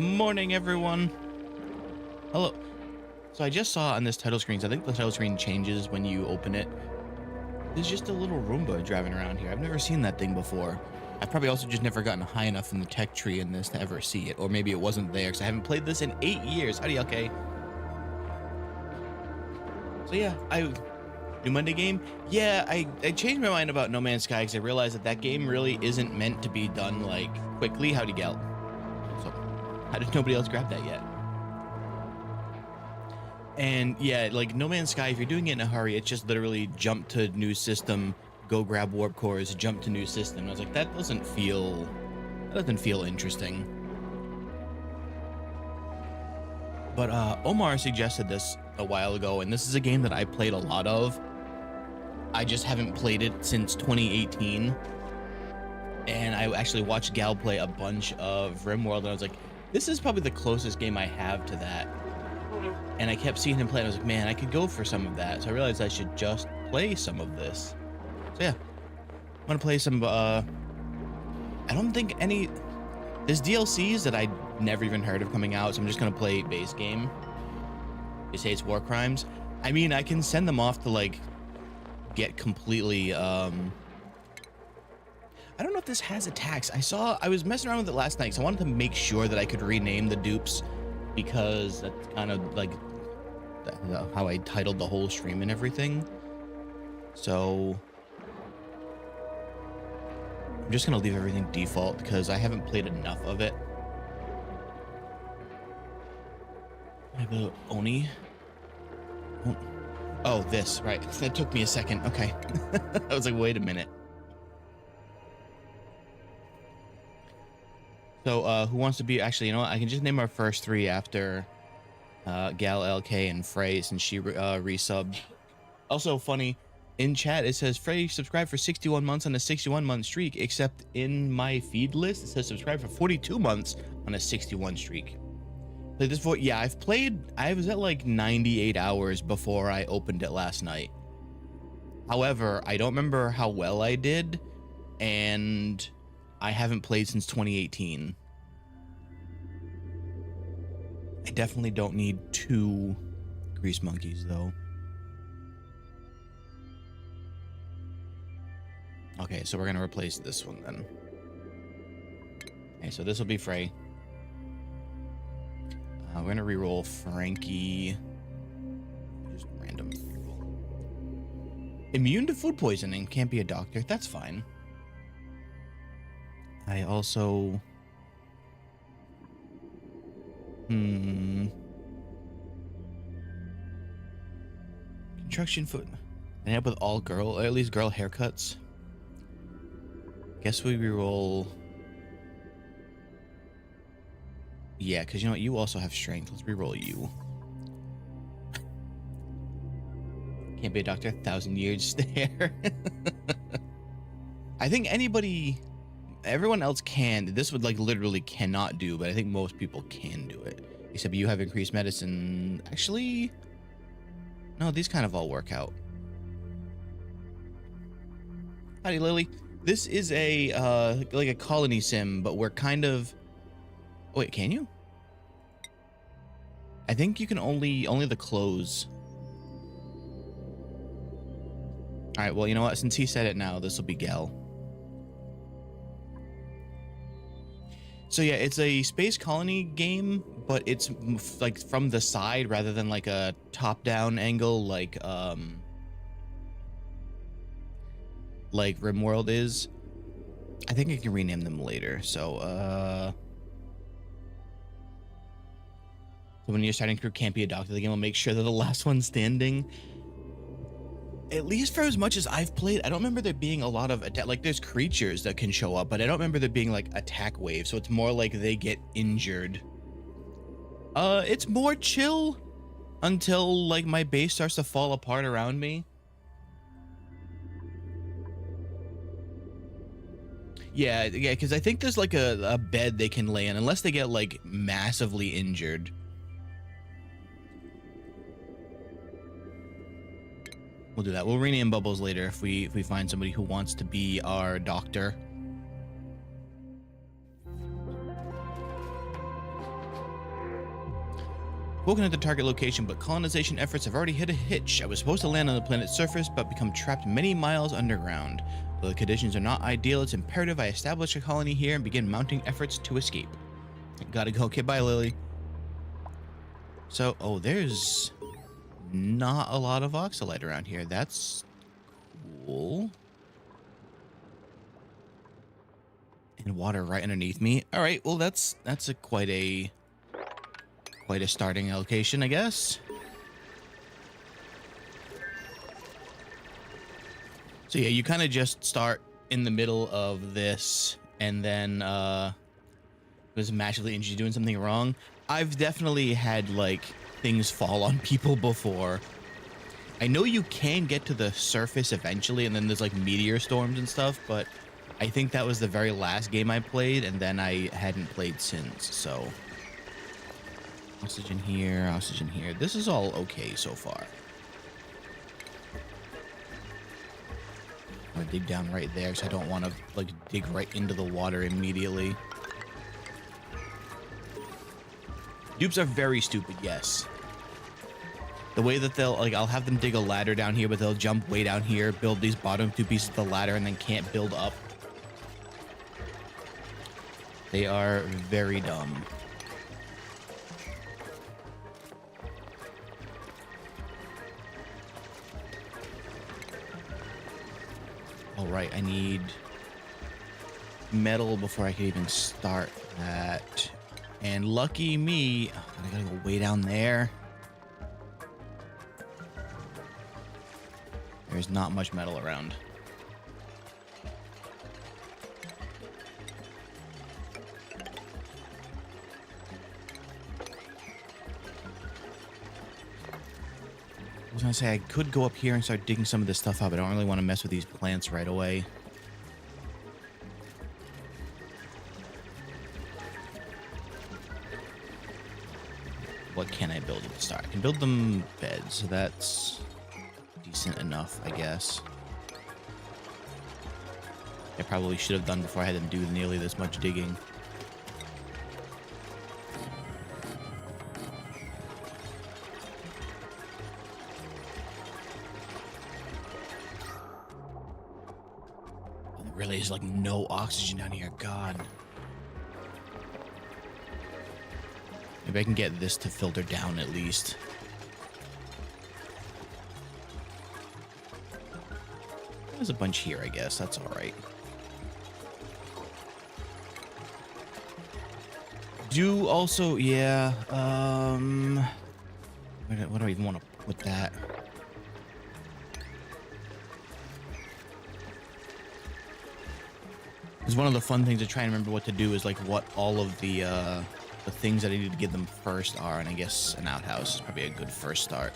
Morning, everyone. Hello. So I just saw on this title screen, so I think the title screen changes when you open it. There's just a little Roomba driving around here. I've never seen that thing before. I've probably also just never gotten high enough in the tech tree in this to ever see it. Or maybe it wasn't there because I haven't played this in 8 years. Howdy, okay. So yeah, New Monday game? Yeah, I changed my mind about No Man's Sky because I realized that that game really isn't meant to be done, like, quickly. Howdy, gal. So, how did nobody else grab that yet? And yeah, like No Man's Sky, if you're doing it in a hurry, it's just literally jump to new system, go grab warp cores, jump to new system. And I was like, that doesn't feel interesting. But Omar suggested this a while ago, and this is a game that I played a lot of. I just haven't played it since 2018. And I actually watched Gal play a bunch of Rimworld, and I was like, this is probably the closest game I have to that. And I kept seeing him play, and I was like, man, I could go for some of that. So I realized I should just play some of this. So yeah, I'm gonna play some, I don't think there's DLCs that I never even heard of coming out, so I'm just gonna play base game. They say it's War Crimes. I mean, I can send them off to, like, get completely, I don't know if this has attacks. I was messing around with it last night, so I wanted to make sure that I could rename the dupes, because that's kind of like how I titled the whole stream and everything. So I'm just gonna leave everything default because I haven't played enough of it. I go Oni. Oh, this, right. That took me a second. Okay. I was like, wait a minute. So who wants to be, actually, you know what? I can just name our first three after Gal, LK, and Frey, since she resubbed. Also funny, in chat it says Frey subscribed for 61 months on a 61-month streak, except in my feed list it says subscribe for 42 months on a 61 streak. Played this for, yeah, I was at like 98 hours before I opened it last night. However, I don't remember how well I did, and I haven't played since 2018. I definitely don't need 2 grease monkeys, though. Okay, so we're gonna replace this one then. Okay, so this will be Frey. We're gonna reroll Frankie. Just random reroll. Immune to food poisoning. Can't be a doctor. That's fine. I also... Construction foot. And up with all girl, or at least girl haircuts. Guess we reroll... Yeah, because you know what? You also have strength. Let's reroll you. Can't be a doctor. 1,000 years there. I think everyone else can. This would, like, literally cannot do, but I think most people can do it. Except you have increased medicine. Actually, no, these kind of all work out. Howdy, Lily. This is a like a colony sim, but we're kind of... Wait, can you? I think you can only the clothes. All right, well, you know what? Since he said it now, this will be Gal. So yeah, it's a space colony game, but it's like from the side rather than like a top-down angle like Rimworld is. I think I can rename them later. So so when you're starting crew can't be a doctor, the game will make sure they're the last one standing. At least for as much as I've played, I don't remember there being a lot of attack. Like, there's creatures that can show up, but I don't remember there being like attack waves. So it's more like they get injured. It's more chill until like my base starts to fall apart around me. Yeah, because I think there's like a bed they can lay in, unless they get like massively injured. We'll do that. We'll rename Bubbles later if we find somebody who wants to be our doctor. Woken at the target location, but colonization efforts have already hit a hitch. I was supposed to land on the planet's surface, but become trapped many miles underground. Though the conditions are not ideal, it's imperative I establish a colony here and begin mounting efforts to escape. Gotta go. Okay, bye, Lily. So, oh, there's not a lot of oxalite around here. That's cool. And water right underneath me. All right, well, that's quite a starting location, I guess. So yeah, you kind of just start in the middle of this, and then was massively injured doing something wrong. I've definitely had like things fall on people before. I know you can get to the surface eventually, and then there's like meteor storms and stuff, but I think that was the very last game I played, and then I hadn't played since. So oxygen here, oxygen here. This is all okay so far. I'm gonna dig down right there because I don't want to like dig right into the water immediately. Dupes are very stupid, yes. The way that they'll, like, I'll have them dig a ladder down here, but they'll jump way down here, build these bottom two pieces of the ladder, and then can't build up. They are very dumb. All right, I need metal before I can even start that. And lucky me, I gotta go way down there. There's not much metal around. I was gonna say I could go up here and start digging some of this stuff up. I don't really want to mess with these plants right away. What can I build at the start? I can build them beds, so that's decent enough, I guess. I probably should have done before I had them do nearly this much digging. Oh, there really is like no oxygen down here. God. Maybe I can get this to filter down at least. There's a bunch here, I guess. That's all right. Do also, yeah. What do I even want to put that? Because one of the fun things to try and remember what to do is like what all of the things that I need to give them first are, and I guess an outhouse is probably a good first start.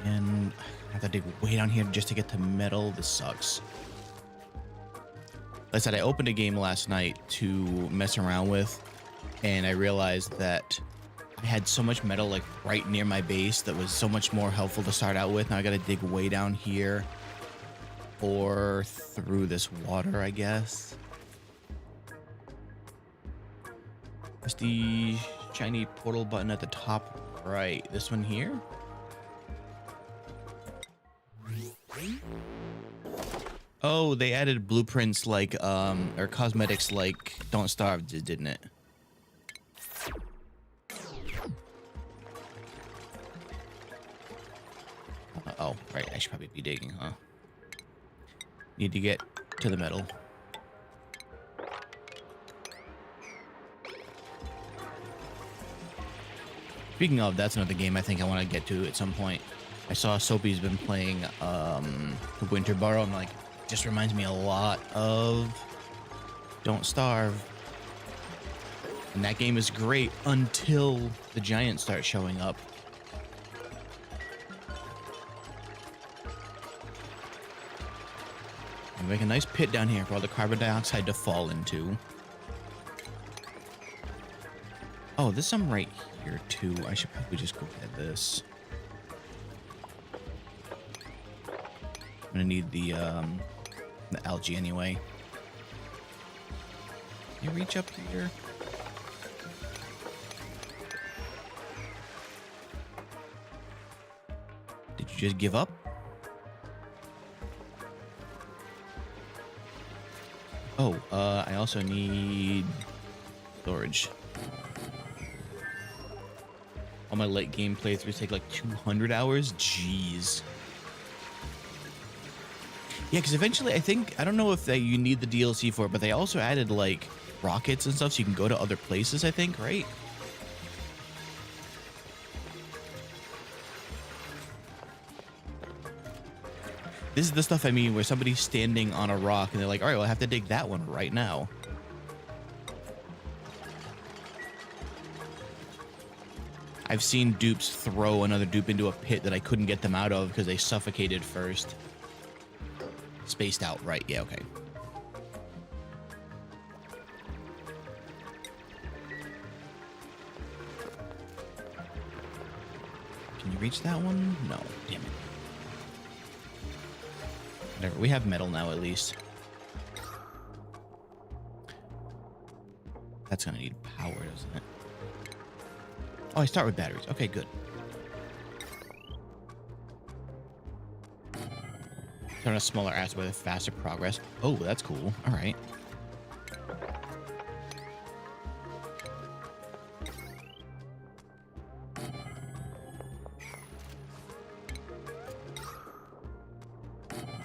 And I have to dig way down here just to get to metal. This sucks. Like I said, I opened a game last night to mess around with, and I realized that I had so much metal like right near my base that was so much more helpful to start out with. Now I gotta dig way down here or through this water, I guess. What's the shiny portal button at the top right? This one here? Oh, they added blueprints like or cosmetics like Don't Starve did, didn't it? Oh, right. I should probably be digging, huh? Need to get to the metal. Speaking of, that's another game I think I want to get to at some point. I saw Soapy's been playing Winter Burrow. I'm like, just reminds me a lot of Don't Starve. And that game is great until the giants start showing up. And make a nice pit down here for all the carbon dioxide to fall into. Oh, there's some right here too. I should probably just go get this. gonna need the algae anyway. Can you reach up here? Did you just give up? Oh, I also need storage. All my late game playthroughs take like 200 hours. Jeez. Yeah, because eventually I don't know if you need the DLC for it, but they also added like rockets and stuff so you can go to other places, I think, right? This is the stuff I mean, where somebody's standing on a rock and they're like, all right, well, I have to dig that one right now. I've seen dupes throw another dupe into a pit that I couldn't get them out of because they suffocated first. Spaced out, right? Yeah, okay. Can you reach that one? No, damn it. Whatever, we have metal now at least. That's gonna need power, doesn't it? Oh, I start with batteries. Okay, good. Turn a smaller aspect with faster progress. Oh, that's cool. All right.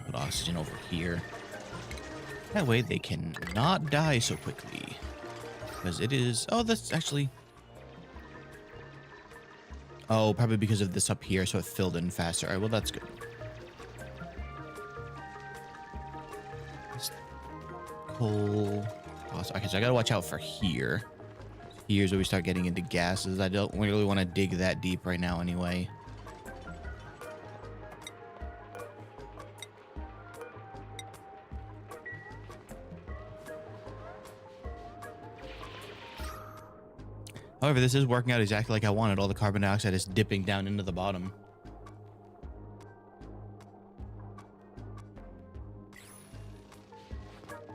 Put oxygen over here. That way they can not die so quickly. Because it is... Oh, that's actually... Oh, probably because of this up here, so it filled in faster. All right, well, that's good. Coal. Okay, so I gotta watch out for here. Here's where we start getting into gases. I don't really want to dig that deep right now anyway. However, this is working out exactly like I wanted. All the carbon dioxide is dipping down into the bottom.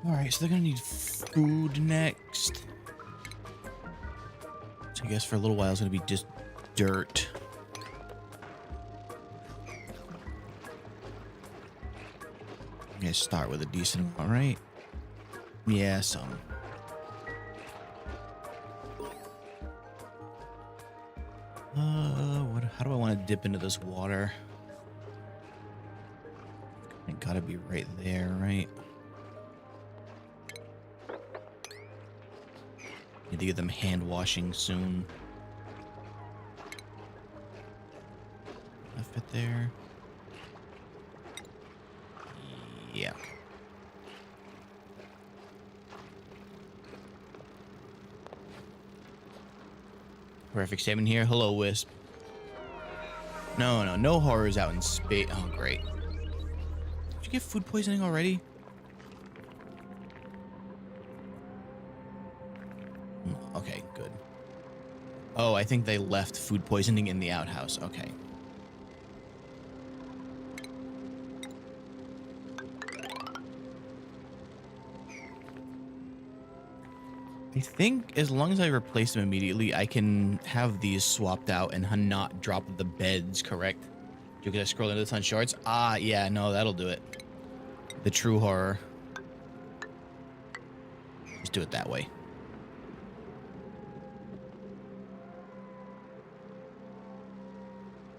All right, so they're gonna need food next. So I guess for a little while it's gonna be just dirt. I'm gonna start with a decent one, right? Yeah, some. How do I want to dip into this water? It gotta be right there, right? Need to get them hand washing soon. Fit there. Yeah. Horrific statement here. Hello, Wisp. No horrors out in space. Oh, great. Did you get food poisoning already? Okay, good. Oh, I think they left food poisoning in the outhouse. Okay. I think as long as I replace them immediately, I can have these swapped out and not drop the beds, correct? You can scroll into the sun shorts. Ah, yeah, no, that'll do it. The true horror. Just do it that way.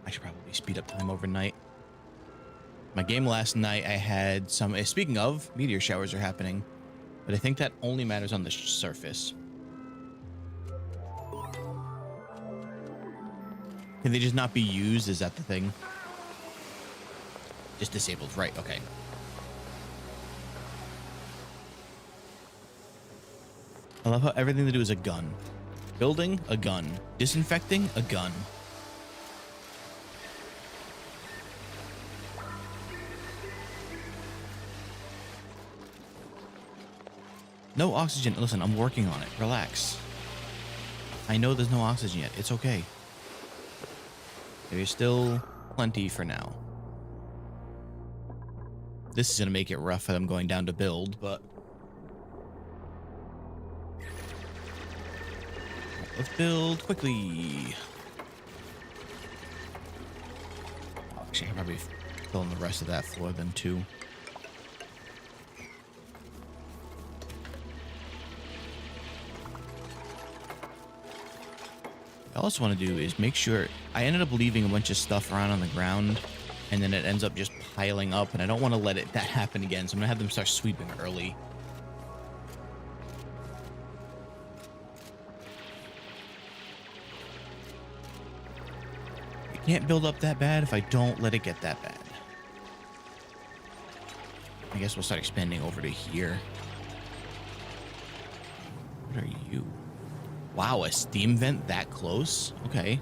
I should probably speed up time overnight. My game last night, I had some... Speaking of, meteor showers are happening. But I think that only matters on the surface. Can they just not be used? Is that the thing? Just disabled, right? Okay. I love how everything they do is a gun. Building, a gun. Disinfecting, a gun. No oxygen. Listen, I'm working on it. Relax. I know there's no oxygen yet. It's okay. There's still plenty for now. This is gonna make it rough for them going down to build, but let's build quickly. Actually, I can probably fill in the rest of that floor then too. I also want to do is make sure I ended up leaving a bunch of stuff around on the ground, and then it ends up just piling up, and I don't want to let that happen again. So I'm gonna have them start sweeping early. It can't build up that bad if I don't let it get that bad. I guess we'll start expanding over to here. What are you? Wow, a steam vent that close? Okay.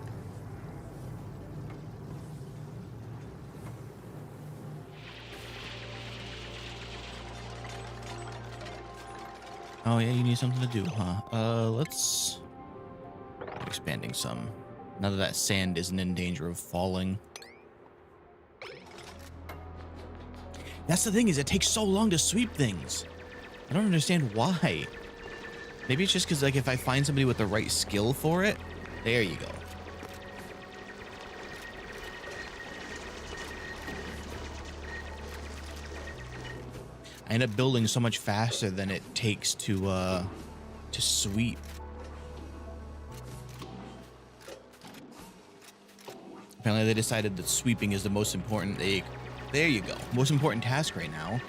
Oh yeah, you need something to do, huh? Let's expanding some. Now that sand isn't in danger of falling. That's the thing, is it takes so long to sweep things. I don't understand why. Maybe it's just because, like, if I find somebody with the right skill for it, there you go. I end up building so much faster than it takes to sweep. Apparently, they decided that sweeping is the most important. There you go. Most important task right now,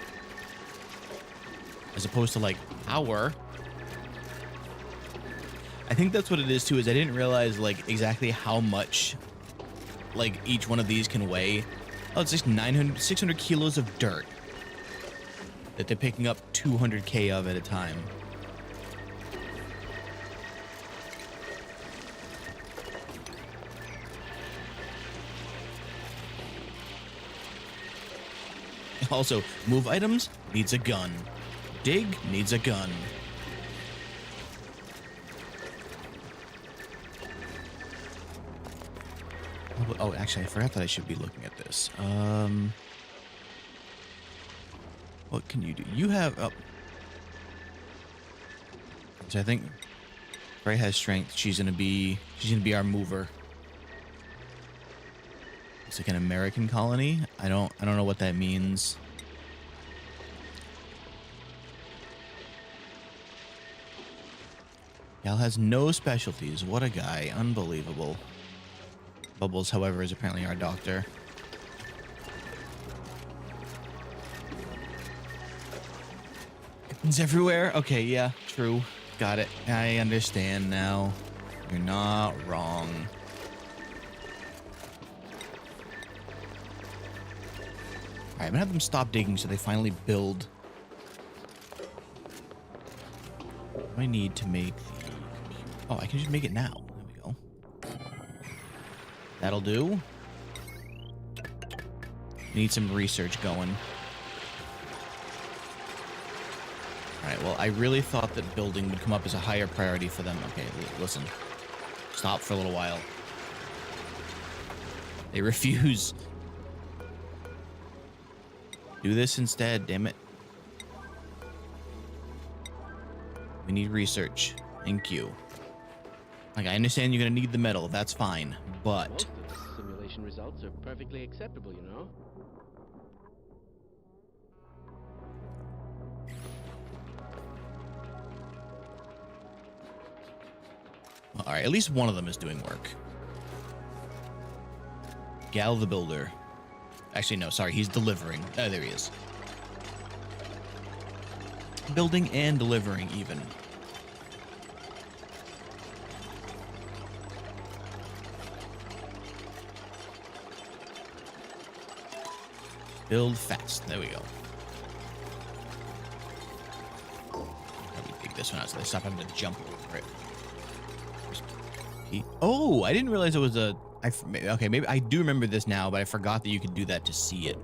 as opposed to like power. I think that's what it is too, is I didn't realize like exactly how much like each one of these can weigh. Oh, it's just 600 kilos of dirt that they're picking up 200k of at a time. Also, move items needs a gun. Dig needs a gun. Oh, actually, I forgot that I should be looking at this. What can you do? You have... Oh. So I think Frey has strength. She's gonna be our mover. It's like an American colony. I don't know what that means. Gal has no specialties. What a guy. Unbelievable. Bubbles, however, is apparently our doctor. Weapons everywhere? Okay, yeah, true. Got it. I understand now. You're not wrong. Alright, I'm gonna have them stop digging so they finally build. What do I need to make the... Oh, I can just make it now. There we go. That'll do. Need some research going. Alright, well, I really thought that building would come up as a higher priority for them. Okay, listen. Stop for a little while. They refuse. Do this instead, damn it. We need research. Thank you. Like, I understand you're gonna need the metal, that's fine, but... Most of the simulation results are perfectly acceptable, you know? Alright, at least one of them is doing work. Gal the Builder. Actually, no, sorry, he's delivering. Oh, there he is. Building and delivering, even. Build fast. There we go. Probably dig this one out so they stop having to jump over it. Oh, I didn't realize it was a... Okay, maybe I do remember this now, but I forgot that you could do that to see it.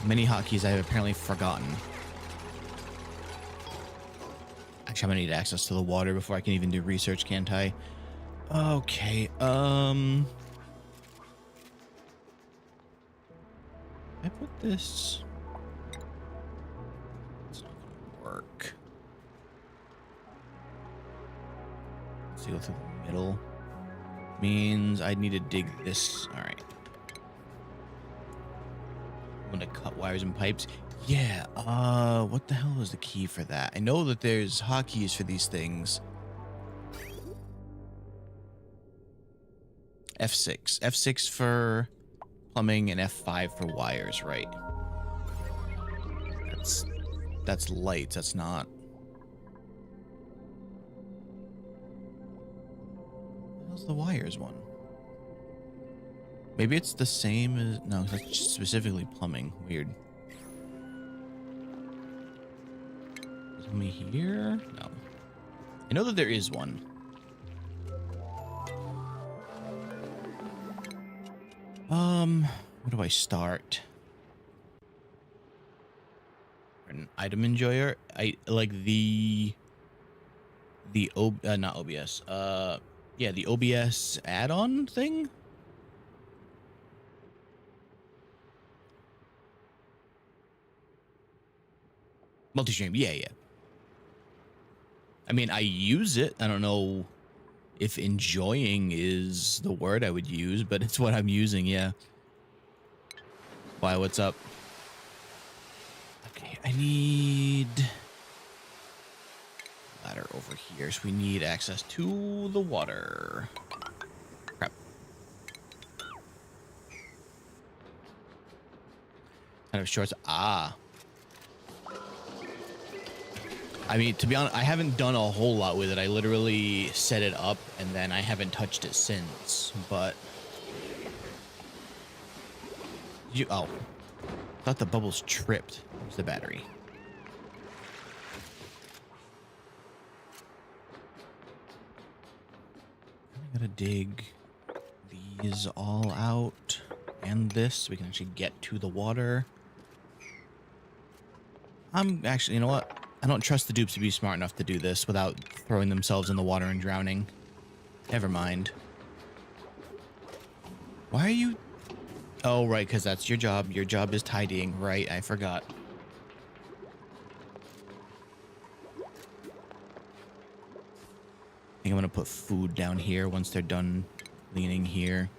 Many hotkeys I have apparently forgotten. Actually, I'm gonna need access to the water before I can even do research, can't I? Okay, this. It's not gonna work. Let's go through the middle. Means I need to dig this. All right. I'm gonna cut wires and pipes. Yeah. What the hell is the key for that? I know that there's hotkeys for these things. F6. F6 for plumbing and F5 for wires, right? That's lights. That's not. How's the wires one? Maybe it's the same as... No, that's specifically plumbing. Weird. Tell me here? No. I know that there is one. Where do I start? An item enjoyer? I like not OBS. Yeah, the OBS add-on thing? Multi-stream, yeah. I mean, I use it. I don't know if enjoying is the word I would use, but it's what I'm using, yeah. Why, what's up? Okay, I need ladder over here, so we need access to the water. Crap. Kind of shorts. Ah. I mean, to be honest, I haven't done a whole lot with it. I literally set it up and then I haven't touched it since, but... Oh. I thought the bubbles tripped. Where's the battery? I gotta dig these all out and this so we can actually get to the water. I'm actually, you know what? I don't trust the dupes to be smart enough to do this without throwing themselves in the water and drowning. Never mind. Why are you... Oh, right, because that's your job. Your job is tidying. Right, I forgot. I think I'm going to put food down here once they're done cleaning here.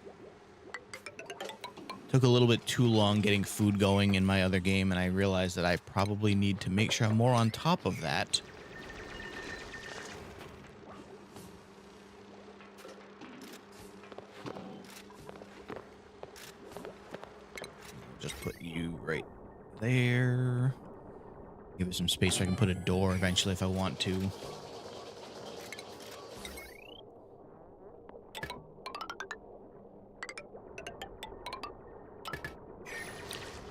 Took a little bit too long getting food going in my other game, and I realized that I probably need to make sure I'm more on top of that. Just put you right there. Give it some space so I can put a door eventually if I want to.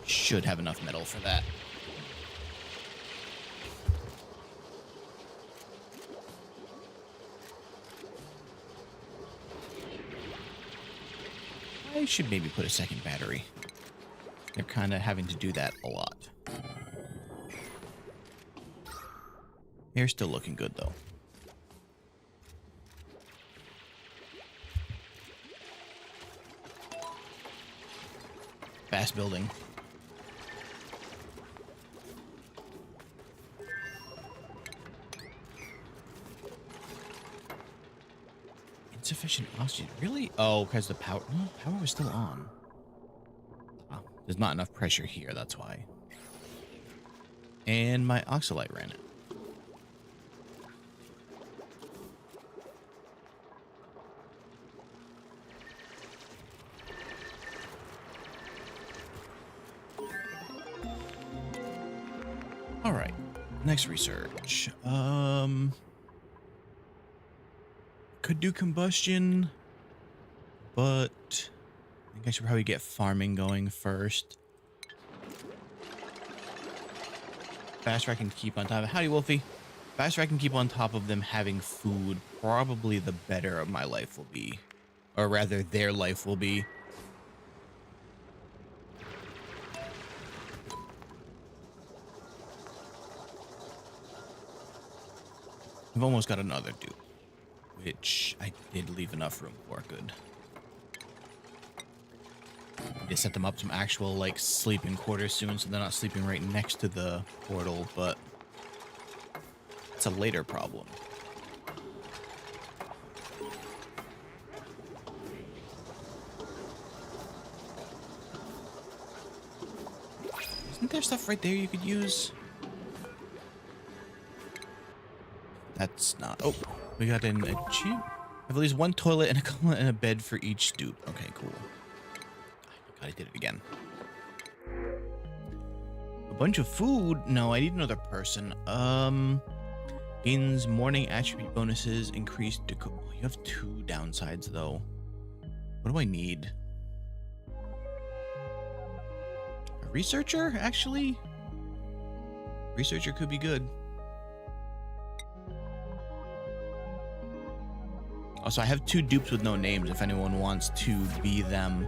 Should have enough metal for that. I should maybe put a second battery. They're kind of having to do that a lot. Hair's still looking good, though. Fast building. Insufficient oxygen. Really? Oh, because the power... No, power was still on. Oh, there's not enough pressure here, that's why. And my oxalite ran it. All right. Next research. Could do combustion, but I think I should probably get farming going first. Faster I can keep on top of... Howdy, Wolfie. Faster I can keep on top of them having food, probably the better of my life will be. Or rather, their life will be. I've almost got another dupe, which I did leave enough room for. Good. Need to set them up some actual like sleeping quarters soon, so they're not sleeping right next to the portal. But it's a later problem. Isn't there stuff right there you could use? That's not. Oh, we got an achievement. I have at least one toilet and a bed for each dupe. Okay, cool. Oh my god, I did it again. A bunch of food. No, I need another person. Gains morning attribute bonuses. Increased. Oh, you have two downsides though. What do I need? A researcher, actually. Researcher could be good. Also, I have two dupes with no names if anyone wants to be them.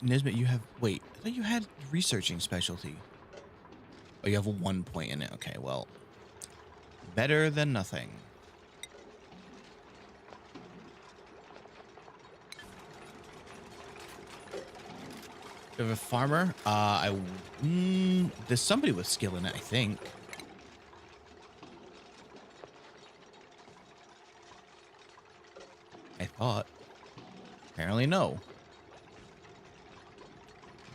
Nisbet, you have... Wait, I thought you had researching specialty. Oh, you have 1 point in it. Okay, well. Better than nothing. You have a farmer? There's somebody with skill in it, I think. I thought. Apparently no.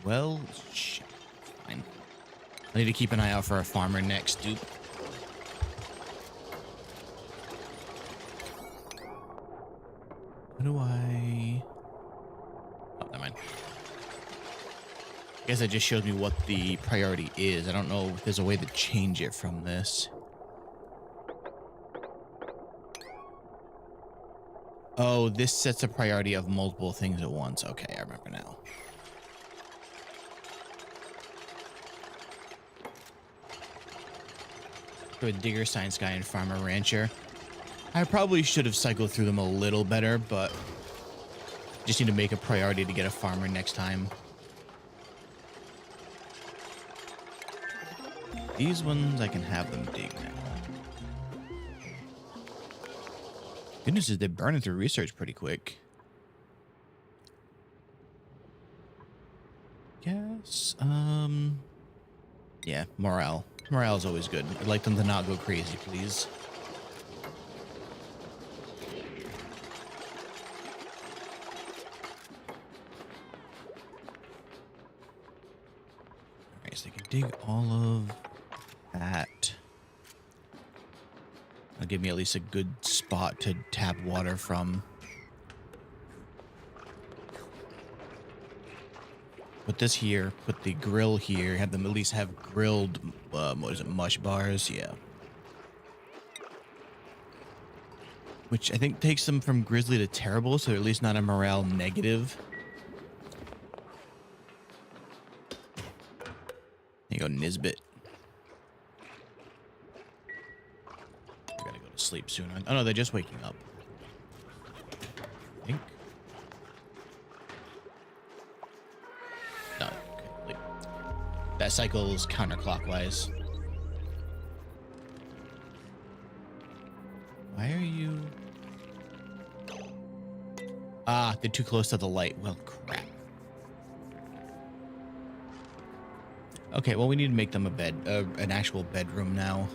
Well, shit. Fine. I need to keep an eye out for a farmer next, dude. How do I... Oh, never mind. I guess it just shows me what the priority is. I don't know if there's a way to change it from this. Oh, this sets a priority of multiple things at once. Okay, I remember now. Go with Digger, Science Guy, and Farmer Rancher. I probably should have cycled through them a little better, but just need to make a priority to get a farmer next time. These ones, I can have them dig now. Goodness, they're burning through research pretty quick. Guess, yeah, morale. Morale is always good. I'd like them to not go crazy, please. Alright, so they can dig all of that. That'll give me at least a good spot to tap water from. Put this here, put the grill here, have them at least have grilled, what is it, mush bars? Yeah. Which I think takes them from grizzly to terrible, so at least not a morale negative. There you go, Nisbet. I gotta go to sleep soon. Oh no, they're just waking up. I think. No, okay, that cycles counterclockwise. Why are you... Ah, they're too close to the light. Well, crap. Okay, well, we need to make them a bed, an actual bedroom now.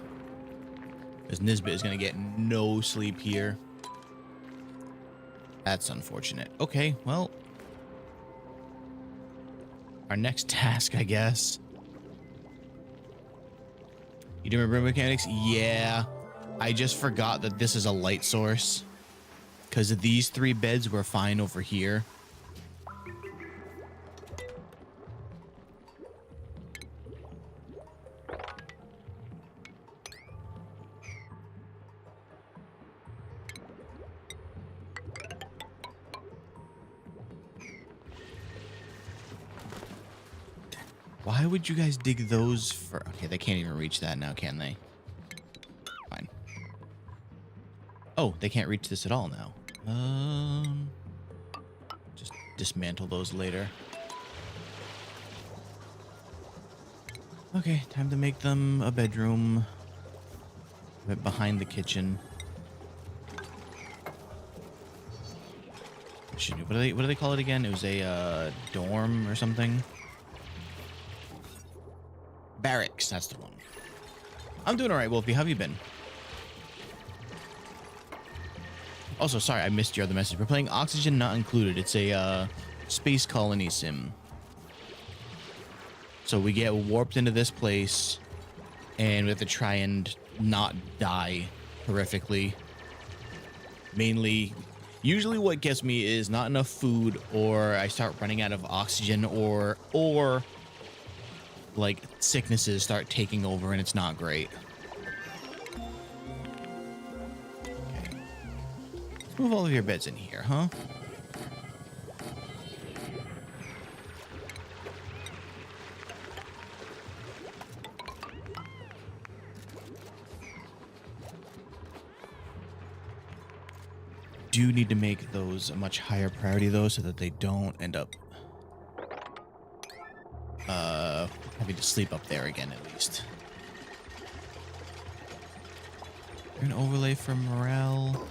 Because Nisbet is going to get no sleep here. That's unfortunate. Okay, well... Our next task, I guess. You do remember mechanics? Yeah. I just forgot that this is a light source. Because these three beds were fine over here. Why would you guys dig those for... Okay, they can't even reach that now, can they? Fine. Oh, they can't reach this at all now. Just dismantle those later. Okay, time to make them a bedroom. Right behind the kitchen. What do they call it again? It was a dorm or something. Barracks, that's the one. I'm doing all right, Wolfie. How have you been? Also, sorry, I missed your other message. We're playing Oxygen Not Included. It's a space colony sim. So we get warped into this place, and we have to try and not die horrifically. Mainly, usually what gets me is not enough food, or I start running out of oxygen, or like sicknesses start taking over, and it's not great. Okay. Let's move all of your beds in here, huh? Do need to make those a much higher priority though, so that they don't end up having to sleep up there again at least. An overlay for morale.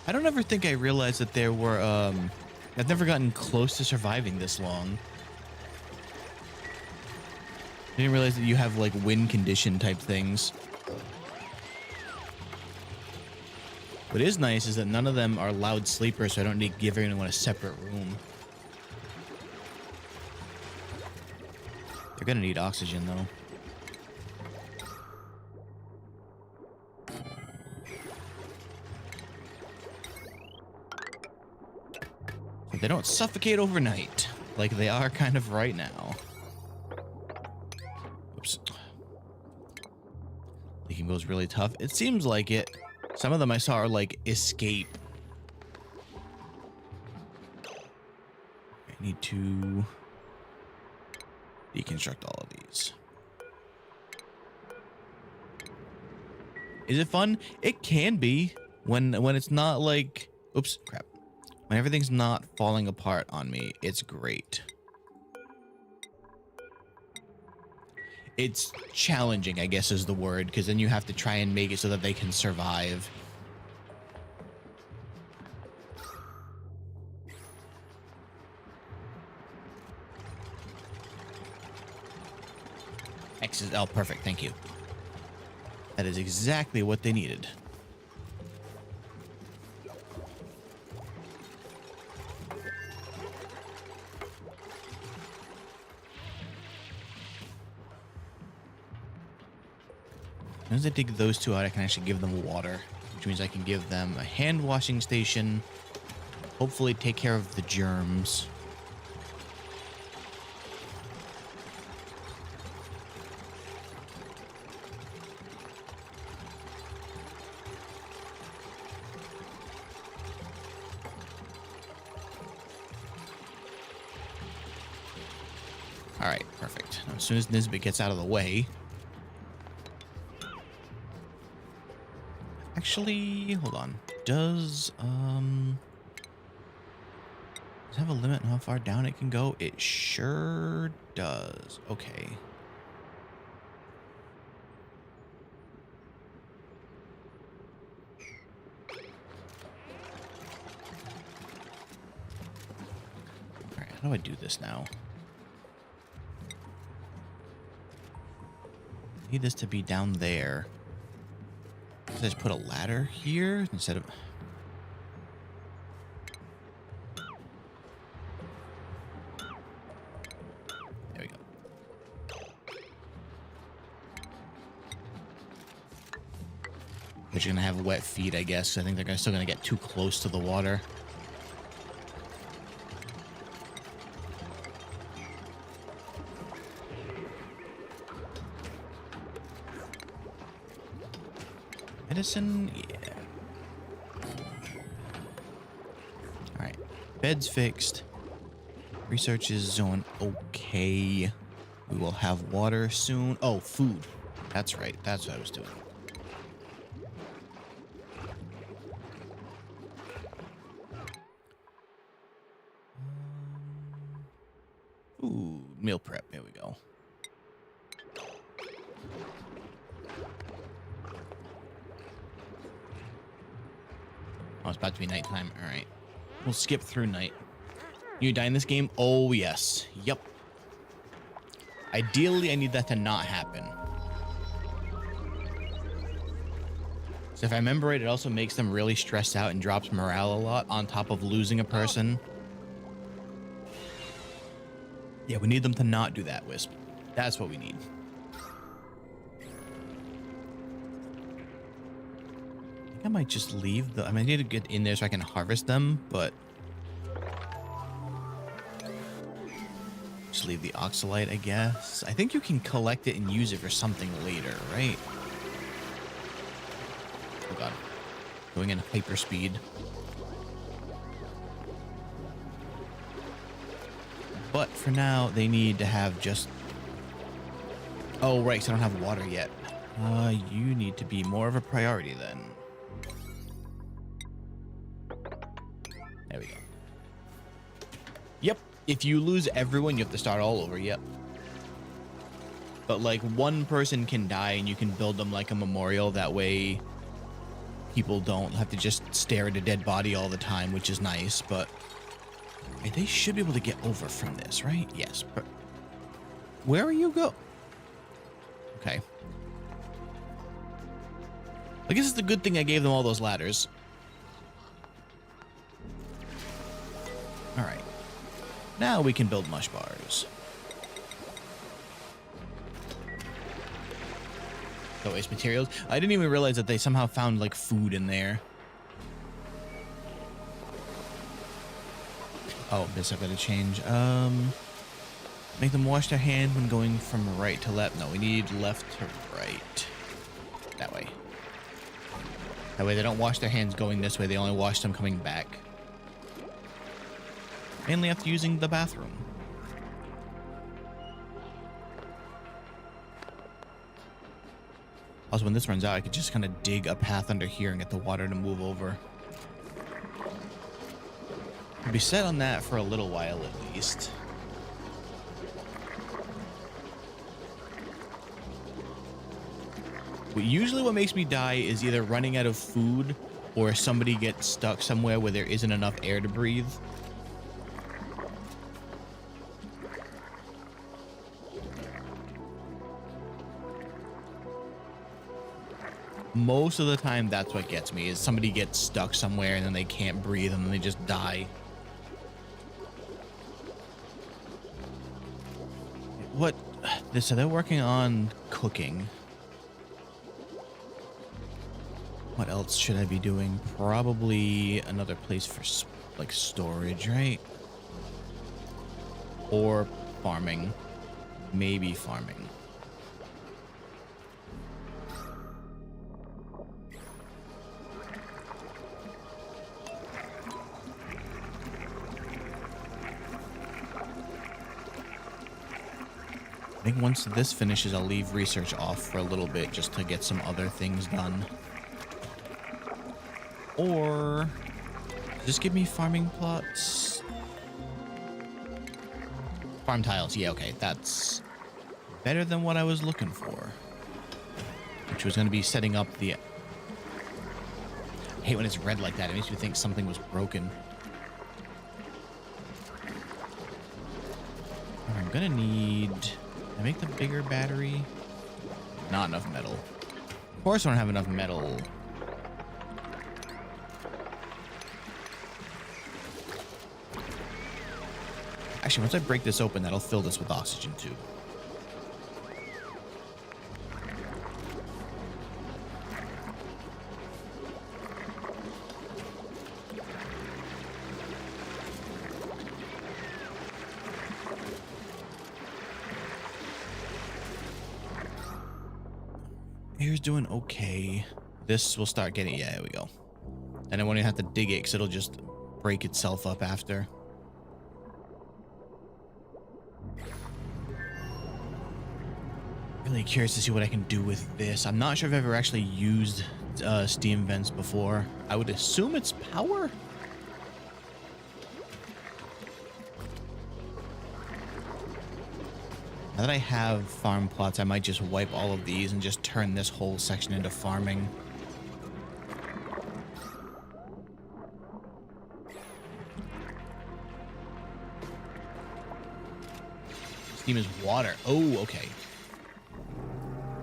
I don't ever think I realized that there were I've never gotten close to surviving this long. I didn't realize that you have like win condition type things. What is nice is that none of them are loud sleepers, so I don't need to give anyone a separate room. They're gonna need oxygen though. So they don't suffocate overnight, like they are kind of right now. Oops. Leaking goes really tough. It seems like it. Some of them I saw are like escape. I need to deconstruct all of these. Is it fun? It can be when it's not like, oops, crap. When everything's not falling apart on me, it's great. It's challenging, I guess is the word, because then you have to try and make it so that they can survive. X is, oh, perfect, thank you. That is exactly what they needed. As soon as I dig those two out, I can actually give them water, which means I can give them a hand washing station, hopefully take care of the germs. All right, perfect. Now, as soon as Nisbet gets out of the way, actually, hold on. Does it have a limit on how far down it can go? It sure does. Okay. All right, how do I do this now? I need this to be down there. So I just put a ladder here instead of... There we go. But you're gonna have wet feet, I guess. I think they're still gonna get too close to the water. Medicine, yeah. All right, bed's fixed. Research is going okay. We will have water soon. Oh, food. That's right. That's what I was doing. Ooh, meal prep. There we go. Oh, it's about to be nighttime. All right. We'll skip through night. You die in this game? Oh, yes. Yep. Ideally, I need that to not happen. So if I remember right, it also makes them really stressed out and drops morale a lot on top of losing a person. Yeah, we need them to not do that, Wisp. That's what we need. I think I might just leave the... I mean, I need to get in there so I can harvest them, but... just leave the oxalite, I guess. I think you can collect it and use it for something later, right? Oh god. Going in hyper speed. But for now, they need to have just... oh, right, so I don't have water yet. You need to be more of a priority then. There we go. Yep. If you lose everyone, you have to start all over. Yep. But like one person can die and you can build them like a memorial. That way people don't have to just stare at a dead body all the time, which is nice. But they should be able to get over from this, right? Yes. But where are you go? Okay. I guess it's the good thing I gave them all those ladders. All right. Now we can build mush bars. The waste materials. I didn't even realize that they somehow found like food in there. Oh, this I've got to change. Make them wash their hand when going from right to left. No, we need left to right. That way. That way they don't wash their hands going this way. They only wash them coming back. Mainly after using the bathroom. Also, when this runs out, I could just kind of dig a path under here and get the water to move over. I'll be set on that for a little while at least. But usually what makes me die is either running out of food or somebody gets stuck somewhere where there isn't enough air to breathe. Most of the time, that's what gets me, is somebody gets stuck somewhere and then they can't breathe and then they just die. What? So they're working on cooking. What else should I be doing? Probably another place for like storage, right? Or farming. Maybe farming. I think once this finishes, I'll leave research off for a little bit just to get some other things done. Or just give me farming plots. Farm tiles. Yeah, okay. That's better than what I was looking for. Which was going to be setting up the... I hate when it's red like that. It makes me think something was broken. I'm going to need... Can I make the bigger battery? Not enough metal. Of course I don't have enough metal. Actually, once I break this open, that'll fill this with oxygen too. Air's doing okay. This will start getting... yeah, there we go. And I won't even have to dig it because it'll just break itself up after. Really curious to see what I can do with this. I'm not sure if I've ever actually used steam vents before. I would assume it's power. Now that I have farm plots, I might just wipe all of these and just turn this whole section into farming. Steam is water. Oh, okay.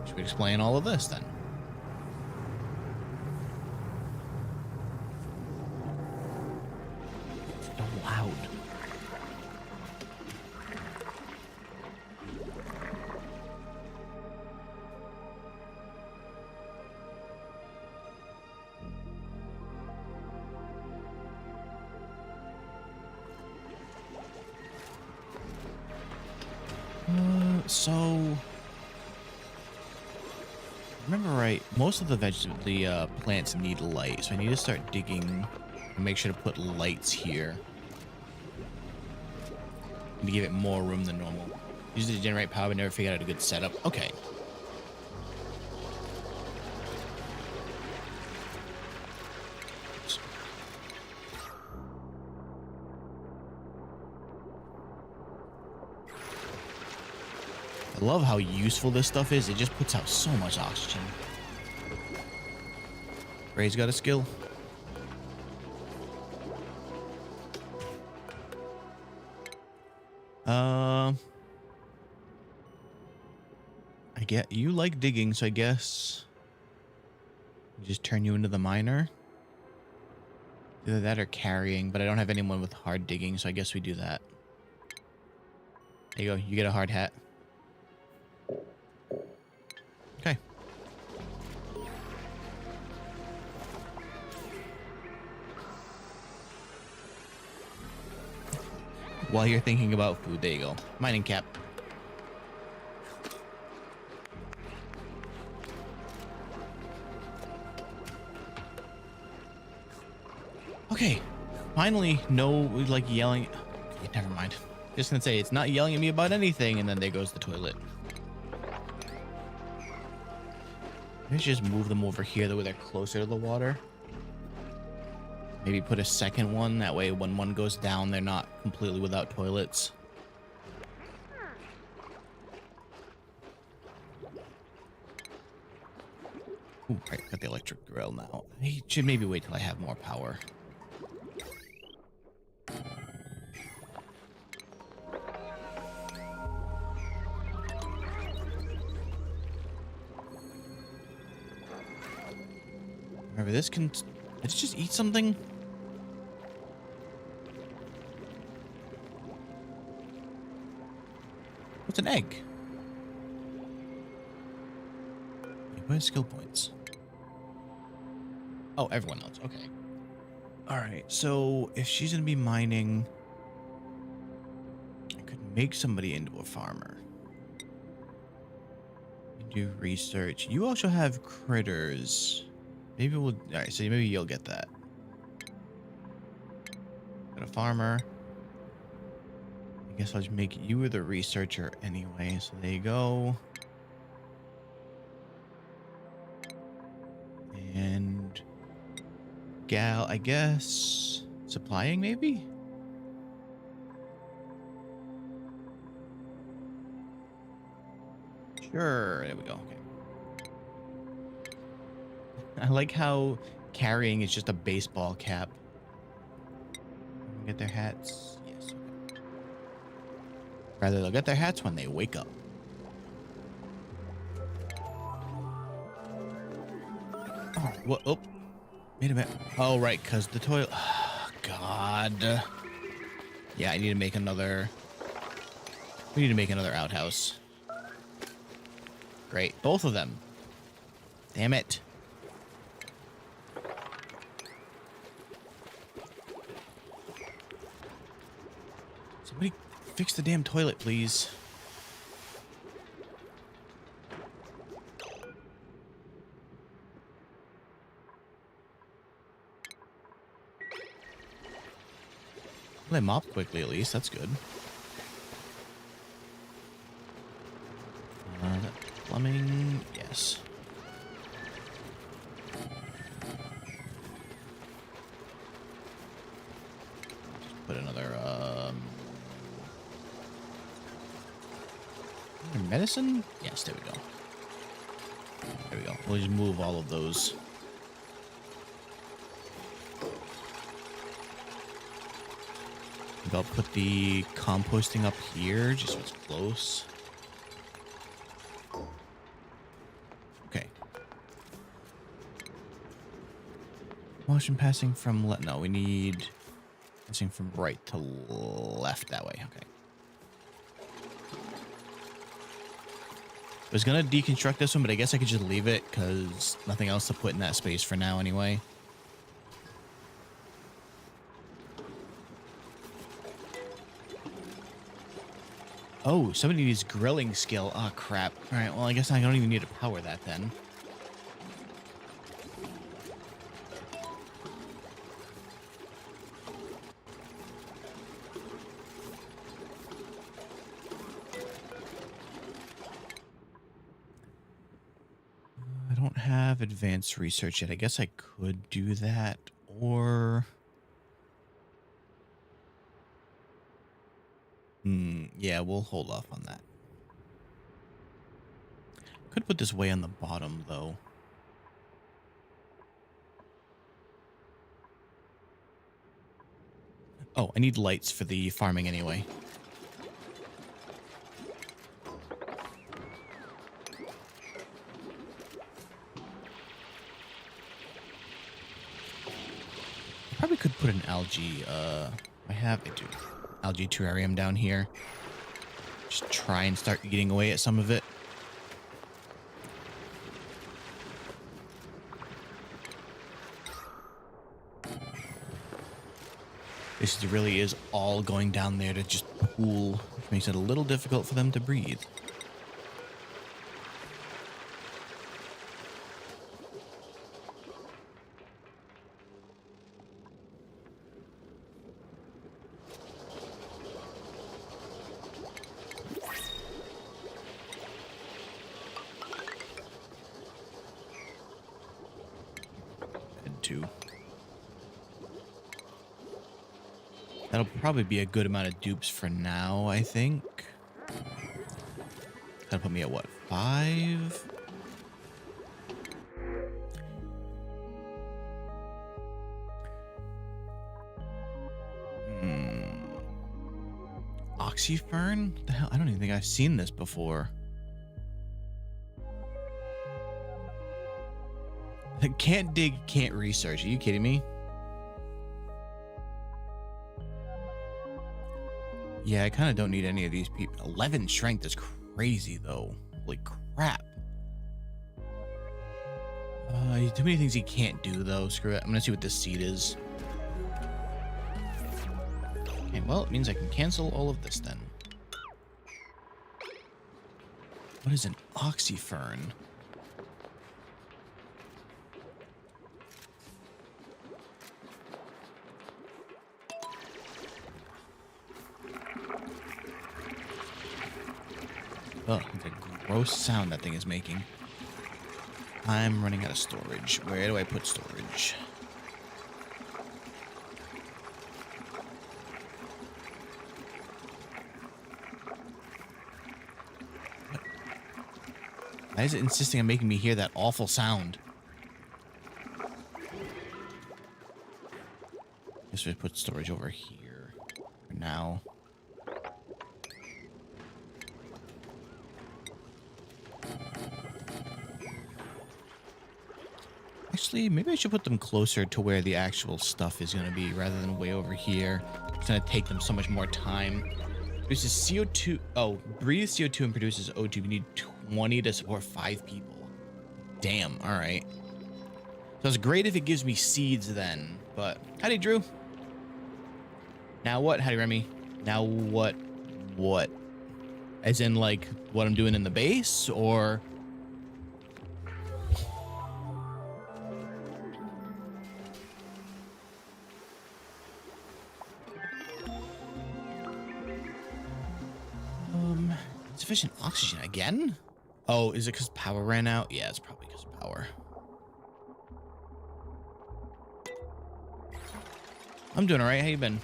Should we explain all of this then? It's so loud. So remember right, most of the plants need light, so I need to start digging and make sure to put lights here to give it more room than normal. Use it to generate power, but never figured out a good setup. Okay. I love how useful this stuff is. It just puts out so much oxygen. Ray's got a skill. I get you like digging, so I guess just turn you into the miner. Either that or carrying, but I don't have anyone with hard digging, so I guess we do that. There you go. You get a hard hat. Okay. While you're thinking about food, there you go. Mining cap. Okay. Finally, no, like yelling. Okay, never mind. Just gonna say it's not yelling at me about anything, and then there goes the toilet. Let's just move them over here, that way they're closer to the water. Maybe put a second one, that way when one goes down, they're not completely without toilets. Ooh, right, got the electric grill now. I should maybe wait till I have more power. Remember, this can... Let's just eat something. What's an egg? Where's skill points? Oh, everyone else. Okay. All right. So if she's gonna be mining, I could make somebody into a farmer. Do research. You also have critters. Maybe we'll... All right, so maybe you'll get that. Got a farmer. I guess I'll just make you the researcher anyway. So there you go. And... Gal, I guess... Supplying, maybe? Sure, there we go. Okay. I like how carrying is just a baseball cap. Get their hats. Yes. Okay. Rather, they'll get their hats when they wake up. Oh, what? Oh, wait a minute. Oh, right, because the toilet. Oh, God. Yeah, I need to make another. We need to make another outhouse. Great, both of them. Damn it. Somebody fix the damn toilet, please. Well, they mop quickly, at least. That's good. Plumbing, yes. Just put another, Medicine? Yes, there we go. There we go. We'll just move all of those. Maybe I'll put the composting up here, just so it's close. Okay. Motion passing from left. No, we need passing from right to left that way. Okay. I was gonna deconstruct this one, but I guess I could just leave it because nothing else to put in that space for now anyway. Oh, somebody needs grilling skill. Oh, crap. All right, well, I guess I don't even need to power that then. I don't have advanced research yet. I guess I could do that, or... yeah, we'll hold off on that. Could put this way on the bottom, though. Oh, I need lights for the farming anyway. I probably could put an algae, I have it, algae terrarium down here. Just try and start eating away at some of it. This really is all going down there to just pool, which makes it a little difficult for them to breathe. That'll probably be a good amount of dupes for now, I think. That'll put me at what, 5? Oxyfern? What the hell? I don't even think I've seen this before. Can't dig, can't research. Are you kidding me? Yeah, I kind of don't need any of these people. 11 strength is crazy, though. Holy crap. Too many things he can't do, though. Screw it. I'm gonna see what this seed is. Okay, well, it means I can cancel all of this, then. What is an oxyfern? Oh, the gross sound that thing is making. I'm running out of storage. Where do I put storage? What? Why is it insisting on making me hear that awful sound? Guess we put storage over here for now. Actually, maybe I should put them closer to where the actual stuff is going to be rather than way over here. It's going to take them so much more time. Produces CO2. Oh, breathes CO2 and produces O2. We need 20 to support 5 people. Damn. All right. So it's great if it gives me seeds then. But howdy, Drew. Now what? Howdy, Remy. Now what? What? As in, like, what I'm doing in the base, or... Insufficient oxygen again? Oh, is it because power ran out? Yeah, it's probably because of power. I'm doing all right. How you been?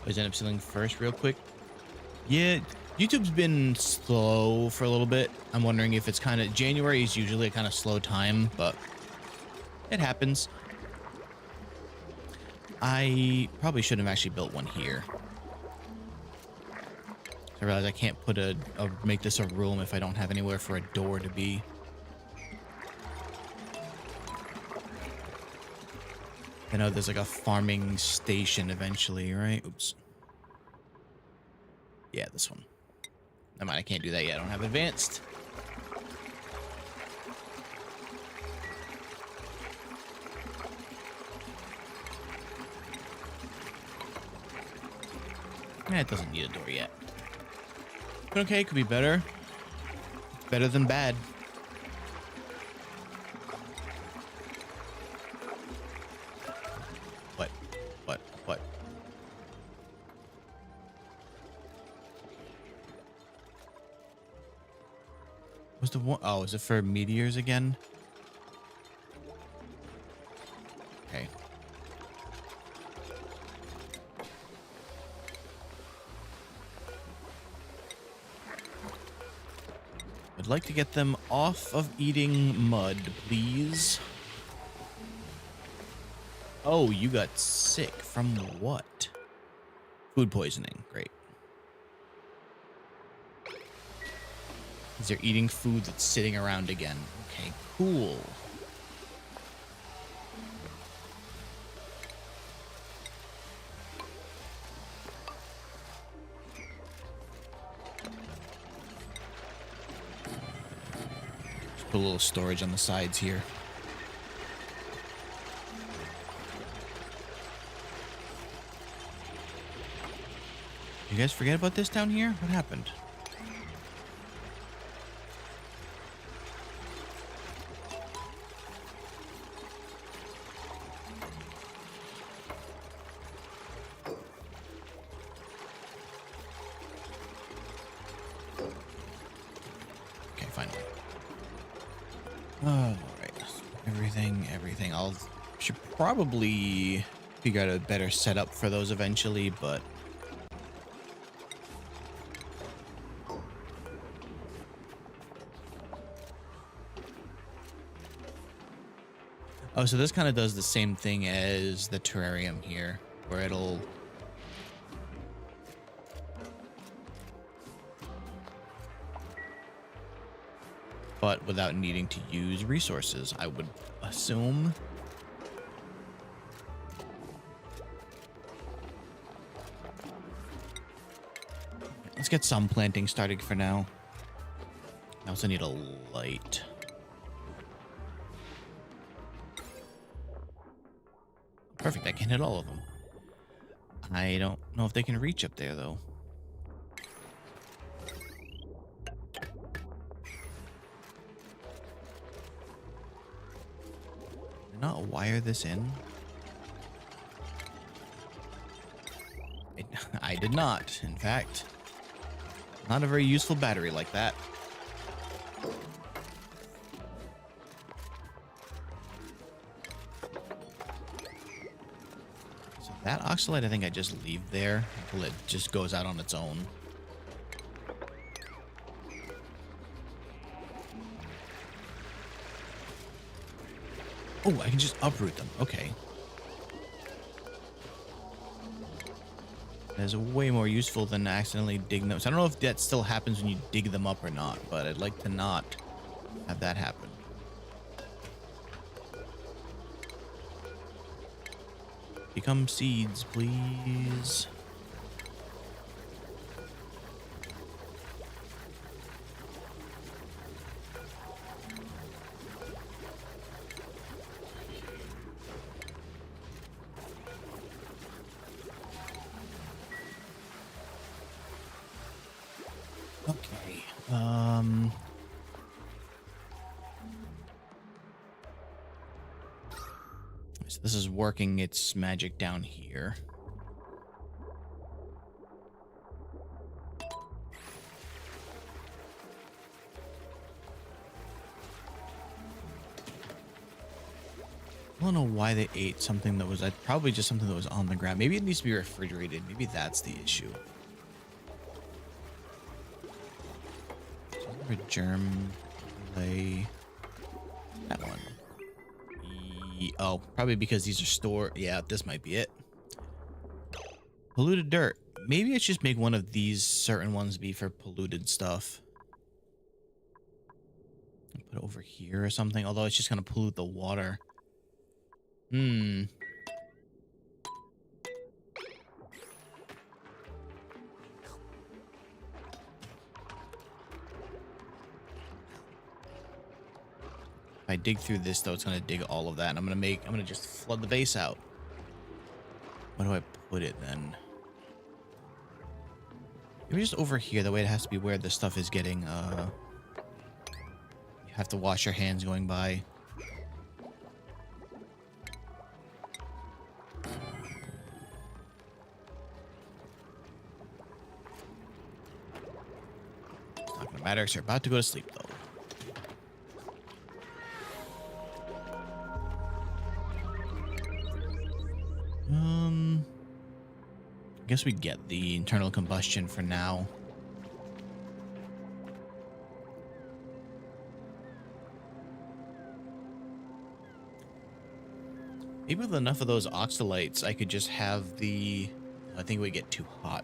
Always end up sealing first real quick. Yeah, YouTube's been slow for a little bit. I'm wondering if it's kind of January is usually a kind of slow time, but it happens. I probably shouldn't have actually built one here. I realize I can't put make this a room if I don't have anywhere for a door to be. I know there's like a farming station eventually, right? Oops. Yeah, this one. Never mind, I can't do that yet. I don't have advanced. It doesn't need a door yet. But okay, could be better. Better than bad. What? Was the one? Oh, is it for meteors again? Okay. I'd like to get them off of eating mud, please. Oh, you got sick from what? Food poisoning. Great. They're eating food that's sitting around again. Okay, cool. Just put a little storage on the sides here. You guys forget about this down here? What happened? Okay, fine. Oh, all right. Everything. Should probably figure out a better setup for those eventually, but oh, so this kind of does the same thing as the terrarium here, where it'll but without needing to use resources, I would assume. Let's get some planting started for now. I also need a light. Perfect, I can hit all of them. I don't know if they can reach up there, though. Did I not wire this in? I did not, in fact. Not a very useful battery like that. That oxalate, I think I just leave there until it just goes out on its own. Oh, I can just uproot them. Okay. That's way more useful than accidentally digging them. So I don't know if that still happens when you dig them up or not, but I'd like to not have that happen. Become seeds, please. Okay. So this is working its magic down here. I don't know why they ate something that was probably just something that was on the ground. Maybe it needs to be refrigerated. Maybe that's the issue. For germ lay that one. Oh, probably because these are stored. Yeah, this might be it. Polluted dirt. Maybe I should just make one of these certain ones be for polluted stuff. Put it over here or something. Although it's just gonna pollute the water. Hmm. If I dig through this, though, it's gonna dig all of that, and I'm gonna just flood the base out. Where do I put it then? Maybe just over here. That way, it has to be where the stuff is getting. You have to wash your hands going by. It's not gonna matter because you're about to go to sleep, though. I guess we get the internal combustion for now. Maybe with enough of those oxalites, I could just have the... I think it would get too hot.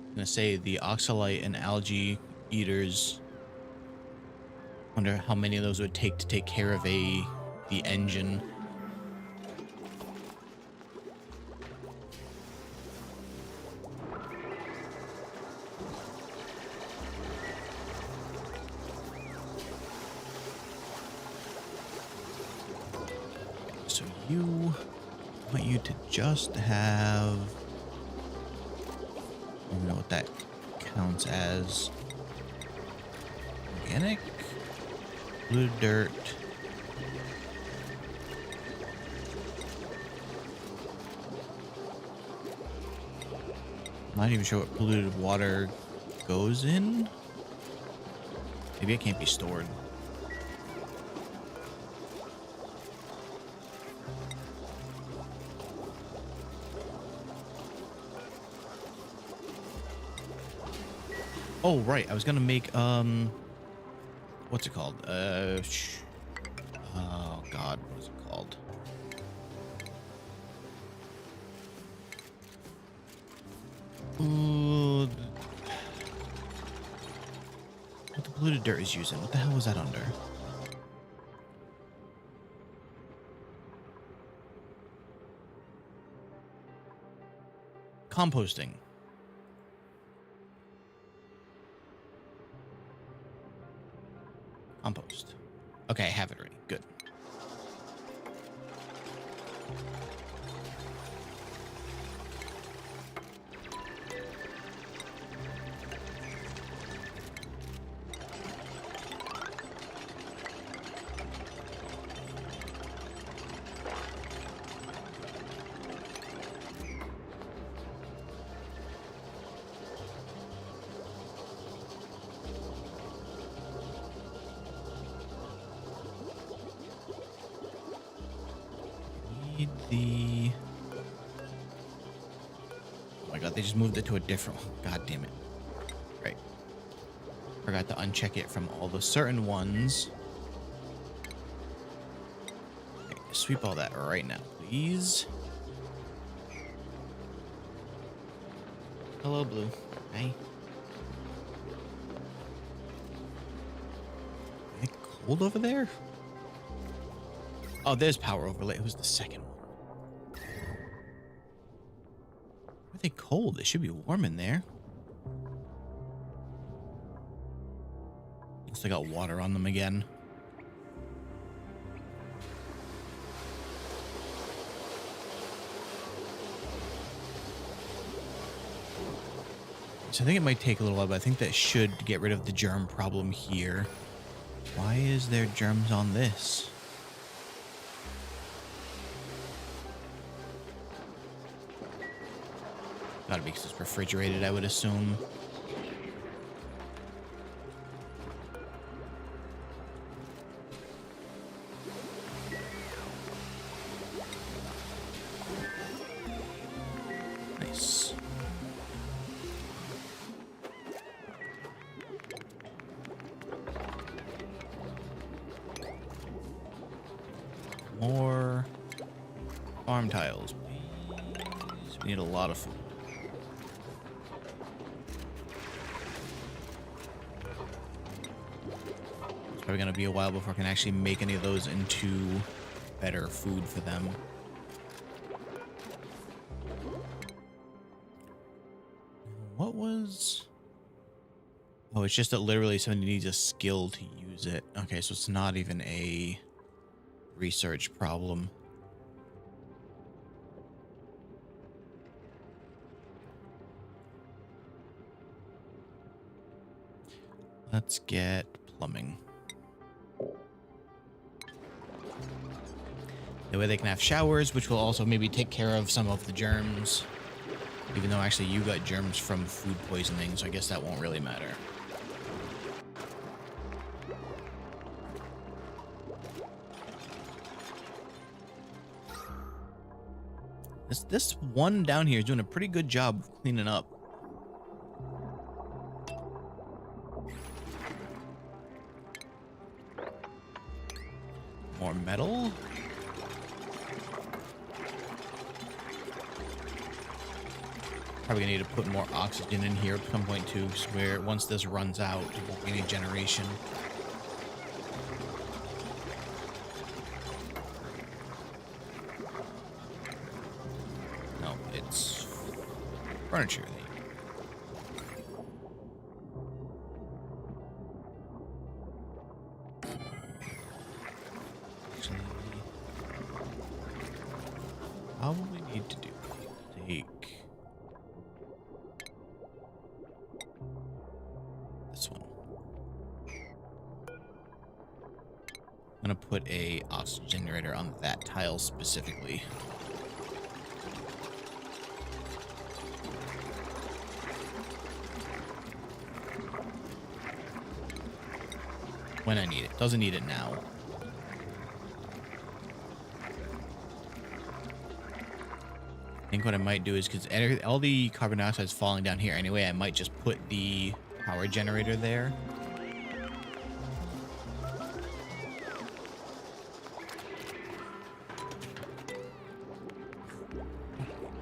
I'm gonna say the oxalite and algae eaters. Wonder how many of those would take to take care of the engine. So I want you to just have... I don't know what that counts as. Organic? Blue dirt. I'm not even sure what polluted water goes in. Maybe it can't be stored. Oh, right. I was gonna make, what's it called? Oh, God. What's it called? Ooh. What the polluted dirt is using. What the hell was that under? Composting. Compost. Okay, I have it ready. Good. The... Oh my god, they just moved it to a different one. God damn it. Right. Forgot to uncheck it from all the certain ones. Okay, sweep all that right now, please. Hello, Blue. Hey. Is it cold over there? Oh, there's power overlay. It was the second one. Are they cold? It should be warm in there. Looks like I got water on them again. So I think it might take a little while, but I think that should get rid of the germ problem here. Why is there germs on this? Gotta be because it's refrigerated, I would assume. Nice. More farm tiles, please. We need a lot of food. It's probably gonna be a while before I can actually make any of those into better food for them. What was... Oh, it's just that literally somebody needs a skill to use it. Okay, so it's not even a research problem. Let's get plumbing. That way they can have showers, which will also maybe take care of some of the germs. Even though actually you got germs from food poisoning, so I guess that won't really matter. This one down here is doing a pretty good job of cleaning up. More metal. Probably gonna need to put more oxygen in here at some point too, where once this runs out, it won't be any generation. No, it's furniture. Actually, all we need to do is take this one. I'm gonna put a oxygen generator on that tile specifically. When I need it. Doesn't need it now. I think what I might do is, because all the carbon dioxide is falling down here anyway, I might just put the power generator there.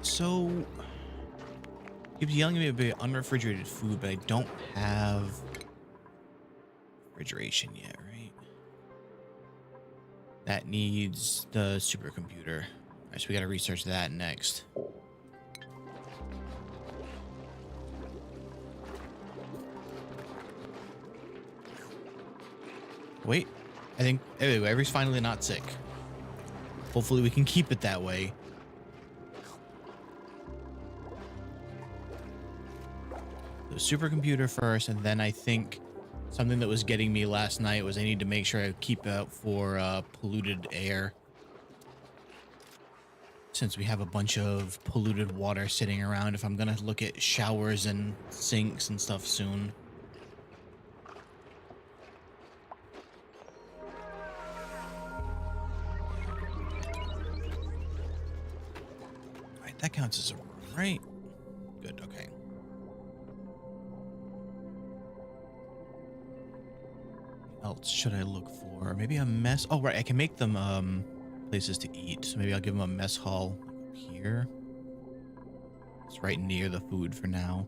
So, keeps yelling at me about unrefrigerated food, but I don't have refrigeration yet, right? That needs the supercomputer. All right, so we got to research that next. Wait, I think anyway, Avery's finally not sick. Hopefully we can keep it that way. The supercomputer first, and then I think something that was getting me last night was I need to make sure I keep out for polluted air. Since we have a bunch of polluted water sitting around, if I'm gonna look at showers and sinks and stuff soon. Right, that counts as a room, right? Good, okay. Else should I look for? Maybe a mess. Oh, right. I can make them places to eat. So maybe I'll give them a mess hall up here. It's right near the food for now.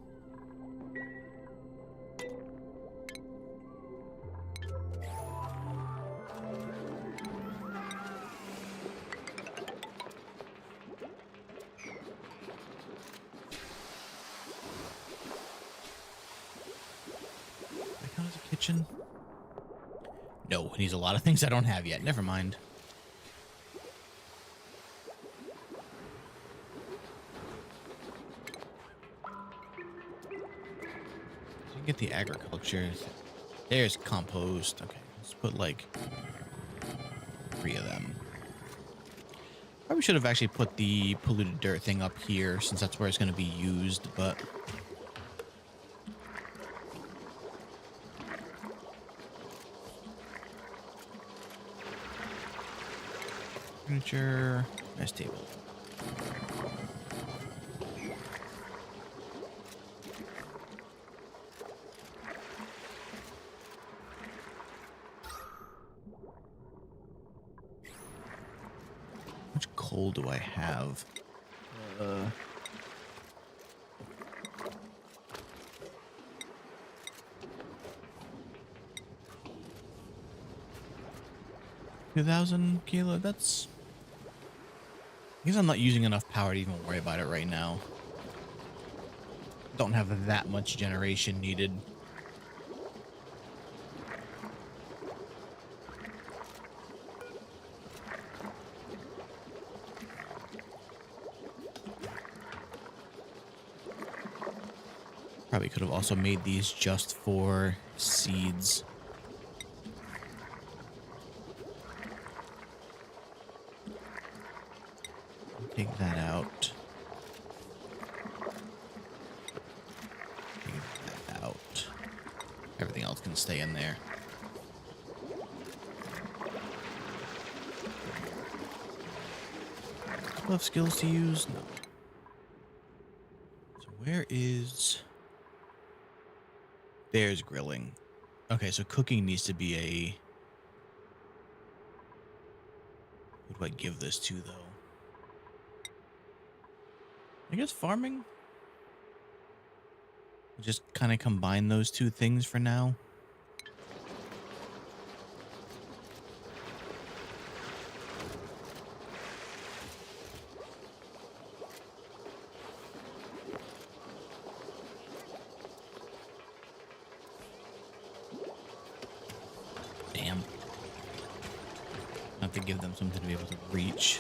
That count as a kitchen? No, it needs a lot of things I don't have yet. Never mind. So you get the agriculture. There's compost. Okay, let's put like 3 of them. Probably should have actually put the polluted dirt thing up here since that's where it's going to be used, but... Furniture, nice table. coal do I have? 2,000 kilo. That's. I guess I'm not using enough power to even worry about it right now. Don't have that much generation needed. Probably could have also made these just for seeds. Take that out. Take that out. Everything else can stay in there. Couple of skills to use? No. So where is... There's grilling. Okay, so cooking needs to be a... Who do I give this to, though? I guess farming? Just kind of combine those two things for now. Damn. I have to give them something to be able to reach.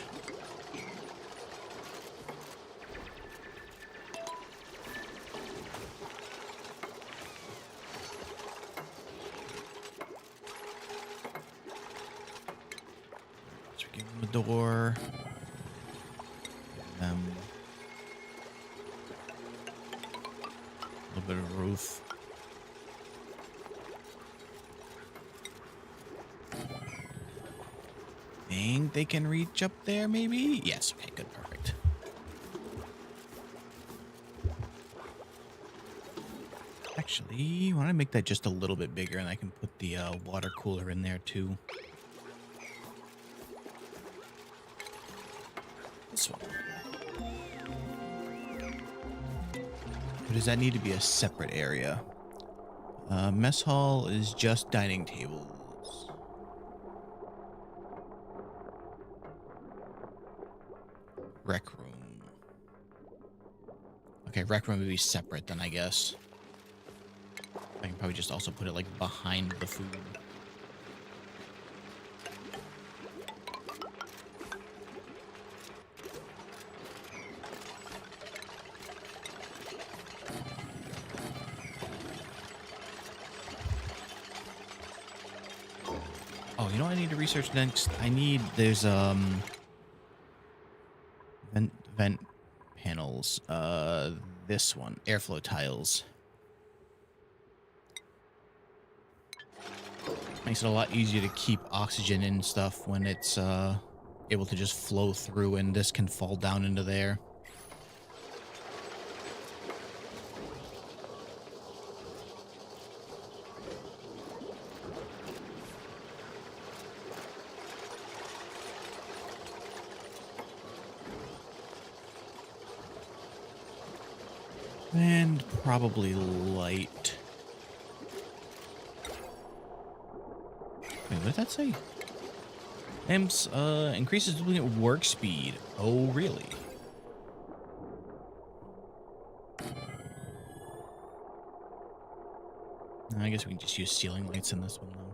Door. A little bit of roof. Think they can reach up there, maybe? Yes. Okay, good. Perfect. Actually, want to make that just a little bit bigger, and I can put the water cooler in there too. Or does that need to be a separate area? Mess hall is just dining tables. Rec room. Okay, rec room would be separate then, I guess. I can probably just also put it like behind the food. Oh, you know what I need to research next? There's vent panels. This one, airflow tiles. Makes it a lot easier to keep oxygen in stuff when it's able to just flow through, and this can fall down into there. And probably light. Wait, what did that say? Amps increases duplicate work speed. Oh, really? I guess we can just use ceiling lights in this one, though.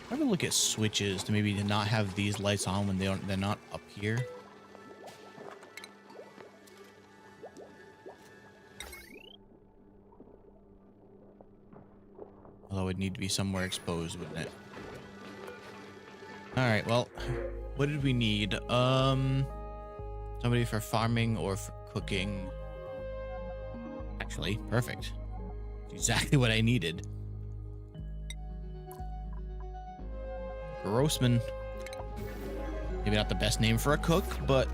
I'm gonna look at switches to maybe not have these lights on when they're not up here. Although it'd need to be somewhere exposed, wouldn't it? All right. Well, what did we need? Somebody for farming or for cooking. Actually, perfect. Exactly what I needed. Grossman. Maybe not the best name for a cook, but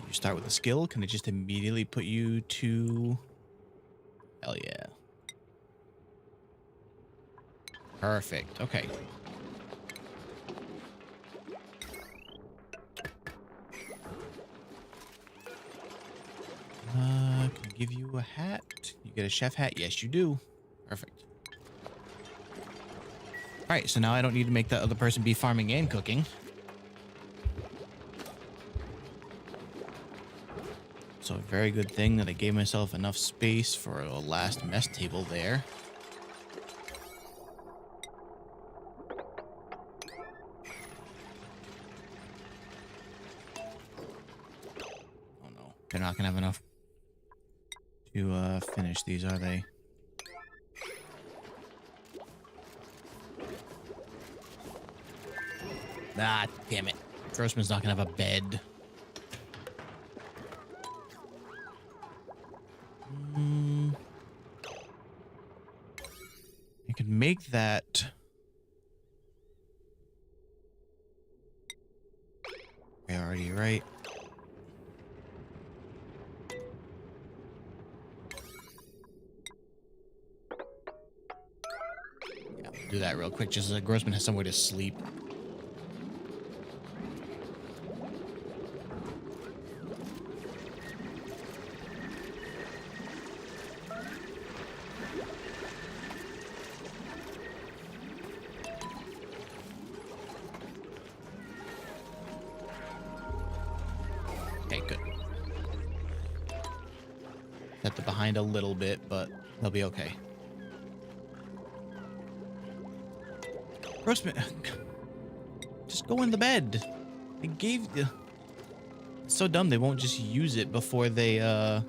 you start with a skill. Can it just immediately put you to... Hell yeah. Perfect. Okay. Can I give you a hat? You get a chef hat? Yes, you do. Perfect. All right, so now I don't need to make the other person be farming and cooking. So a very good thing that I gave myself enough space for a last mess table there. Oh no, they're not gonna have enough to finish these, are they? Ah, damn it. Grossman's not gonna have a bed. You can make that. Priority, right? Yeah, we'll do that real quick, just so Grossman has somewhere to sleep. Okay, good. Set the behind a little bit, but they'll be okay. Grossman, just go in the bed. I gave you. It's so dumb they won't just use it before they're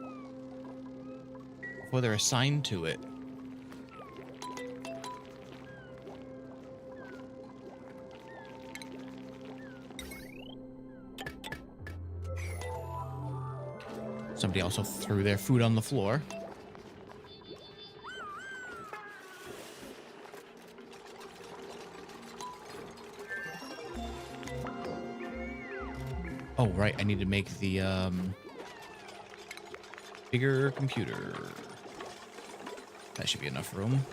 assigned to it. Somebody also threw their food on the floor. Oh, right. I need to make the bigger computer. That should be enough room.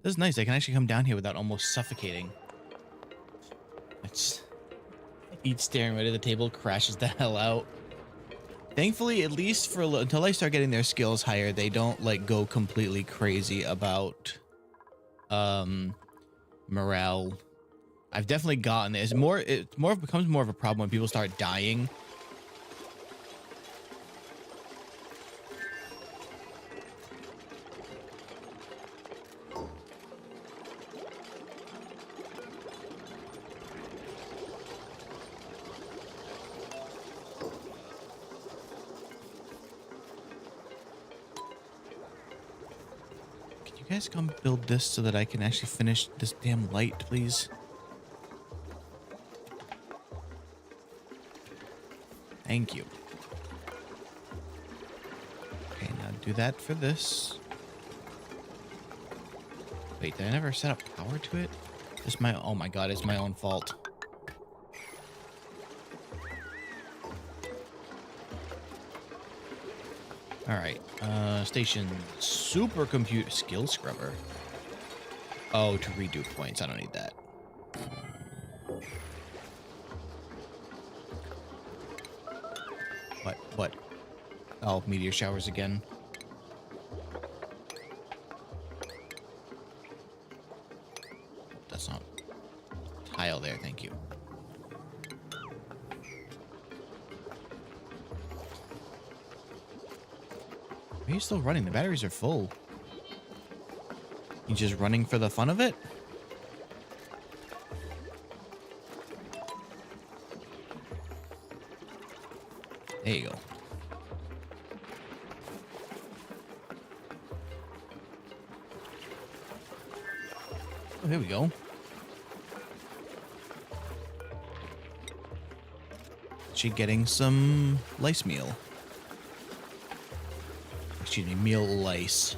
This is nice. I can actually come down here without almost suffocating. It's eat staring right at the table, crashes the hell out. Thankfully, at least for until I start getting their skills higher, they don't like go completely crazy about morale. I've definitely gotten it. It becomes more of a problem when people start dying. You guys come build this so that I can actually finish this damn light, please? Thank you. Okay, now do that for this. Wait, did I never set up power to it? It's my, oh my god, it's my own fault. All right, station supercomputer skill scrubber. Oh, to redo points. I don't need that. What? Oh, meteor showers again. That's not tile there. Thank you. Are you still running? The batteries are full. You just running for the fun of it? There you go. Oh, here we go. She getting some lice meal. Excuse me, meal lice.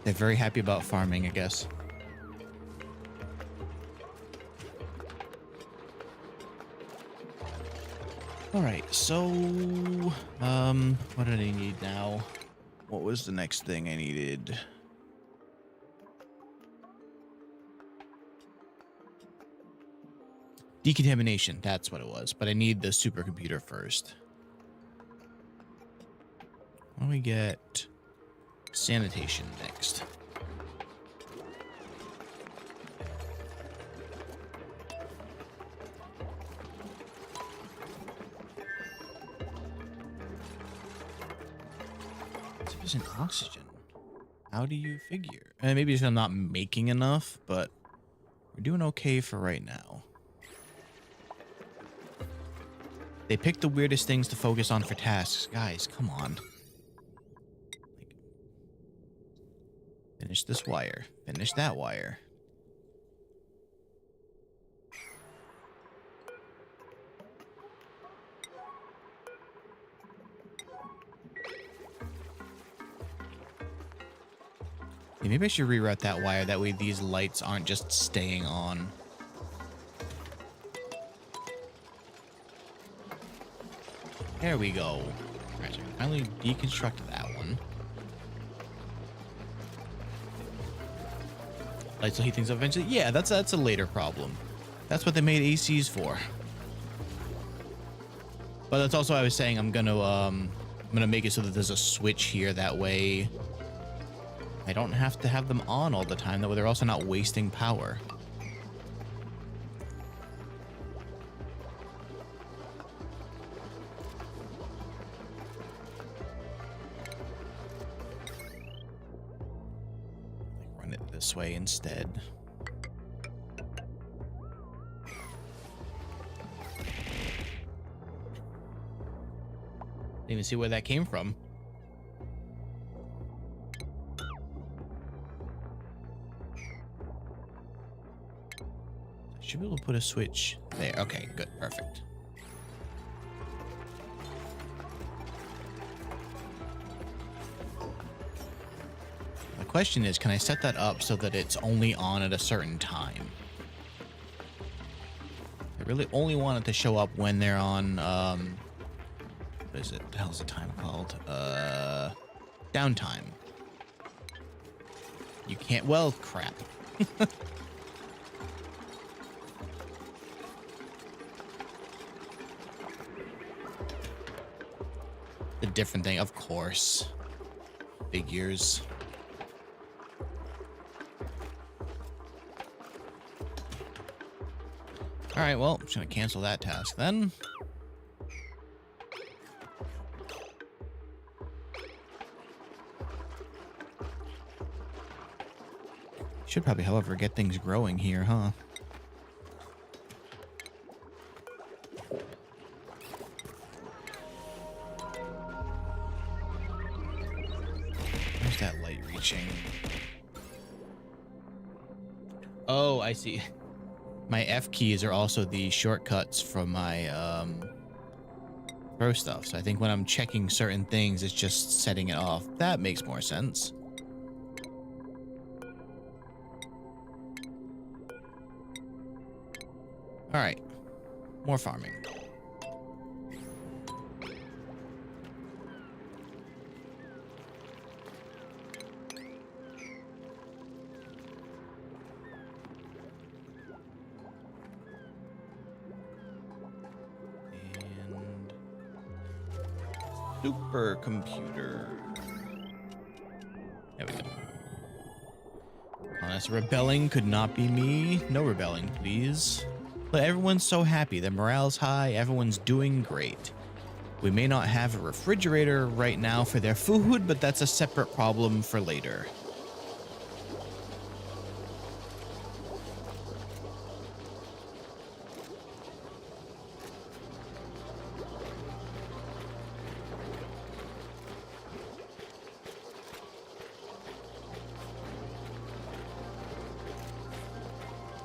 They're very happy about farming, I guess. All right, so what did I need now? What was the next thing I needed? Decontamination, that's what it was. But I need the supercomputer first. Why don't we get sanitation next? Sufficient oxygen. How do you figure? Maybe it's I'm not making enough, but we're doing okay for right now. They pick the weirdest things to focus on for tasks. Guys, come on. Like, finish this wire. Finish that wire. Yeah, maybe I should reroute that wire. That way these lights aren't just staying on. There we go. All right, so I finally deconstructed that one. Lights will heat things up eventually. Yeah, that's a later problem. That's what they made ACs for. But that's also what I was saying. I'm gonna make it so that there's a switch here. That way, I don't have to have them on all the time. That way, they're also not wasting power. Run it this way instead. Didn't even see where that came from. I should be able to put a switch there. Okay, good, perfect. The question is, can I set that up so that it's only on at a certain time? I really only want it to show up when they're on, what is it? What the hell's the time called? Downtime. You can't, well, crap. The different thing, of course. Figures. All right, well, I'm just gonna cancel that task then. Should probably, however, get things growing here, huh? Where's that light reaching? Oh, I see. My F keys are also the shortcuts from my throw stuff. So I think when I'm checking certain things, it's just setting it off. That makes more sense. All right, more farming. And supercomputer. There we go. Honest rebelling could not be me. No rebelling, please. But everyone's so happy. The morale's high. Everyone's doing great. We may not have a refrigerator right now for their food, but that's a separate problem for later.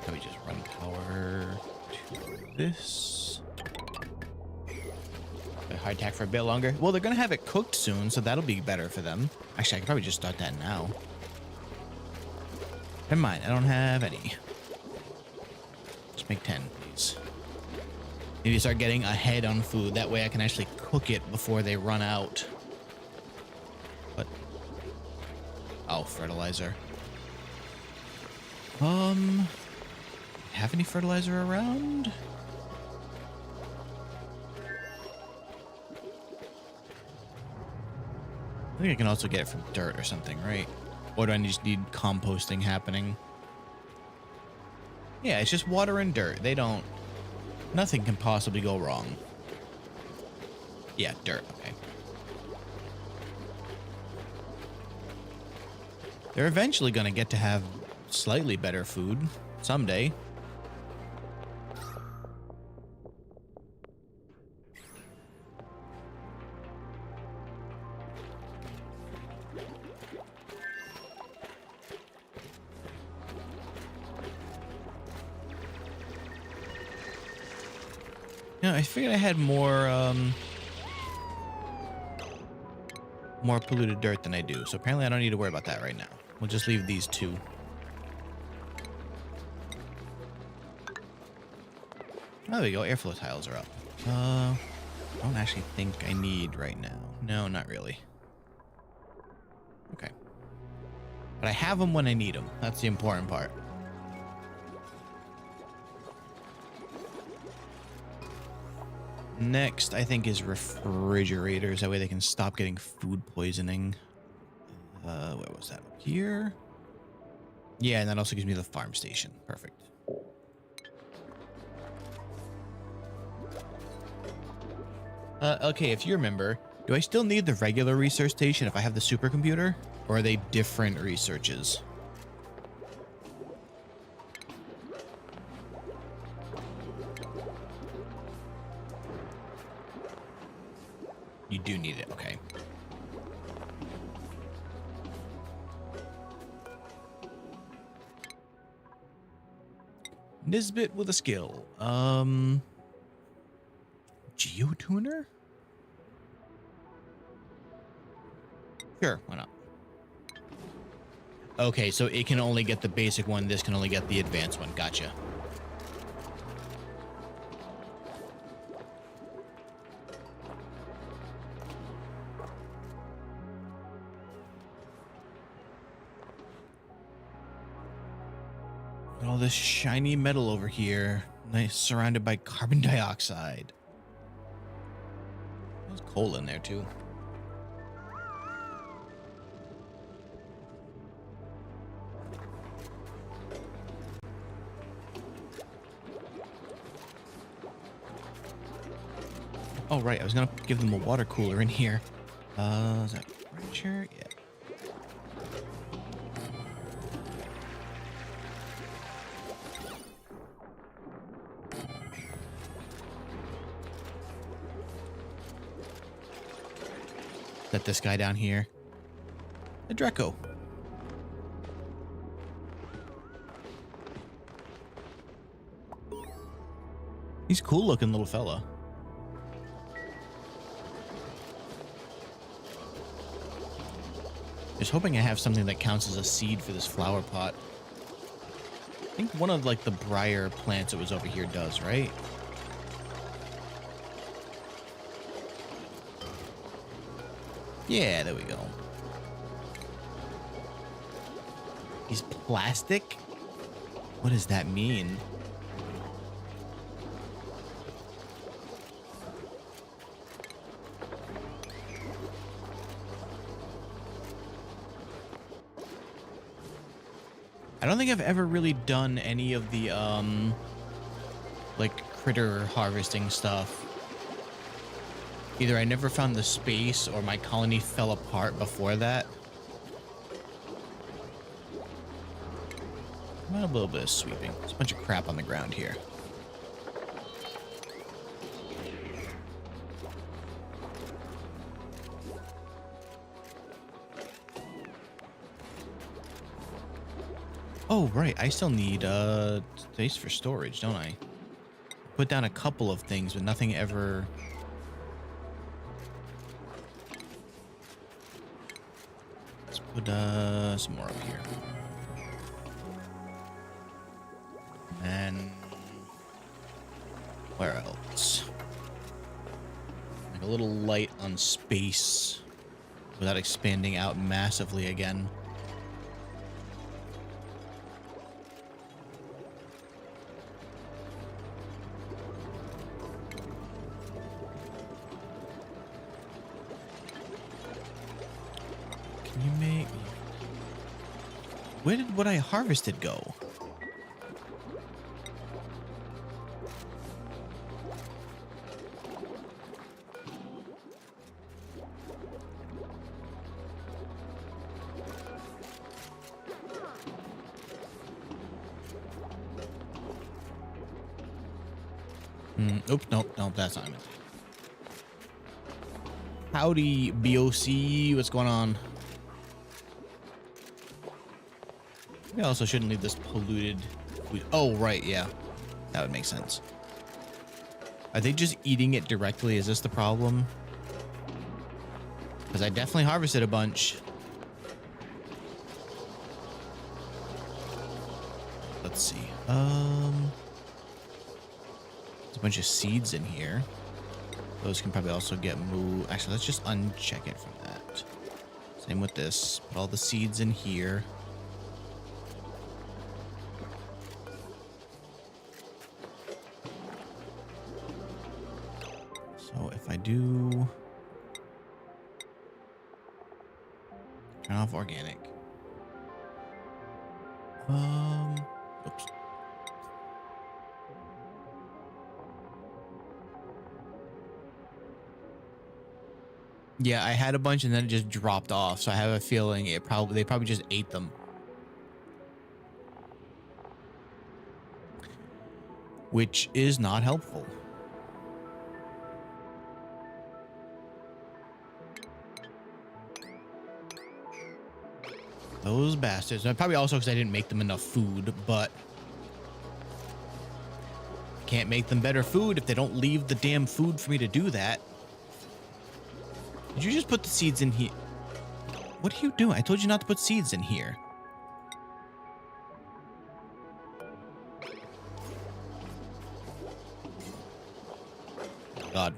Let me just run power to this. Hardtack for a bit longer. Well, they're gonna have it cooked soon, so that'll be better for them. Actually, I could probably just start that now. Never mind, I don't have any. Just make 10, please. Need to start getting ahead on food. That way I can actually cook it before they run out. But oh, fertilizer. Have any fertilizer around? I think I can also get it from dirt or something, right? Or do I just need composting happening? Yeah, it's just water and dirt. They don't... Nothing can possibly go wrong. Yeah, dirt. Okay. They're eventually going to get to have slightly better food someday. No, I figured I had more polluted dirt than I do. So apparently I don't need to worry about that right now. We'll just leave these two. Oh, there we go. Airflow tiles are up. I don't actually think I need right now. No, not really. Okay. But I have them when I need them. That's the important part. Next, I think, is refrigerators. That way they can stop getting food poisoning. Where was that? Up here? Yeah, and that also gives me the farm station. Perfect. Okay, if you remember, do I still need the regular research station if I have the supercomputer? Or are they different researches? You do need it, okay. Nisbet with a skill. Geotuner? Sure, why not? Okay, so it can only get the basic one, this can only get the advanced one. Gotcha. All this shiny metal over here. Nice, surrounded by carbon dioxide. There's coal in there too. Oh, right. I was going to give them a water cooler in here. Is that furniture? Yeah. Set this guy down here. The Draco. He's a cool looking little fella. Just hoping I have something that counts as a seed for this flower pot. I think one of like the briar plants that was over here does, right? Yeah, there we go. He's plastic? What does that mean? I don't think I've ever really done any of the, like, critter harvesting stuff. Either I never found the space or my colony fell apart before that. A little bit of sweeping. There's a bunch of crap on the ground here. Oh, right. I still need space for storage, don't I? Put down a couple of things, but nothing ever. Let's put some more up here. And where else? Like a little light on space without expanding out massively again. Can you make... Where did what I harvested go? Oops, nope, that's not it. Howdy, BOC, what's going on? We also shouldn't leave this polluted food. Oh, right, yeah. That would make sense. Are they just eating it directly? Is this the problem? Because I definitely harvested a bunch. Let's see. There's a bunch of seeds in here. Those can probably also get moved. Actually, let's just uncheck it from that. Same with this. Put all the seeds in here. So if I do turn off organic. Oops. Yeah, I had a bunch and then it just dropped off. So I have a feeling they probably just ate them. Which is not helpful. Those bastards. Probably also because I didn't make them enough food, but can't make them better food if they don't leave the damn food for me to do that. Did you just put the seeds in here? What are you doing? I told you not to put seeds in here. God.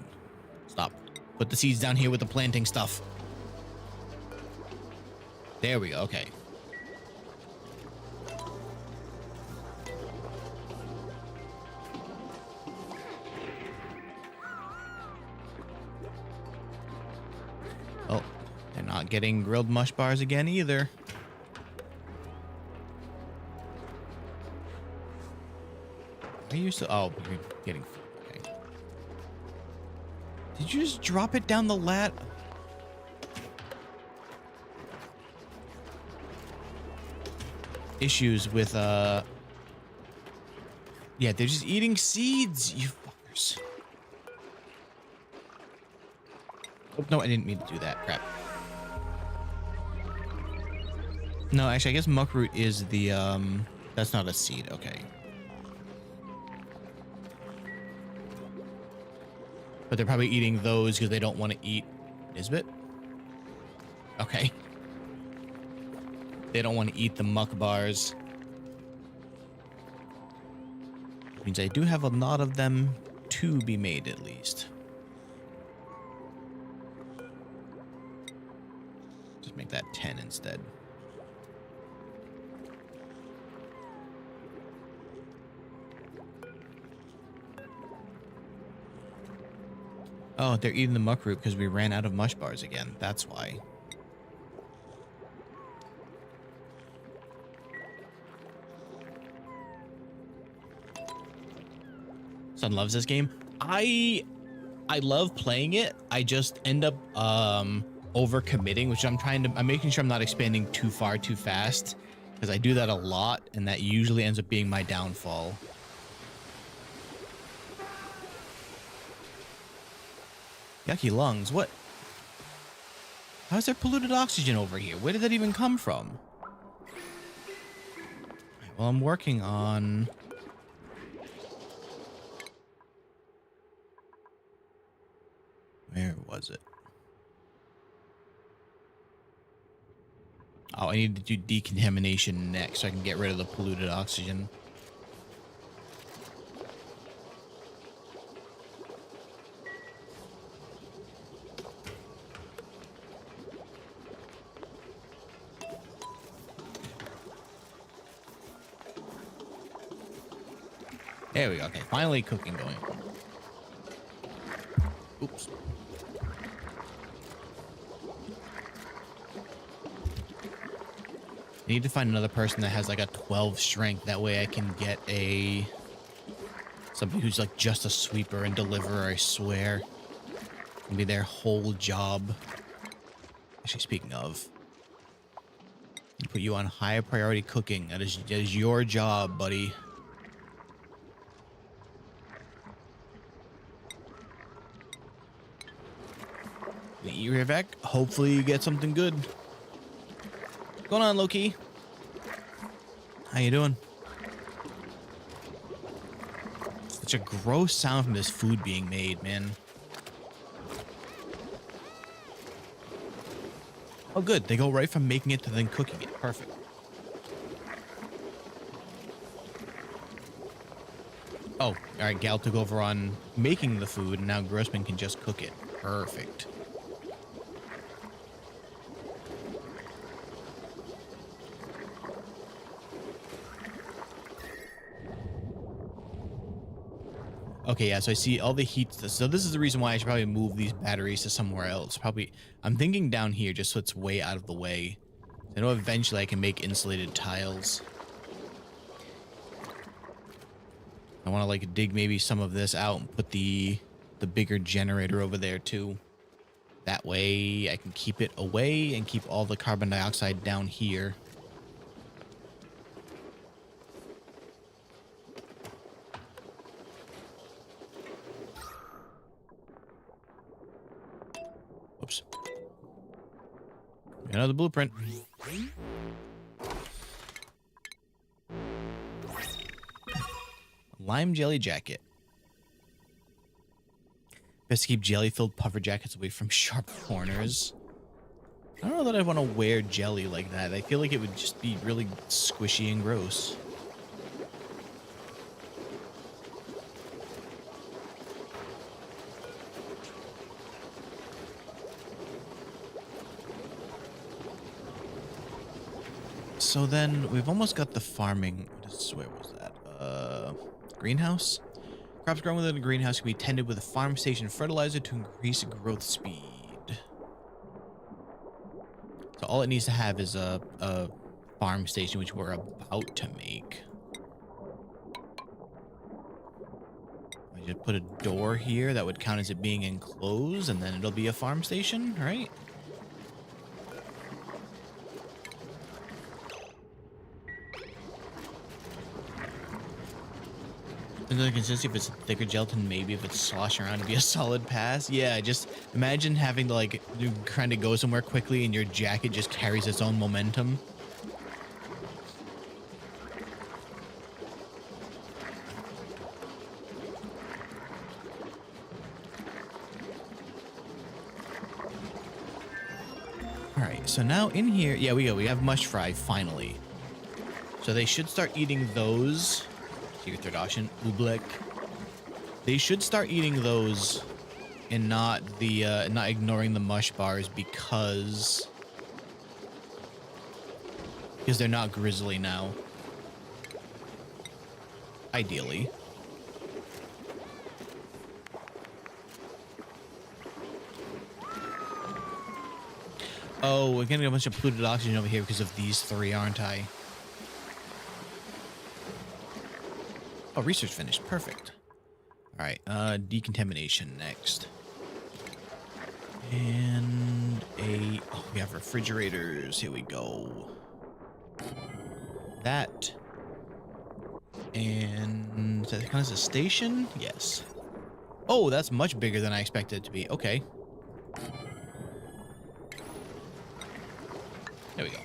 Stop. Put the seeds down here with the planting stuff. There we go. Okay. Oh, they're not getting grilled mush bars again either. Are you so? Oh, you're getting food. Okay. Did you just drop it down the lat? Issues with yeah, they're just eating seeds, you fuckers. Oh, no, I didn't mean to do that. Crap. No, actually, I guess muckroot is the that's not a seed. Okay. But they're probably eating those because they don't want to eat Nisbet. Okay. They don't want to eat the muck bars. Means I do have a lot of them to be made at least. Just make that 10 instead. Oh, they're eating the muckroot because we ran out of mush bars again. That's why. Son loves this game. I love playing it. I just end up over committing, which I'm making sure I'm not expanding too far too fast, because I do that a lot and that usually ends up being my downfall. Yucky lungs. What? How's there polluted oxygen over here? Where did that even come from? Well, I'm working on... Where was it? Oh, I need to do decontamination next so I can get rid of the polluted oxygen. There we go. Okay, finally cooking going. Oops. I need to find another person that has like a 12 strength. That way I can get somebody who's like just a sweeper and deliverer, I swear. It'll be their whole job. Actually, speaking of, I'll put you on high priority cooking. That is your job, buddy. The E-Revac. Hopefully you get something good. What's going on, Loki? How you doing? Such a gross sound from this food being made, man. Oh, good. They go right from making it to then cooking it. Perfect. Oh, all right. Gal took over on making the food, and now Grossman can just cook it. Perfect. Okay, yeah, so I see all the heat. So this is the reason why I should probably move these batteries to somewhere else. Probably, I'm thinking down here just so it's way out of the way. I know eventually I can make insulated tiles. I want to like dig maybe some of this out and put the bigger generator over there too. That way I can keep it away and keep all the carbon dioxide down here. Oops. Another blueprint. Lime jelly jacket. Best to keep jelly-filled puffer jackets away from sharp corners. I don't know that I want to wear jelly like that. I feel like it would just be really squishy and gross. So then we've almost got the farming. Where was that? Greenhouse? Crops grown within a greenhouse can be tended with a farm station fertilizer to increase growth speed. So all it needs to have is a farm station, which we're about to make. I just put a door here that would count as it being enclosed, and then it'll be a farm station, right? And the consistency, if it's thicker gelatin, maybe if it's sloshing around, it'd be a solid pass. Yeah, just imagine having to like kind of go somewhere quickly and your jacket just carries its own momentum. All right, so now in here, yeah, we go. We have mush fry finally. So they should start eating those. Your third option, oobleck. They should start eating those and not ignoring the mush bars because they're not grizzly now. Ideally. Oh, we're getting a bunch of polluted oxygen over here because of these three, aren't I? Oh, research finished. Perfect. All right, decontamination next. And oh, we have refrigerators. Here we go. That. And is that kind of a station? Yes. Oh, that's much bigger than I expected it to be. Okay. There we go.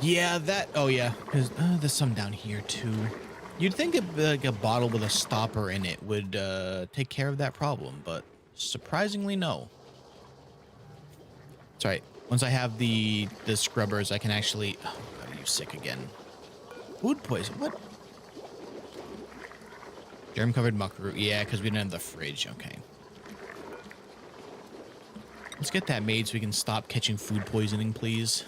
Yeah, that. Oh, yeah. Because there's some down here, too. You'd think like a bottle with a stopper in it would take care of that problem, but surprisingly, no. That's right. Once I have the scrubbers, I can actually. Oh, God, are you sick again? Food poison. What? Germ covered muckroot. Yeah, because we didn't have the fridge. Okay. Let's get that made so we can stop catching food poisoning, please.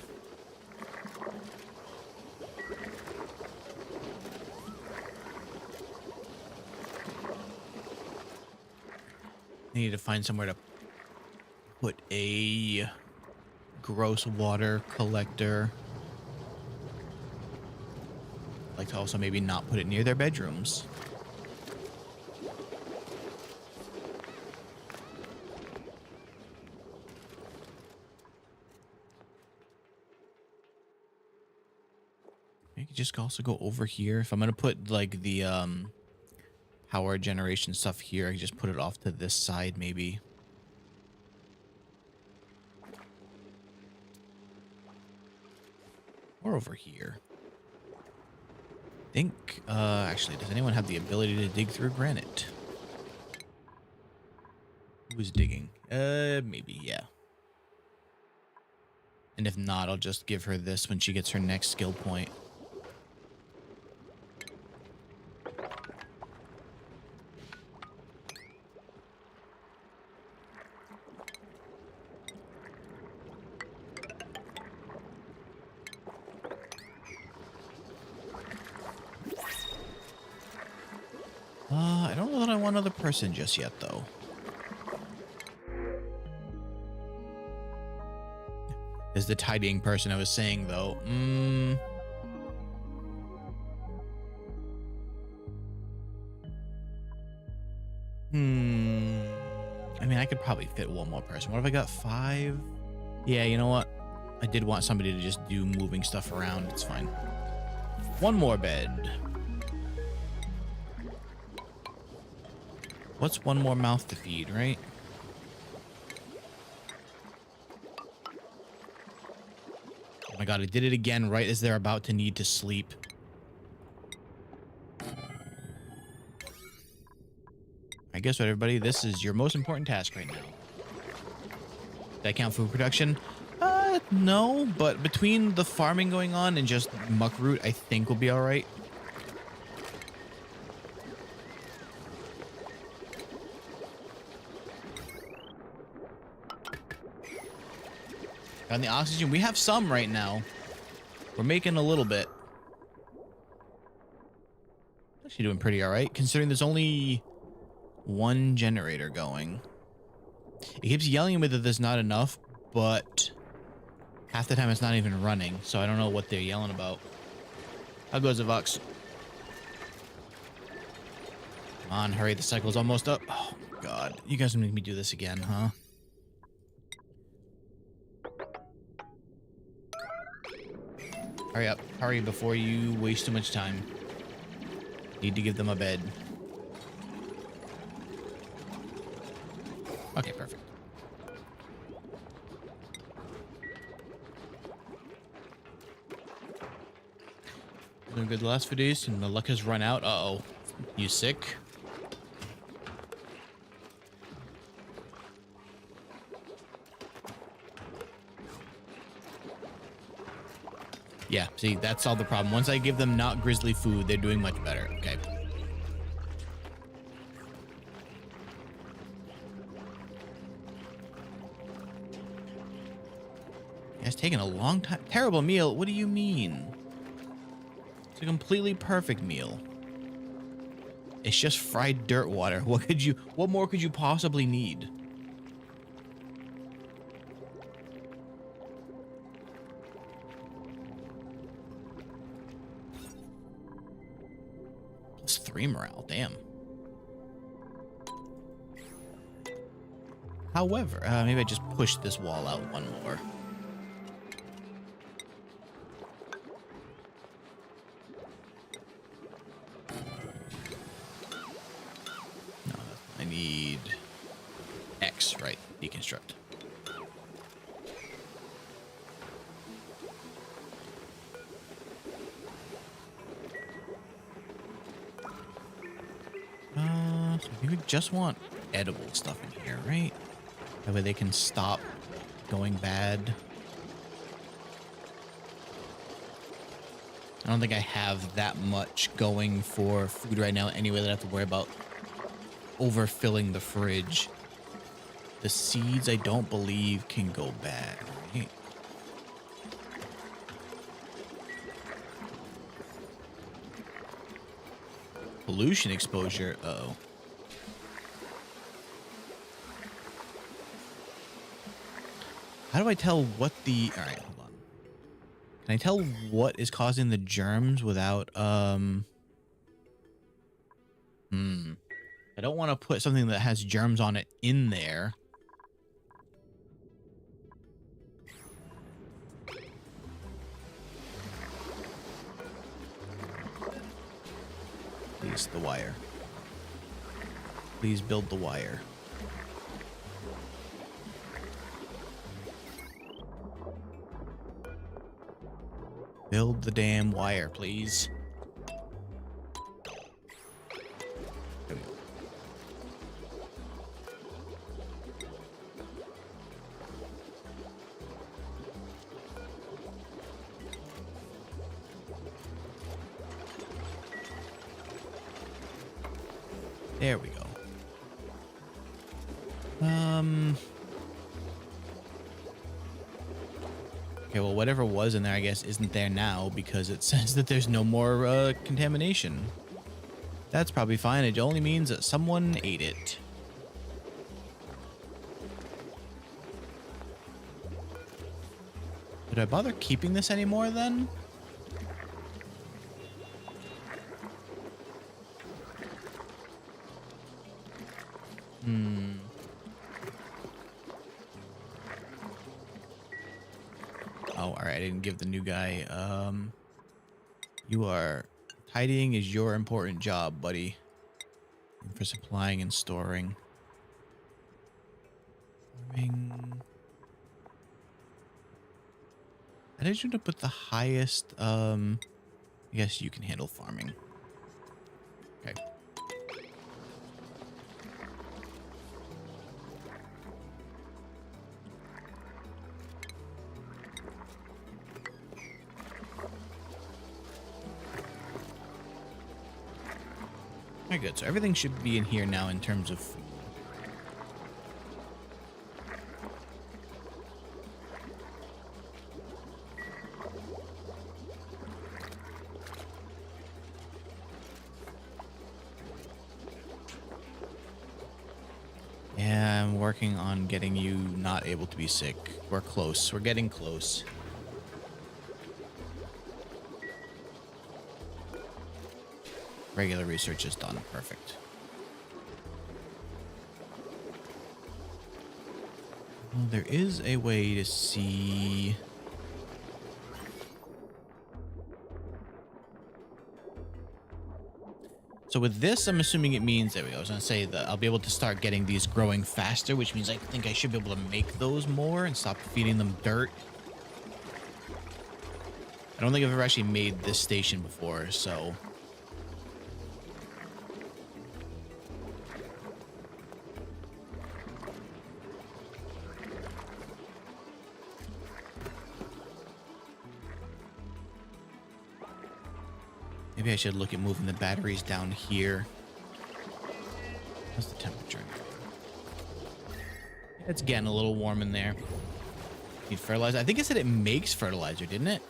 I need to find somewhere to put a gross water collector. I'd like to also maybe not put it near their bedrooms. I could just also go over here. If I'm gonna put like the power generation stuff here, I can just put it off to this side maybe. Or over here. I think actually, does anyone have the ability to dig through granite? Who's digging? Maybe, yeah. And if not, I'll just give her this when she gets her next skill point. I don't know that I want another person just yet, though. Is the tidying person I was saying, though. I mean, I could probably fit one more person. What if I got 5? Yeah, you know what? I did want somebody to just do moving stuff around. It's fine. One more bed. What's one more mouth to feed, right? Oh my god, I did it again right as they're about to need to sleep. I guess what, everybody? This is your most important task right now. Did I count food production? No, but between the farming going on and just muckroot, I think we'll be all right. On the oxygen, we have some right now. We're making a little bit. Actually doing pretty all right, considering there's only one generator going. It keeps yelling at me that there's not enough, but half the time it's not even running, so I don't know what they're yelling about. How goes it, Vox? Come on, hurry, the cycle's almost up. Oh, God. You guys make me do this again, huh? Hurry up. Hurry before you waste too much time. Need to give them a bed. Okay, perfect. Doing good the last few days, and the luck has run out. Uh-oh. You sick? Yeah, see, that's all the problem. Once I give them not grizzly food, they're doing much better. Okay. It's taken a long time. Terrible meal? What do you mean? It's a completely perfect meal. It's just fried dirt water. What more could you possibly need? Plus 3 morale, damn. However, maybe I just push this wall out one more. No, I need X, right? Deconstruct. So I think we just want edible stuff in here, right? That way they can stop going bad. I don't think I have that much going for food right now anyway that I have to worry about overfilling the fridge. The seeds I don't believe can go bad, right? Pollution exposure. Uh-oh. How do I tell what the... All right, hold on. Can I tell what is causing the germs without... I don't want to put something that has germs on it in there. Please, the wire. Please build the wire. Build the damn wire, please. There we go. Okay, well, whatever was in there, I guess, isn't there now because it says that there's no more contamination. That's probably fine. It only means that someone ate it. Would I bother keeping this anymore then? Oh, all right. I didn't give the new guy. You are... Tidying is your important job, buddy. For supplying and storing. Farming. I did you to put the highest, I guess you can handle farming. Okay. Very good. So everything should be in here now in terms of food. Yeah, I'm working on getting you not able to be sick. We're close. We're getting close. Regular research is done. Perfect. Well, there is a way to see... So with this, I'm assuming it means, there we go, I was going to say that I'll be able to start getting these growing faster, which means I think I should be able to make those more and stop feeding them dirt. I don't think I've ever actually made this station before, so... Maybe I should look at moving the batteries down here. What's the temperature? It's getting a little warm in there. Need fertilizer. I think it said it makes fertilizer, didn't it?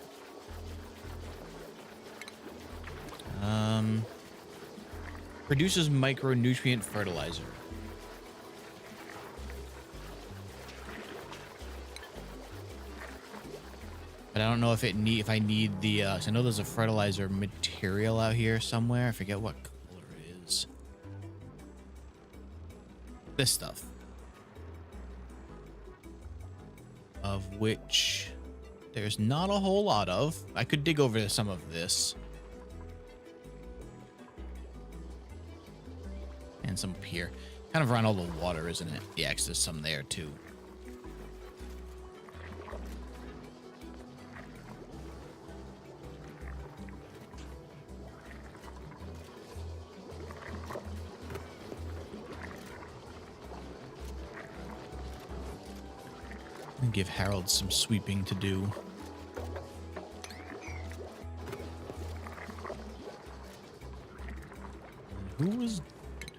Produces micronutrient fertilizer. But I don't know if I need the so I know there's a fertilizer material out here somewhere. I forget what color it is. This stuff. Of which there's not a whole lot of. I could dig over some of this. And some up here. Kind of around all the water, isn't it? Yeah, 'cause there's some there too. Give Harold some sweeping to do. Who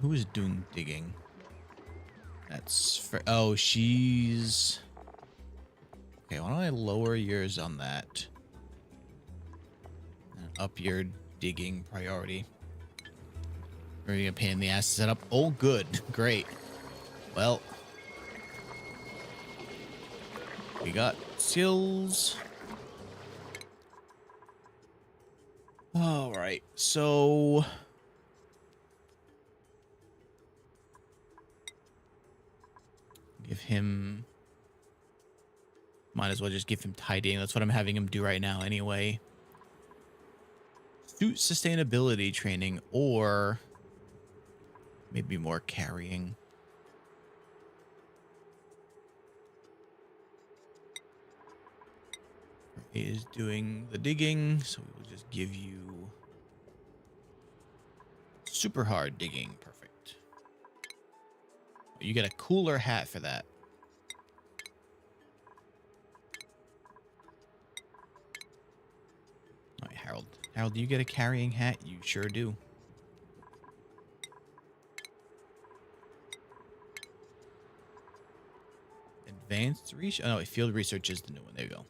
was doing digging? That's for, oh, she's okay. Why don't I lower yours on that and up your digging priority? Really a pain in the ass to set up. Oh, good, great. Well, we got skills. All right, so give him, might as well just give him tidying. That's what I'm having him do right now anyway. Suit sustainability training, or maybe more carrying. He is doing the digging, so we will just give you super hard digging. Perfect. You get a cooler hat for that. All right, Harold. Harold, do you get a carrying hat? You sure do. Advanced research. Oh, no, field research is the new one. There you go.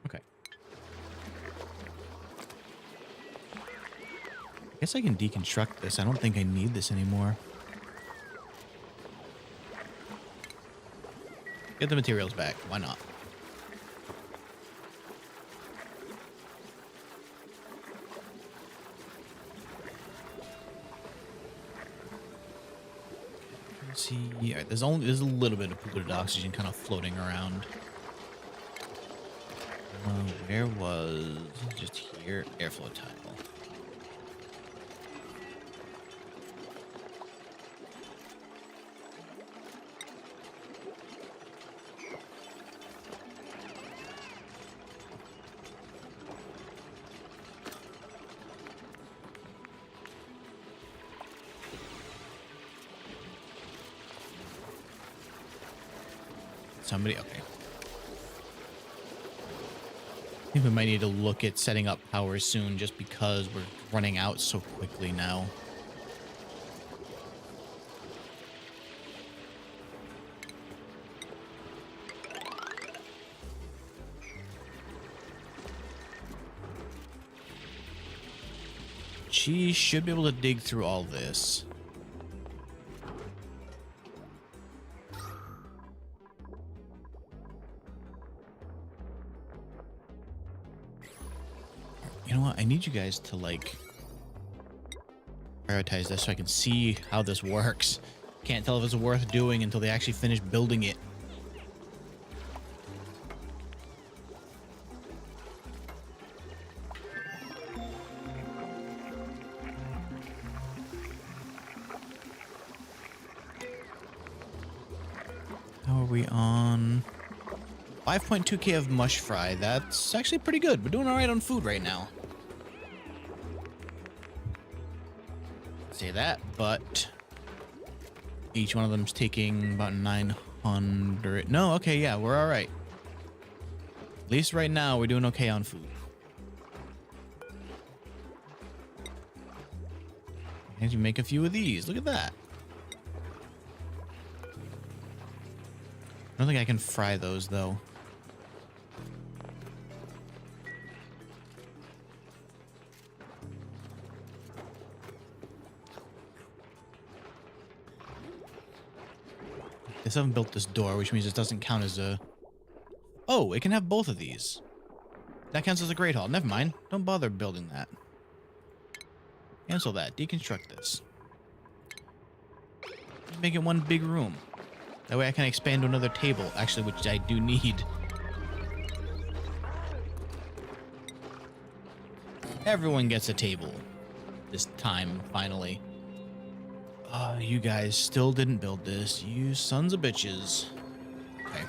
Okay. I guess I can deconstruct this. I don't think I need this anymore. Get the materials back. Why not? Let's see. All right, there's a little bit of polluted oxygen kind of floating around. Where was just here? Airflow tile. Somebody, okay. I think we might need to look at setting up power soon just because we're running out so quickly now. She should be able to dig through all this. You know what? I need you guys to, like, prioritize this so I can see how this works. Can't tell if it's worth doing until they actually finish building it. How are we on? 5.2k of mush fry. That's actually pretty good. We're doing all right on food right now. Say that, but each one of them's taking about 900. No, okay, yeah, we're all right. At least right now, we're doing okay on food. And you make a few of these. Look at that. I don't think I can fry those, though. I still haven't built this door, which means it doesn't count as a... Oh, it can have both of these. That counts as a great hall. Never mind. Don't bother building that. Cancel that. Deconstruct this. Make it one big room. That way I can expand to another table, actually, which I do need. Everyone gets a table. This time, finally. You guys still didn't build this. You sons of bitches. Okay.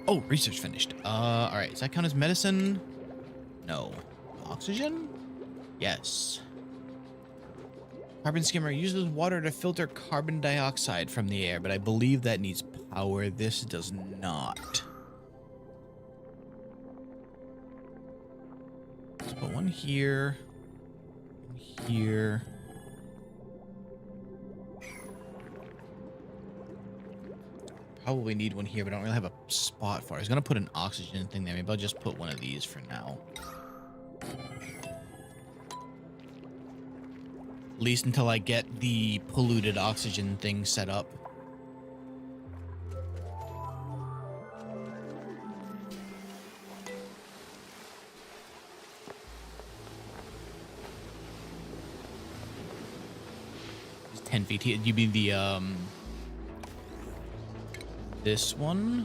Oh, research finished. Alright. Does that count as medicine? No. Oxygen? Yes. Carbon skimmer uses water to filter carbon dioxide from the air, but I believe that needs power. This does not. Let's put one here. One here. Probably need one here, but I don't really have a spot for it. I was gonna put an oxygen thing there. Maybe I'll just put one of these for now. At least until I get the polluted oxygen thing set up. It's 10 feet. You mean the this one?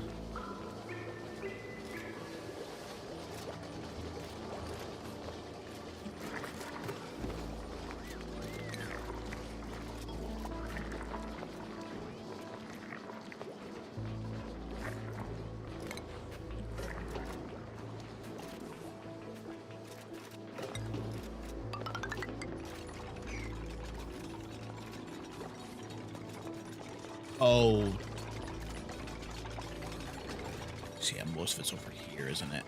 Oh. See, yeah, most of it's over here, isn't it?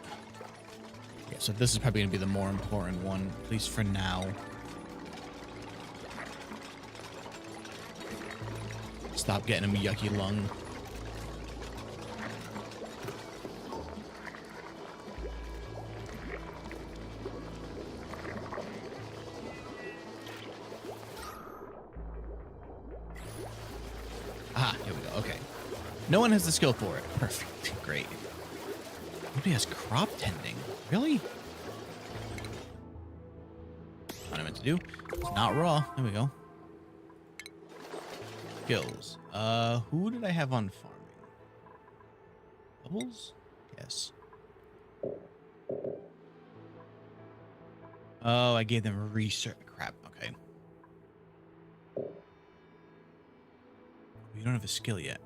Yeah, so this is probably going to be the more important one, at least for now. Stop getting him a yucky lung. Ah, here we go. Okay. No one has the skill for it. Perfect. Great. Nobody has crop tending. Really? What I meant to do. It's not raw. There we go. Skills. Who did I have on farming? Bubbles? Yes. Oh, I gave them research. Crap. Okay. You don't have a skill yet.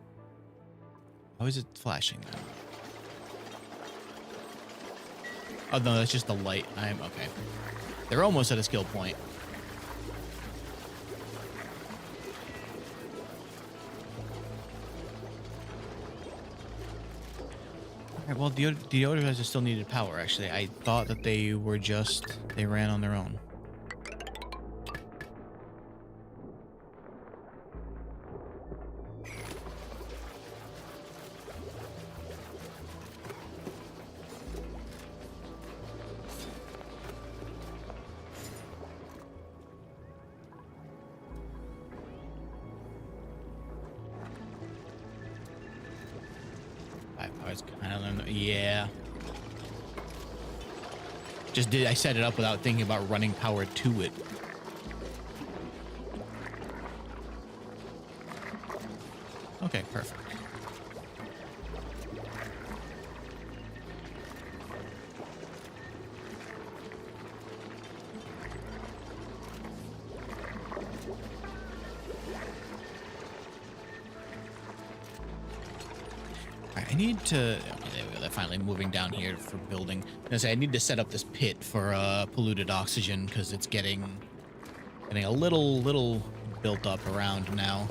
How is it flashing then? Oh no, that's just the light. I'm okay. They're almost at a skill point. Alright, well, deodorizer still needed power, actually. I thought that they were just... they ran on their own. Yeah. I set it up without thinking about running power to it. Okay, perfect. I need to... okay, there we go. They're finally moving down here for building. I need to set up this pit for polluted oxygen because it's getting a little built up around now.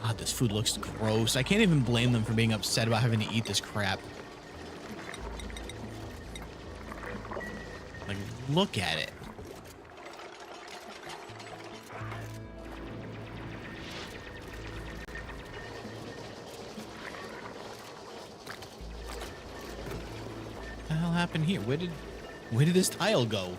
God, this food looks gross. I can't even blame them for being upset about having to eat this crap. Like, look at it. What the hell happened here? Where did this tile go?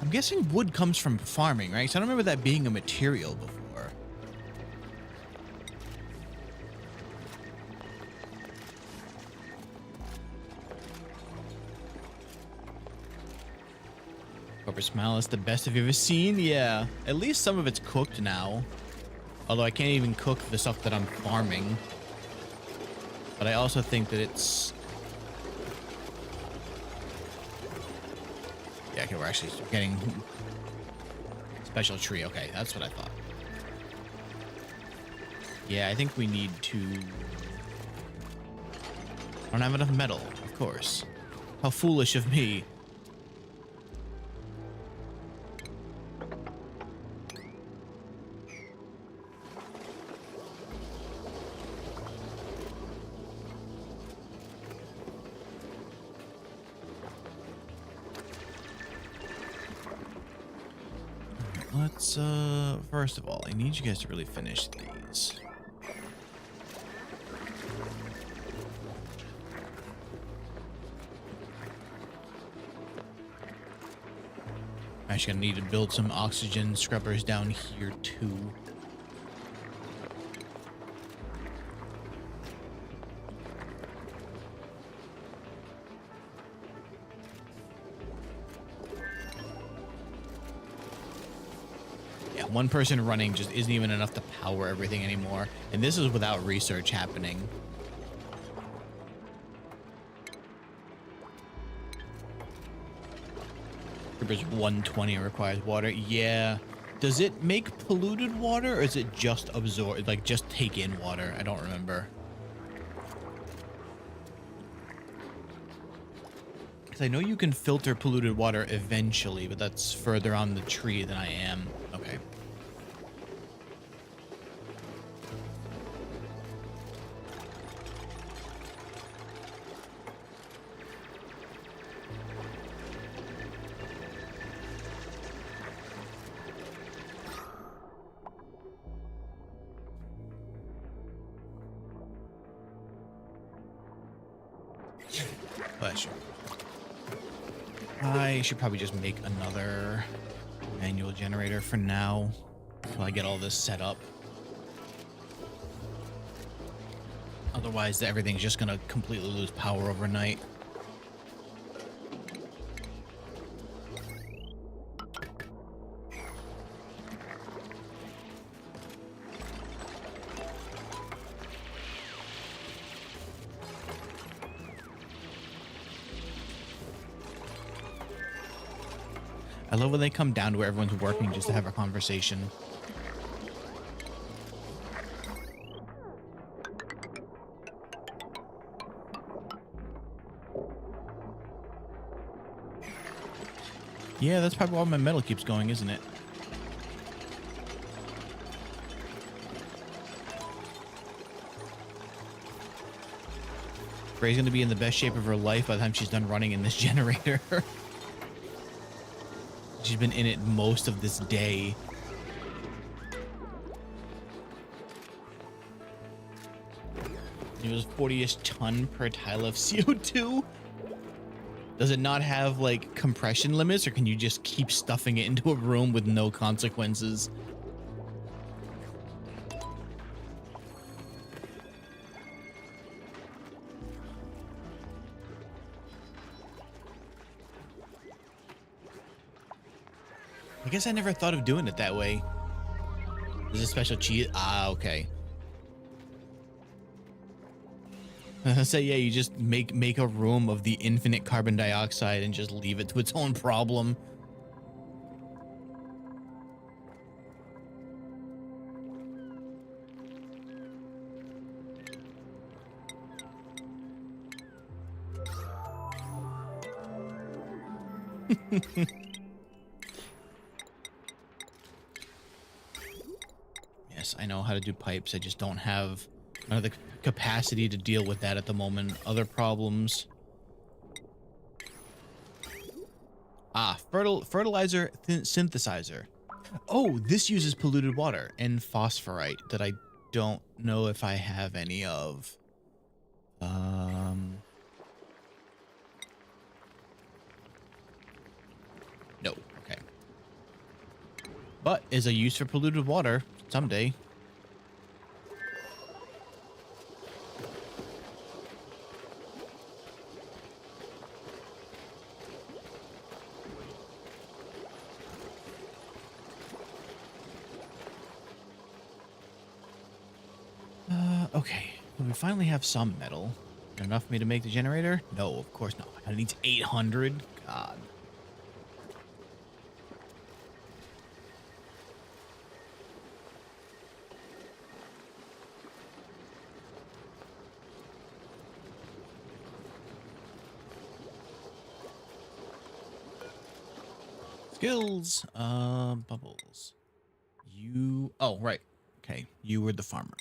I'm guessing wood comes from farming, right? So I don't remember that being a material before. Corpus Malus, the best have you ever seen? Yeah. At least some of it's cooked now. Although I can't even cook the stuff that I'm farming. But I also think that it's... yeah, okay, we're actually getting... special tree. Okay, that's what I thought. Yeah, I think we need to... I don't have enough metal, of course. How foolish of me. Let's, first of all, I need you guys to really finish these. I'm actually gonna need to build some oxygen scrubbers down here too. Yeah, one person running just isn't even enough to power everything anymore. And this is without research happening. Creeper's 120 requires water. Yeah. Does it make polluted water or is it just absorb, like just take in water? I don't remember. Because I know you can filter polluted water eventually, but that's further on the tree than I am. Okay. Bless you. I should probably just make another manual generator for now until I get all this set up. Otherwise, everything's just gonna completely lose power overnight. I love when they come down to where everyone's working just to have a conversation. Yeah, that's probably why my metal keeps going, isn't it? Ray's gonna be in the best shape of her life by the time she's done running in this generator. She's been in it most of this day. It was 40-ish ton per tile of CO2. Does it not have like compression limits, or can you just keep stuffing it into a room with no consequences? I guess I never thought of doing it that way. There's a special cheese. Ah, okay. So yeah, you just make a room of the infinite carbon dioxide and just leave it to its own problem. Yes, I know how to do pipes. I just don't have the capacity to deal with that at the moment. Other problems. Ah, fertilizer synthesizer. Oh, this uses polluted water and phosphorite that I don't know if I have any of. No. Okay. But is a use for polluted water someday. Okay, well, we finally have some metal. Enough for me to make the generator? No, of course not. I need 800. God. skills. Bubbles. You. Oh, right. Okay. You were the farmer.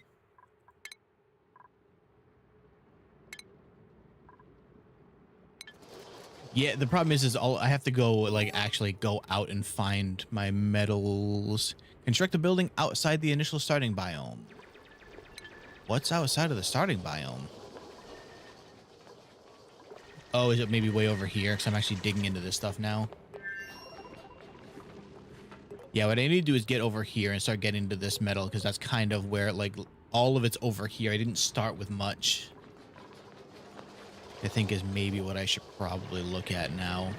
Yeah, the problem is all I have to go, like, actually go out and find my metals. Construct a building outside the initial starting biome. What's outside of the starting biome? Oh, is it maybe way over here? Because I'm actually digging into this stuff now. Yeah, what I need to do is get over here and start getting into this metal, because that's kind of where, like, all of it's over here. I didn't start with much. I think is maybe what I should probably look at now.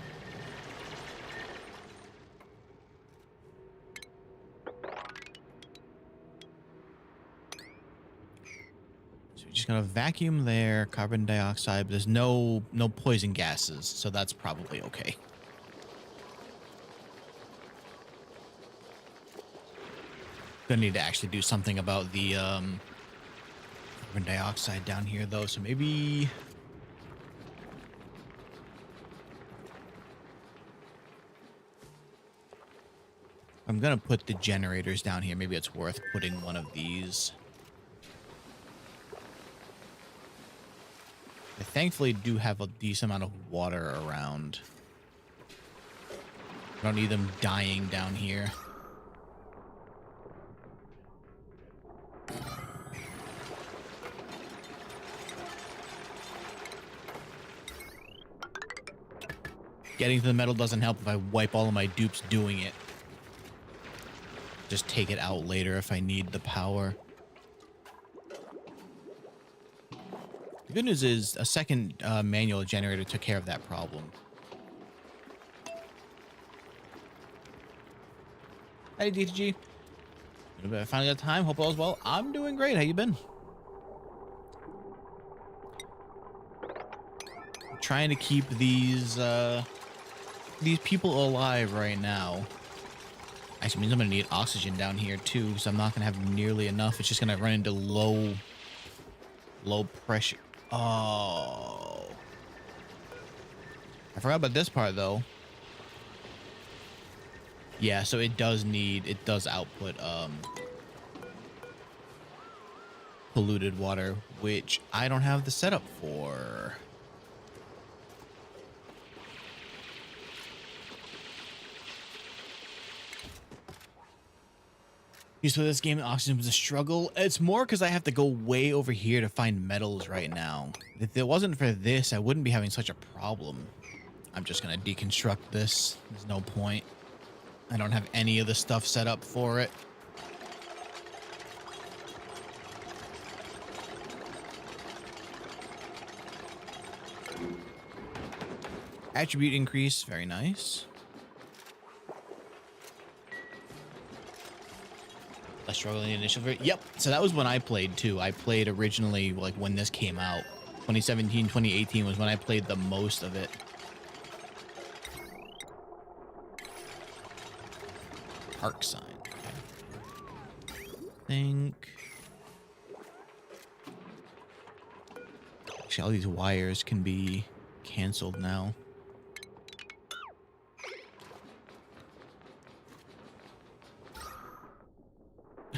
So we're just gonna vacuum there, carbon dioxide, but there's no poison gases, so that's probably okay. Gonna need to actually do something about the carbon dioxide down here though, so maybe I'm gonna put the generators down here. Maybe it's worth putting one of these. I thankfully do have a decent amount of water around. I don't need them dying down here. Getting to the metal doesn't help if I wipe all of my dupes doing it. Just take it out later if I need the power. The good news is a second manual generator took care of that problem. Hey, DTG. I finally got time. Hope all is well. I'm doing great. How you been? I'm trying to keep these people alive right now. Actually means I'm gonna need oxygen down here too, because I'm not gonna have nearly enough. It's just gonna run into low pressure. Oh, I forgot about this part though. Yeah, so it does output polluted water, which I don't have the setup for. So this game, oxygen was a struggle. It's more because I have to go way over here to find metals right now. If it wasn't for this, I wouldn't be having such a problem. I'm just going to deconstruct this. There's no point. I don't have any of the stuff set up for it. Attribute increase. Very nice. Less struggling initial. Yep. So that was when I played too. I played originally like when this came out. 2017, 2018 was when I played the most of it. Arc sign. Okay. Think. Actually, all these wires can be canceled now.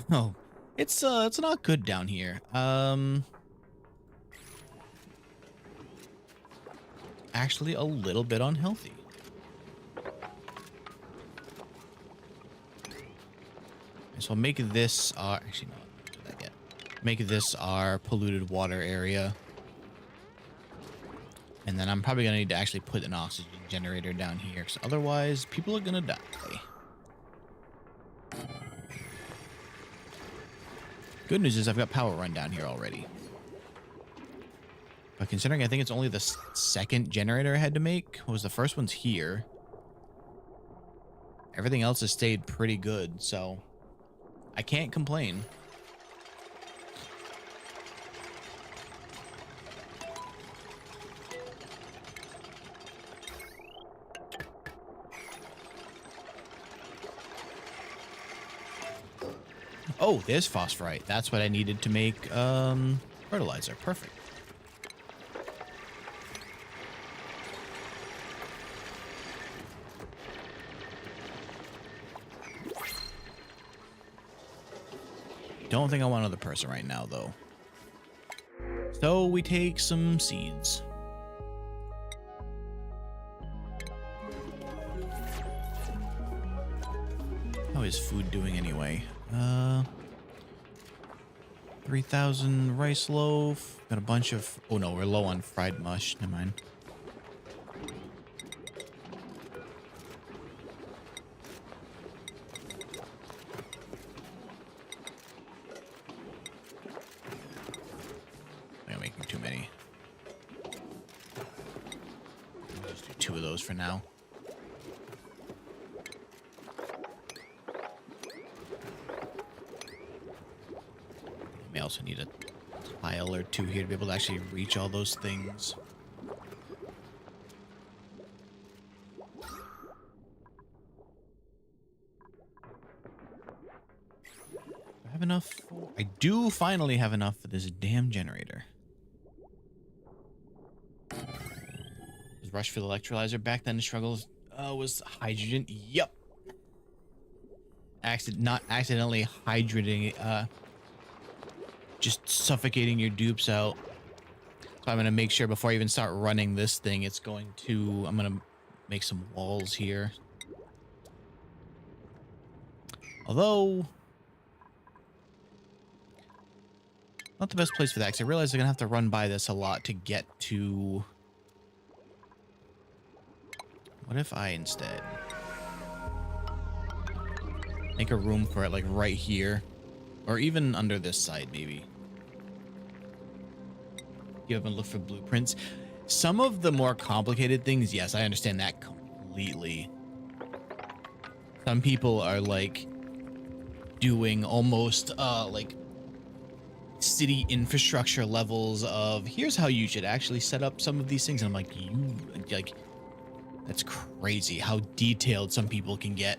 Oh, it's not good down here. Actually a little bit unhealthy. So I'll make this our, actually no, don't do that yet. Make this our polluted water area. And then I'm probably gonna need to actually put an oxygen generator down here, because otherwise people are gonna die. Good news is I've got power run down here already. But considering I think it's only the second generator I had to make, was the first one's here. Everything else has stayed pretty good, so I can't complain. Oh, there's phosphorite. That's what I needed to make fertilizer. Perfect. Don't think I want another person right now, though. So we take some seeds. How is food doing anyway? 3,000 rice loaf. Got a bunch of... Oh no, we're low on fried mush. Never mind. I'm making too many. I'll just do 2 of those for now. I also need a tile or 2 here to be able to actually reach all those things. Do I have enough for... I do finally have enough for this damn generator. Was Rush for the electrolyzer back then? The struggles was hydrogen. Yep. Not accidentally hydrating, just suffocating your dupes out. So I'm gonna make sure before I even start running this thing, it's going to... I'm gonna make some walls here. Although... not the best place for that, because I realize I'm gonna have to run by this a lot to get to... What if I instead make a room for it, like right here, or even under this side, maybe? You haven't looked for blueprints. Some of the more complicated things, yes, I understand that completely. Some people are like doing almost like city infrastructure levels of here's how you should actually set up some of these things. And I'm like, that's crazy how detailed some people can get.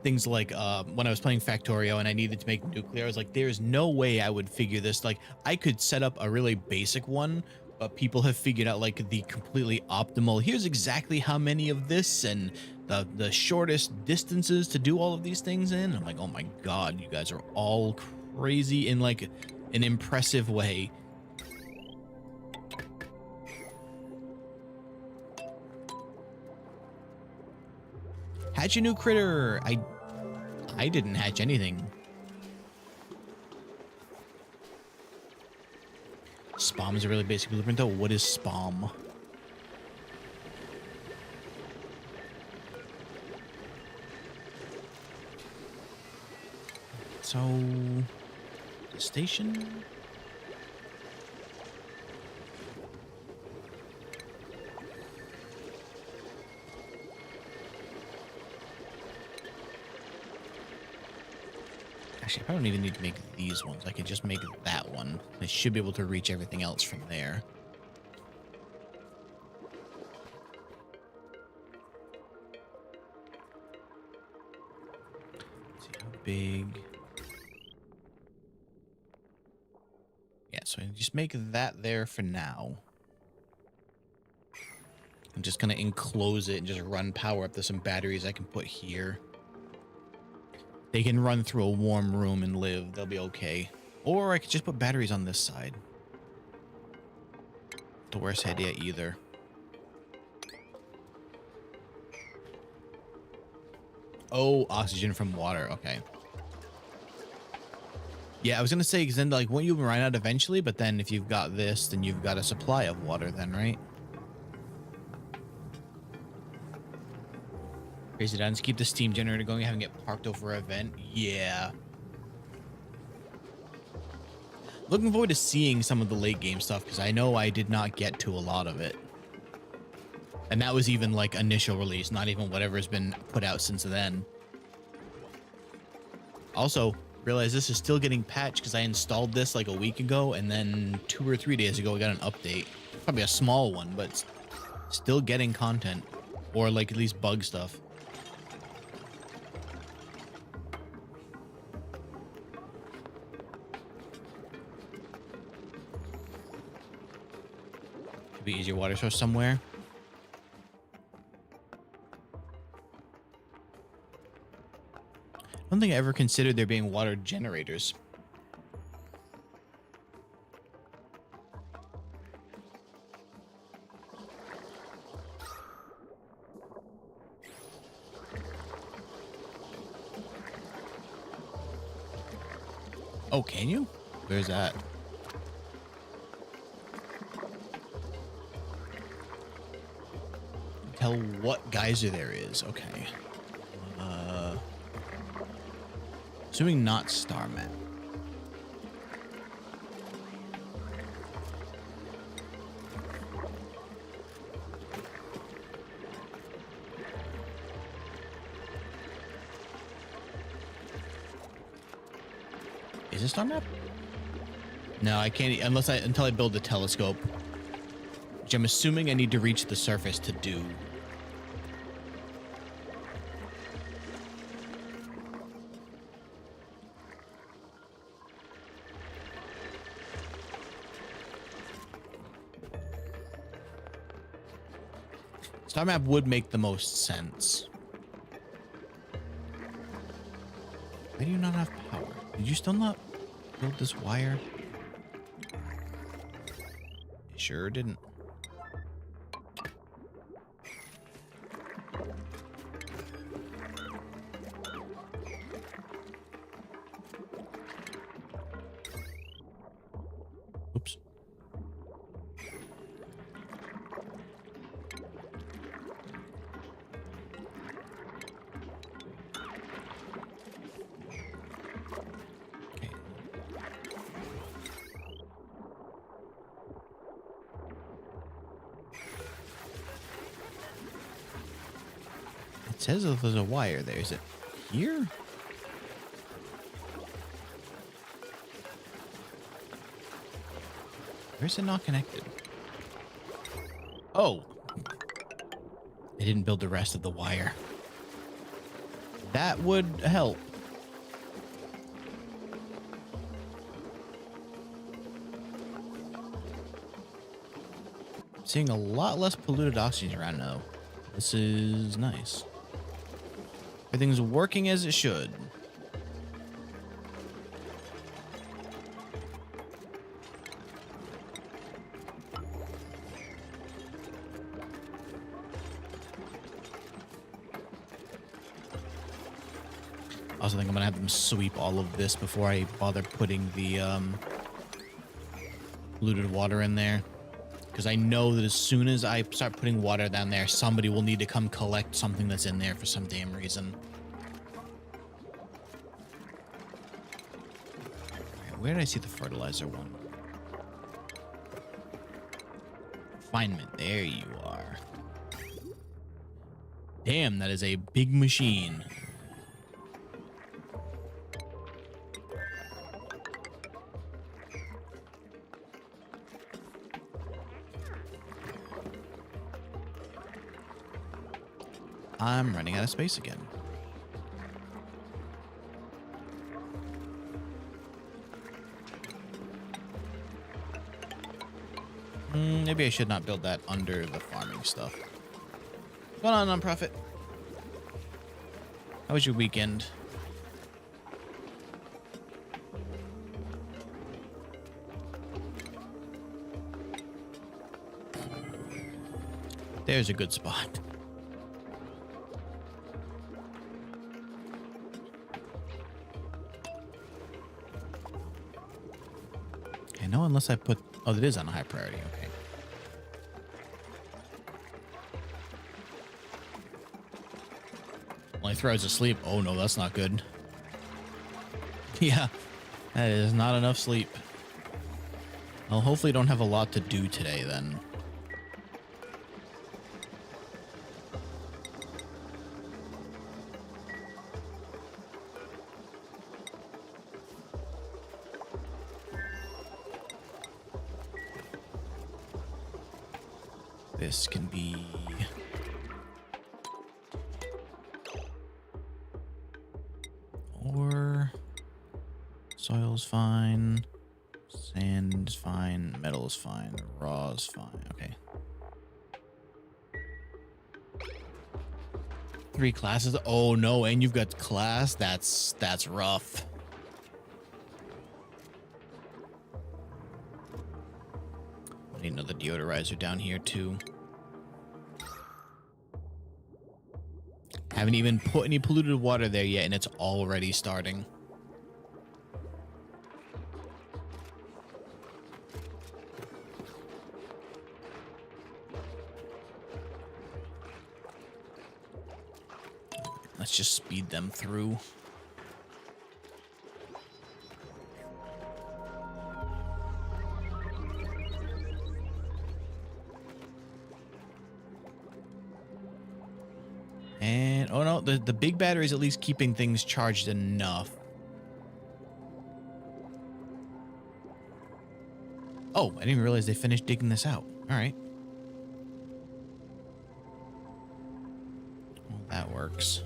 Things like when I was playing Factorio and I needed to make nuclear, I was like, there's no way I would figure this. Like, I could set up a really basic one, but people have figured out like the completely optimal, here's exactly how many of this and the shortest distances to do all of these things in. I'm like, oh my God, you guys are all crazy in like an impressive way. Hatch a new critter. I didn't hatch anything. Spom is a really basic blueprint though. What is spom? So, the station. Actually, I probably don't even need to make these ones. I could just make that one. I should be able to reach everything else from there. Let's see how big. Yeah, so I just make that there for now. I'm just gonna enclose it and just run power up to some batteries I can put here. They can run through a warm room and live. They'll be okay. Or I could just put batteries on this side. The worst idea either. Oh, oxygen from water. Okay. Yeah, I was going to say, because then, like, won't you run out eventually? But then if you've got this, then you've got a supply of water then, right? Crazy downs. Keep the steam generator going, having it parked over a vent. Yeah. Looking forward to seeing some of the late game stuff, because I know I did not get to a lot of it. And that was even like initial release, not even whatever's been put out since then. Also, realize this is still getting patched because I installed this like a week ago, and then 2 or 3 days ago I got an update. Probably a small one, but still getting content. Or like at least bug stuff. Could be easier water source somewhere. I don't think I ever considered there being water generators. Oh, can you? Where's that? Tell what geyser there is. Okay. Assuming not star map. Is it star map? No, I can't until I build the telescope, which I'm assuming I need to reach the surface to do. Star map would make the most sense. Why do you not have power? Did you still not build this wire? Sure didn't. Oops. It says if there's a wire there. Is it here? Where's it not connected? Oh. They didn't build the rest of the wire. That would help. Seeing a lot less polluted oxygen around now. This is nice. Everything's working as it should. I also think I'm gonna have them sweep all of this before I bother putting the polluted water in there. Because I know that as soon as I start putting water down there, somebody will need to come collect something that's in there for some damn reason. Where did I see the fertilizer one? Refinement. There you are. Damn, that is a big machine. I'm running out of space again. Maybe I should not build that under the farming stuff. What's going on, nonprofit? How was your weekend? There's a good spot. Okay, no, unless I put... Oh, it is on a high priority. Okay. Only throws asleep. Oh, no, that's not good. Yeah, that is not enough sleep. Well, hopefully don't have a lot to do today, then. This can be... Ore. Soil's fine. Sand's fine. Metal's fine. Raw's fine. Okay. 3 classes. Oh no, and you've got class. That's rough. I need another deodorizer down here too. Haven't even put any polluted water there yet, and it's already starting. Let's just speed them through. And, oh no, the big battery is at least keeping things charged enough. Oh, I didn't realize they finished digging this out. All right. Well, that works.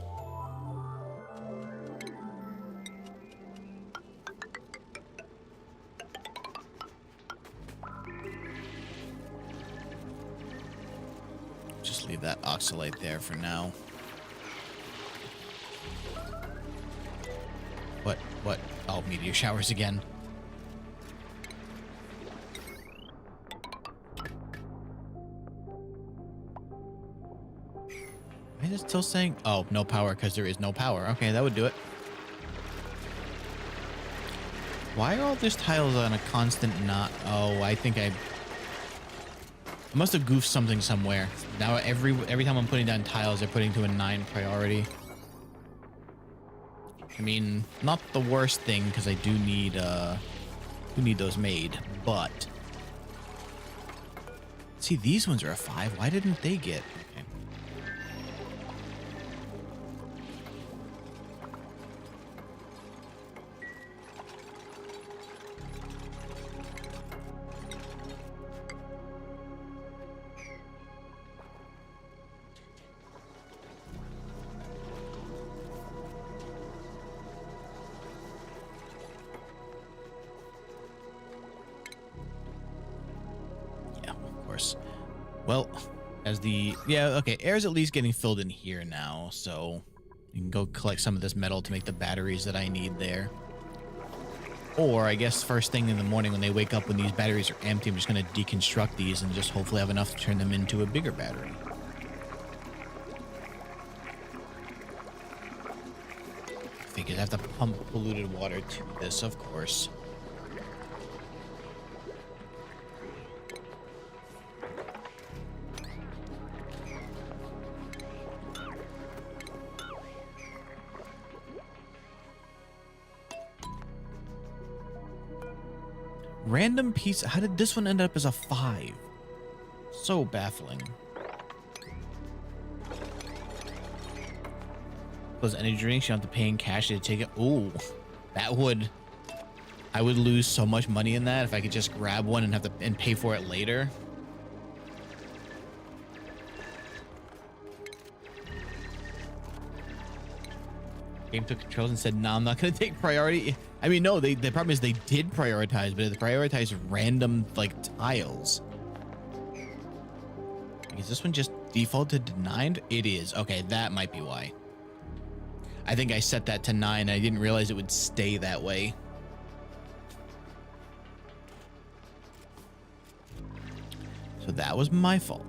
Just leave that oxalate there for now. What? Oh, meteor showers again. Why is it still saying, oh, no power because there is no power? Okay, that would do it. Why are all these tiles on a constant not? Oh, I think I must have goofed something somewhere. Now every time I'm putting down tiles, they're putting to a 9 priority. I mean, not the worst thing because I do need those made, but see, these ones are a 5. Why didn't they get? Okay. Well, okay, air's at least getting filled in here now, so you can go collect some of this metal to make the batteries that I need there. Or I guess first thing in the morning when they wake up when these batteries are empty, I'm just going to deconstruct these and just hopefully have enough to turn them into a bigger battery. Figures I have to pump polluted water to this, of course. Random piece. How did this one end up as a 5? So baffling. Those energy drinks, you don't have to pay in cash to take it. Ooh, that would. I would lose so much money in that if I could just grab one and have to pay for it later. Game took controls and said, "No, I'm not gonna take priority." I mean, no, the problem is they did prioritize, but they prioritized random like tiles. Is this one just defaulted to 9? It is. Okay, that might be why. I think I set that to 9. I didn't realize it would stay that way. So that was my fault.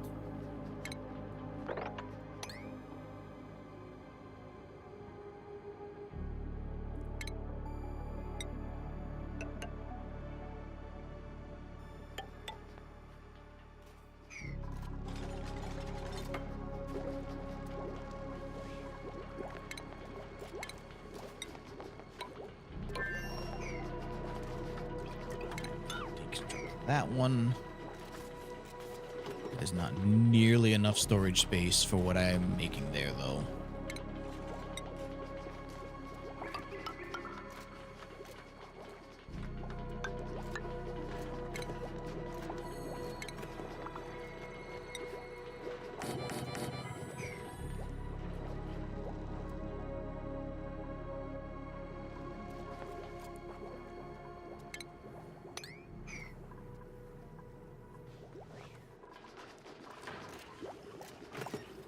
That one is not nearly enough storage space for what I am making there, though.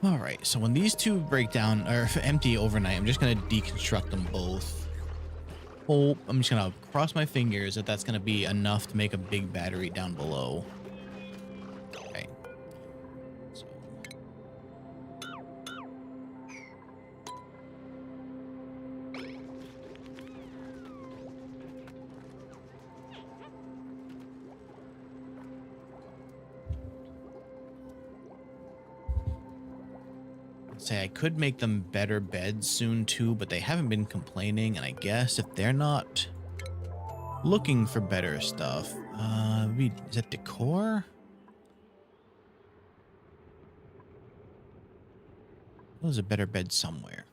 All right, so when these two break down or empty overnight, I'm just gonna deconstruct them both. Hope I'm just gonna cross my fingers that that's gonna be enough to make a big battery down below. Okay. So say I could make them better beds soon too, but they haven't been complaining, and I guess if they're not looking for better stuff, is that decor? There's a better bed somewhere.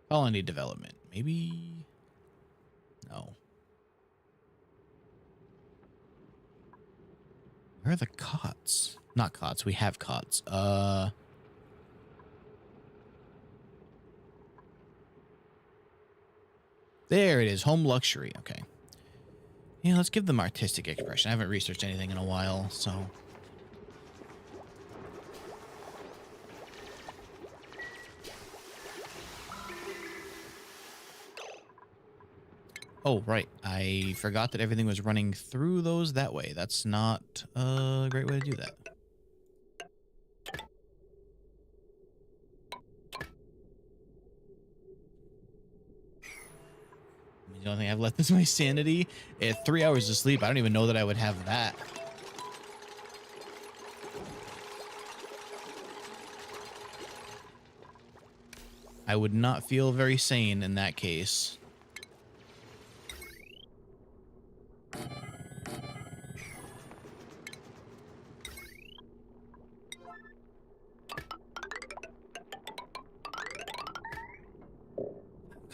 Colony development, maybe. No. Where are the cots? Not cots. We have cots. There it is. Home luxury. Okay. Yeah, let's give them artistic expression. I haven't researched anything in a while, so. Oh, right. I forgot that everything was running through those that way. That's not a great way to do that. The only thing I've left is my sanity. At 3 hours of sleep, I don't even know that I would have that. I would not feel very sane in that case. Kind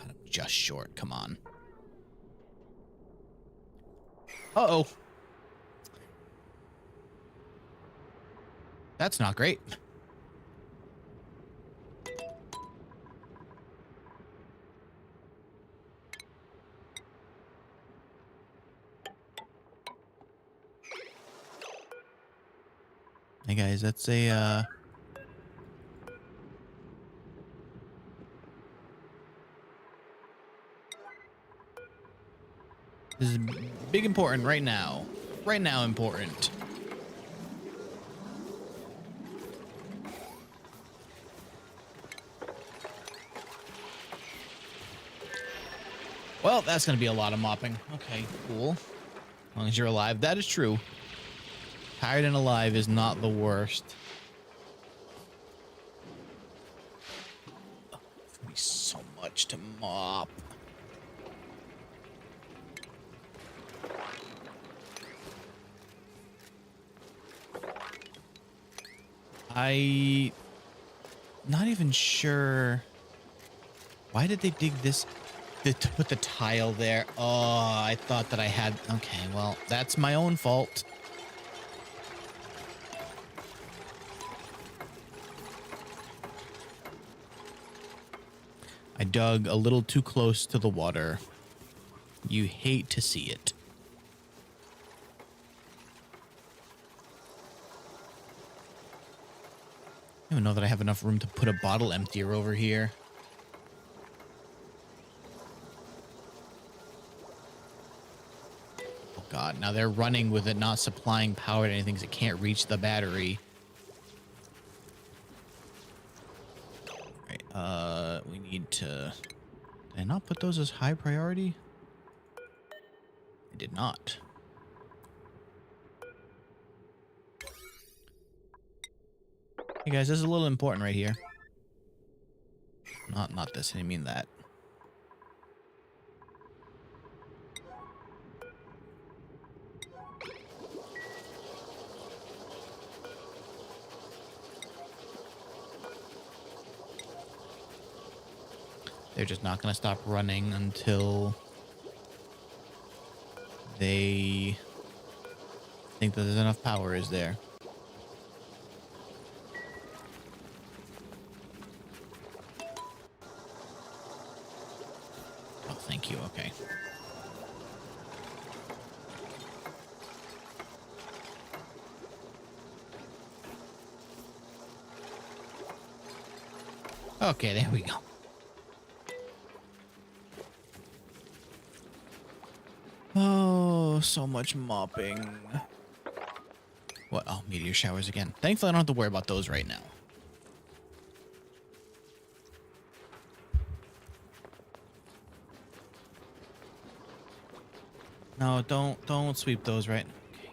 of just short. Come on. Uh-oh. That's not great. Hey guys, that's a this is big important right now. Right now important. Well, that's going to be a lot of mopping. Okay, cool. As long as you're alive. That is true. Tired and alive is not the worst. Oh, there's going to be so much to mop. Not even sure. Why did they dig this? To put the tile there. Oh, I thought that I had. Okay, well, that's my own fault. I dug a little too close to the water. You hate to see it. I don't even know that I have enough room to put a bottle emptier over here. Oh god, now they're running with it not supplying power to anything because it can't reach the battery. Right, we need to... Did I not put those as high priority? I did not. Hey guys, this is a little important right here. Not this, I didn't mean that. They're just not going to stop running until they think that there's enough power is there. Oh, thank you. Okay. Okay, there we go. Oh, so much mopping. What? Oh, meteor showers again. Thankfully, I don't have to worry about those right now. No, don't sweep those right. Okay,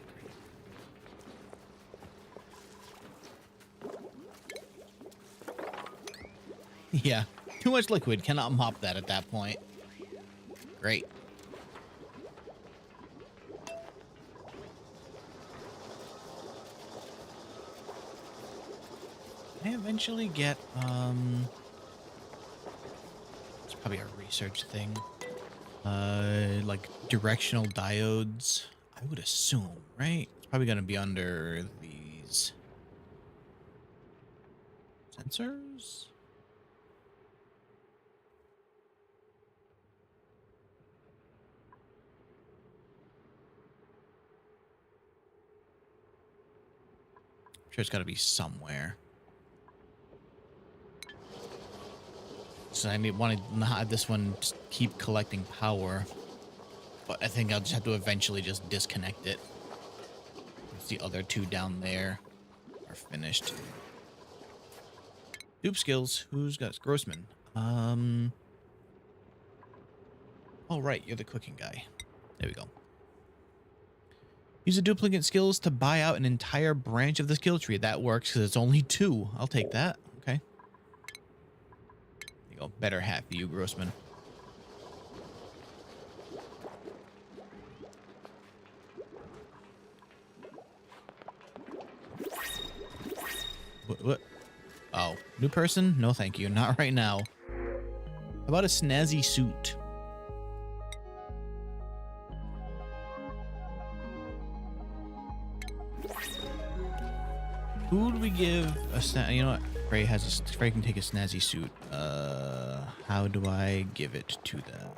great. Yeah, too much liquid. Cannot mop that at that point. Great. I eventually get it's probably a research thing. Like directional diodes. I would assume, right? It's probably gonna be under these sensors. I'm sure it's gotta be somewhere. So I want to have this one just keep collecting power, but I think I'll just have to eventually just disconnect it. Once the other two down there are finished. Dupe skills. Who's got Grossman? Oh right, you're the cooking guy. There we go. Use the duplicate skills to buy out an entire branch of the skill tree. That works because it's only 2. I'll take that. Okay. There you go. Better hat for you, Grossman. What? Oh, new person? No, thank you. Not right now. How about a snazzy suit? Who do we give a you know what? Frey Frey can take a snazzy suit. How do I give it to them?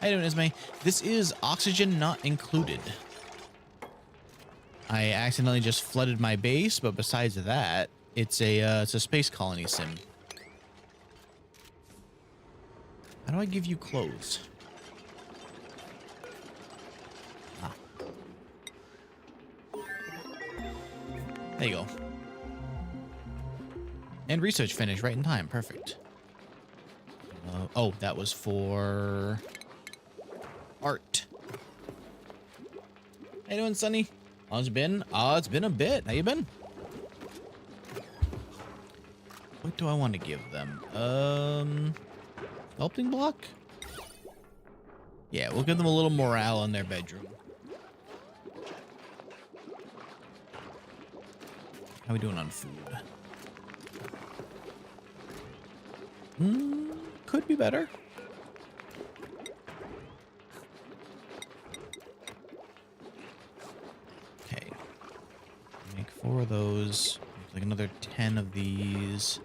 How you doing, Ismay? This is oxygen not included. I accidentally just flooded my base, but besides that, it's a space colony sim. How do I give you clothes? Ah. There you go. And research finish right in time. Perfect. Oh, that was for art. How you doing, Sonny? How's it been? It's been a bit. How you been? What do I want to give them? Sculpting block? Yeah, we'll give them a little morale in their bedroom. How we doing on food? Could be better. Okay. Make 4 of those. Make like another 10 of these.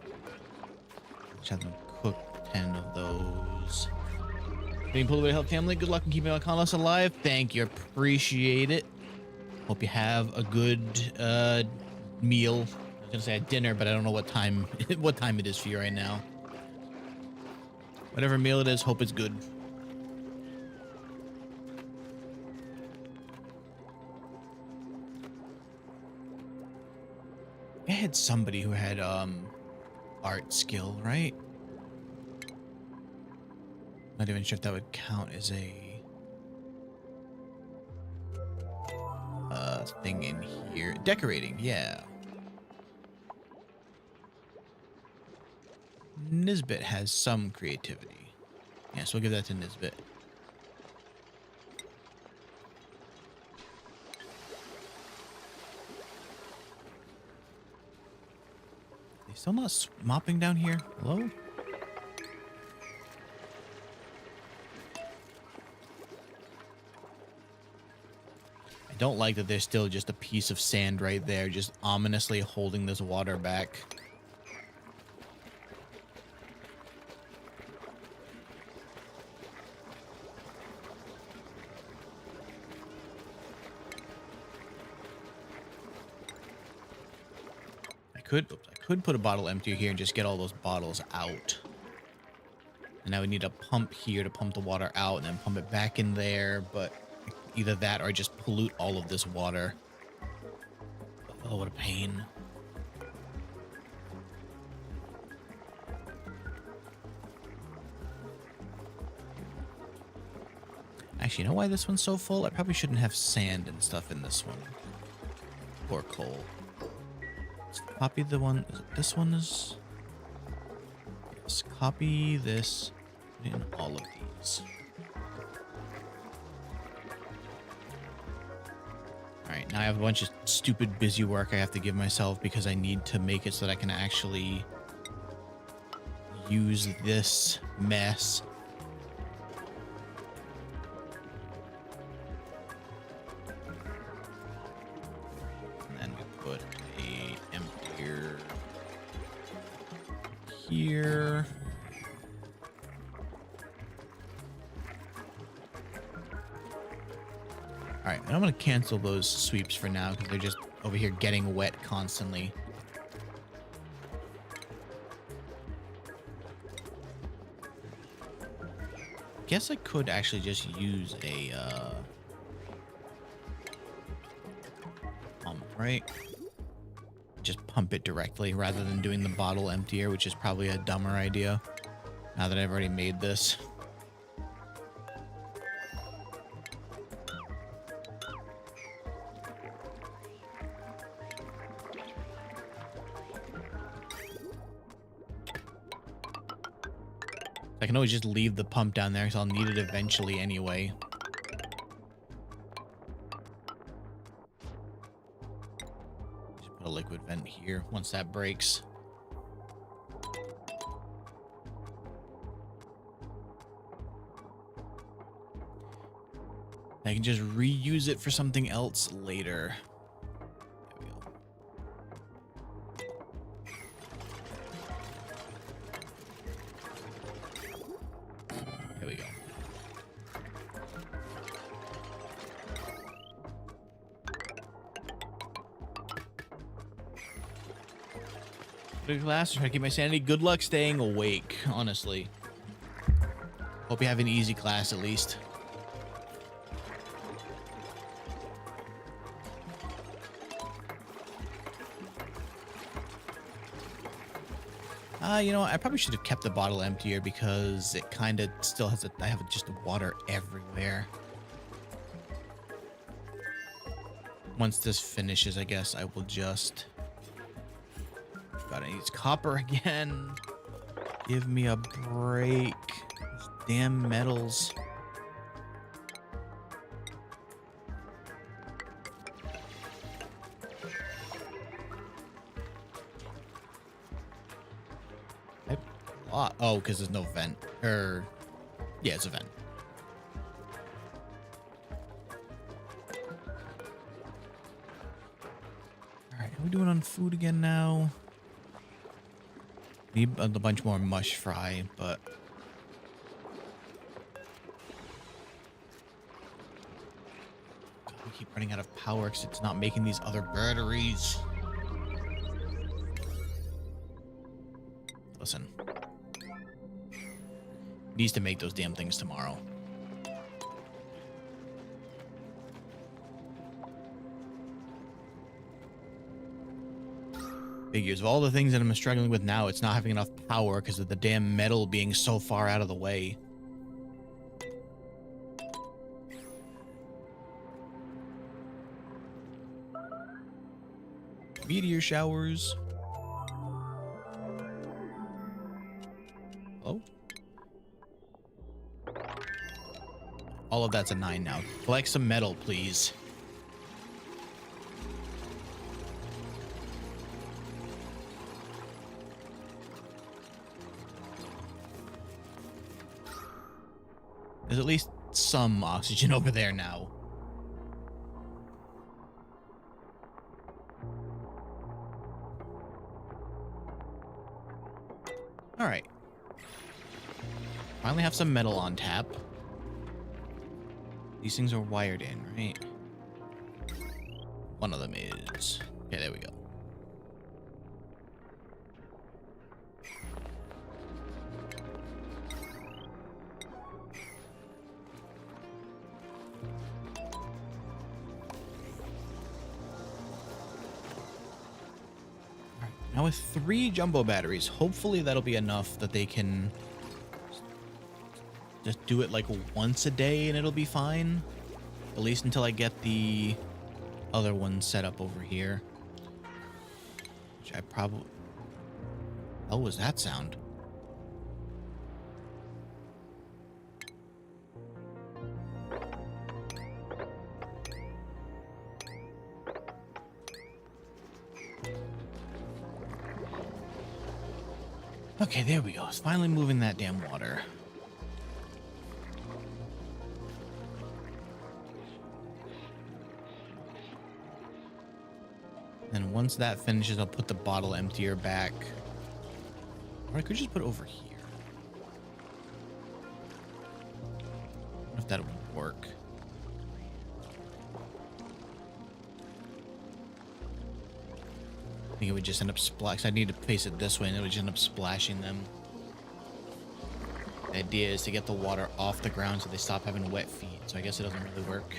Just have them cook 10 of those. Being pulled away to help family. Good luck in keeping Alcanos alive. Thank you. Appreciate it. Hope you have a good meal. I was gonna say a dinner, but I don't know what time it is for you right now. Whatever meal it is, hope it's good. I had somebody who had art skill, right? Not even sure if that would count as a thing in here. Decorating, yeah. Nisbet has some creativity. Yeah, so we'll give that to Nisbet. They still not mopping down here? Hello? I don't like that there's still just a piece of sand right there, just ominously holding this water back. could put a bottle emptier here and just get all those bottles out. And now we need a pump here to pump the water out and then pump it back in there. But either that or I just pollute all of this water. Oh, what a pain. Actually, you know why this one's so full? I probably shouldn't have sand and stuff in this one. Or coal. Let's copy the one. This one is... Yes, copy this in all of these. Alright, now I have a bunch of stupid busy work I have to give myself because I need to make it so that I can actually use this mess. Here. All right, and I'm gonna cancel those sweeps for now because they're just over here getting wet constantly. Guess I could actually just use a pump, right? Just pump it directly rather than doing the bottle emptier, which is probably a dumber idea now that I've already made this. I can always just leave the pump down there because I'll need it eventually anyway. A liquid vent here once that breaks. I can just reuse it for something else later. There we go. There we go. Good class, trying to keep my sanity. Good luck staying awake, honestly. Hope you have an easy class at least. You know, I probably should have kept the bottle emptier because it kind of still has I have just water everywhere. Once this finishes, I guess I will just... God, I need copper again. Give me a break. These damn metals. Oh, because there's no vent. Yeah, it's a vent. Alright, are we doing on food again now? Need a bunch more mush fry, but... God, we keep running out of power because it's not making these other batteries. Listen. Needs to make those damn things tomorrow. Figures of all the things that I'm struggling with now, it's not having enough power because of the damn metal being so far out of the way. Meteor showers. Oh. All of that's a 9 now. Collect some metal, please. There's at least some oxygen over there now. All right. Finally have some metal on tap. These things are wired in, right? One of them is. Okay, there we go. Now with 3 jumbo batteries, hopefully that'll be enough that they can just do it like once a day and it'll be fine. At least until I get the other one set up over here. Which I probably... How was that sound? Okay, there we go. It's finally moving that damn water. And once that finishes, I'll put the bottle emptier back. Or I could just put it over here. I don't know if that would work. I think it would just end up splashing. I need to face it this way and it would just end up splashing them. The idea is to get the water off the ground so they stop having wet feet. So I guess it doesn't really work.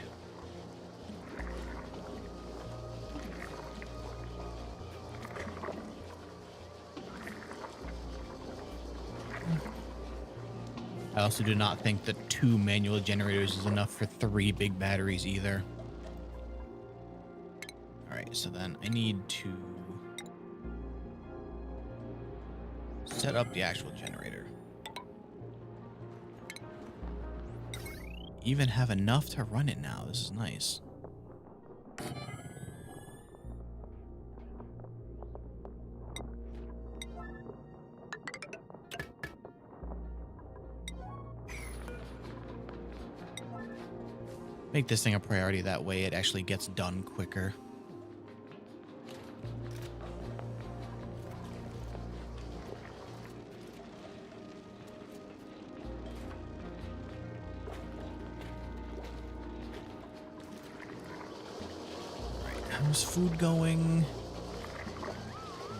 I also do not think that 2 manual generators is enough for 3 big batteries either. All right, so then I need to set up the actual generator. Even have enough to run it now. This is nice. Make this thing a priority, that way it actually gets done quicker. Alright, how's food going?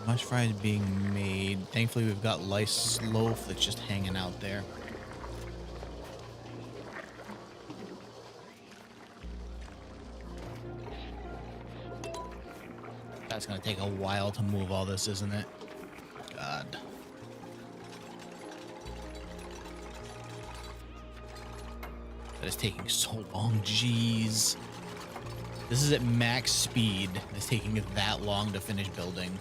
Mush fries being made. Thankfully we've got lice loaf that's just hanging out there. That's gonna take a while to move all this, isn't it? God. That is taking so long, jeez. This is at max speed. It's taking that long to finish building.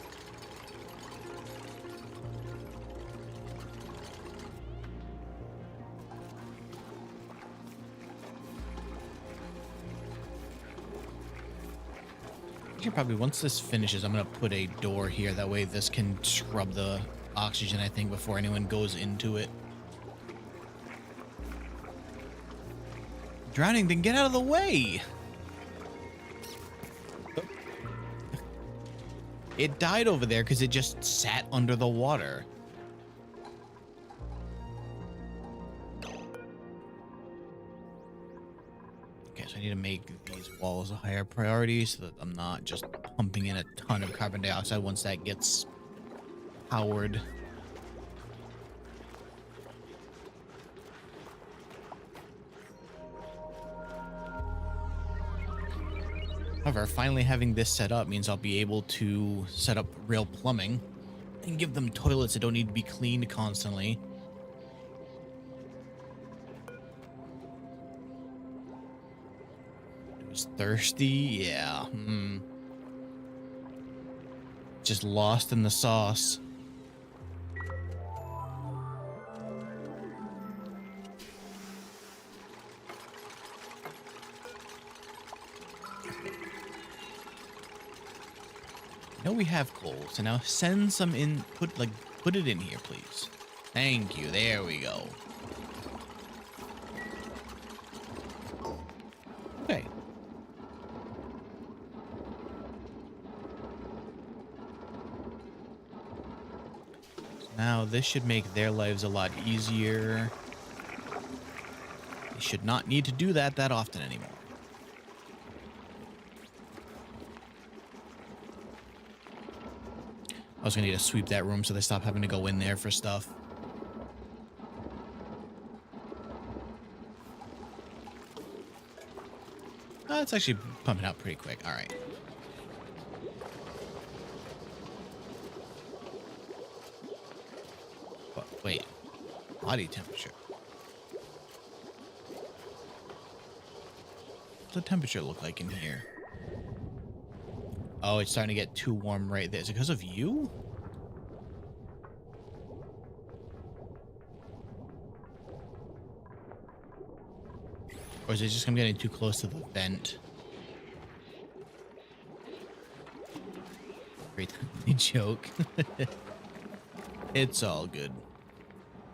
Probably once this finishes, I'm gonna put a door here. That way this can scrub the oxygen, I think, before anyone goes into it. Drowning, then get out of the way. It died over there because it just sat under the water. Okay, so I need to make these walls a higher priority so that I'm not just pumping in a ton of carbon dioxide once that gets powered. However, finally having this set up means I'll be able to set up real plumbing and give them toilets that don't need to be cleaned constantly. Was thirsty? Yeah. Just lost in the sauce. I know we have coal, so now send some in. Put it in here, please. Thank you. There we go. Okay. Now, this should make their lives a lot easier. They should not need to do that often anymore. I was going to need to sweep that room so they stop having to go in there for stuff. It's actually pumping out pretty quick. All right. Wait, body temperature. What's the temperature look like in here? Oh, it's starting to get too warm right there. Is it because of you? Or is it just I'm getting too close to the vent? Great joke. It's all good.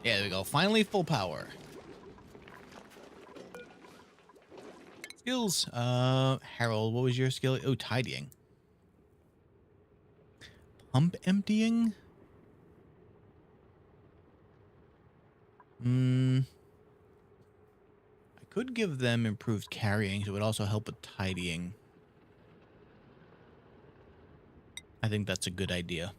Yeah, there we go. Finally full power. Skills. Harold, what was your skill? Oh, tidying. Pump emptying? I could give them improved carrying, so it would also help with tidying. I think that's a good idea.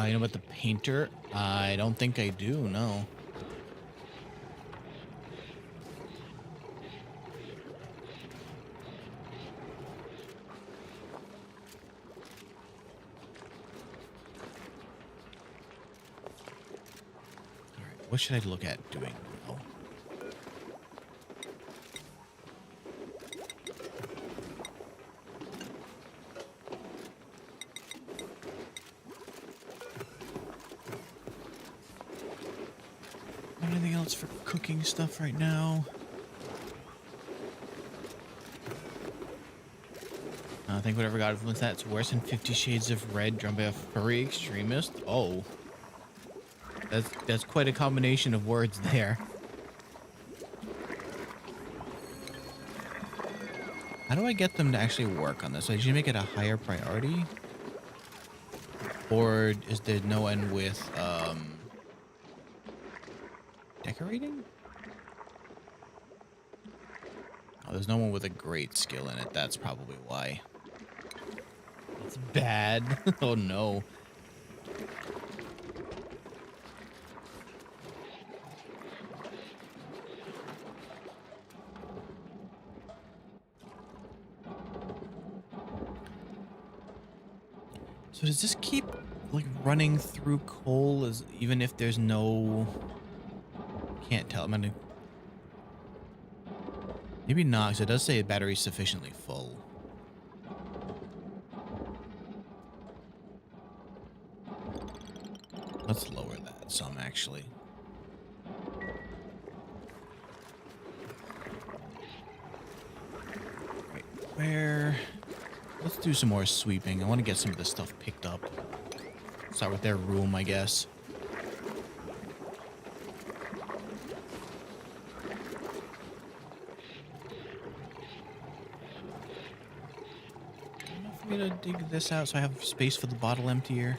You know about the painter? I don't think I do, no. Alright, what should I look at doing now? Anything else for cooking stuff right now? I think whatever got influenced that's worse than 50 Shades of Red drawn by a furry extremist. Oh. That's quite a combination of words there. How do I get them to actually work on this? So did you make it a higher priority? Or is there no end with decorating? Oh, there's no one with a great skill in it. That's probably why. It's bad. Oh no. So does this keep like running through coal as even if there's no, can't tell. I'm gonna, maybe not, because it does say the battery's sufficiently full. Let's lower that some actually. Wait, where? Let's do some more sweeping. I want to get some of this stuff picked up. Start with their room, I guess. Enough for me to dig this out so I have space for the bottle emptier.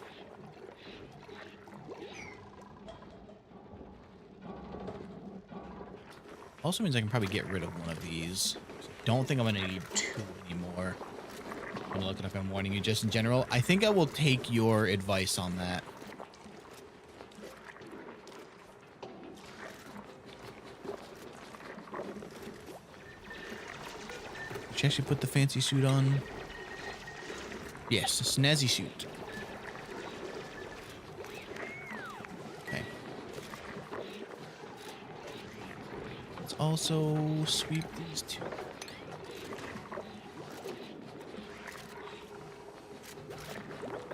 Also means I can probably get rid of one of these. Don't think I'm going to need two anymore. I'm looking up, I'm warning you just in general. I think I will take your advice on that. Did she actually put the fancy suit on? Yes, a snazzy suit. Okay. Let's also sweep these two.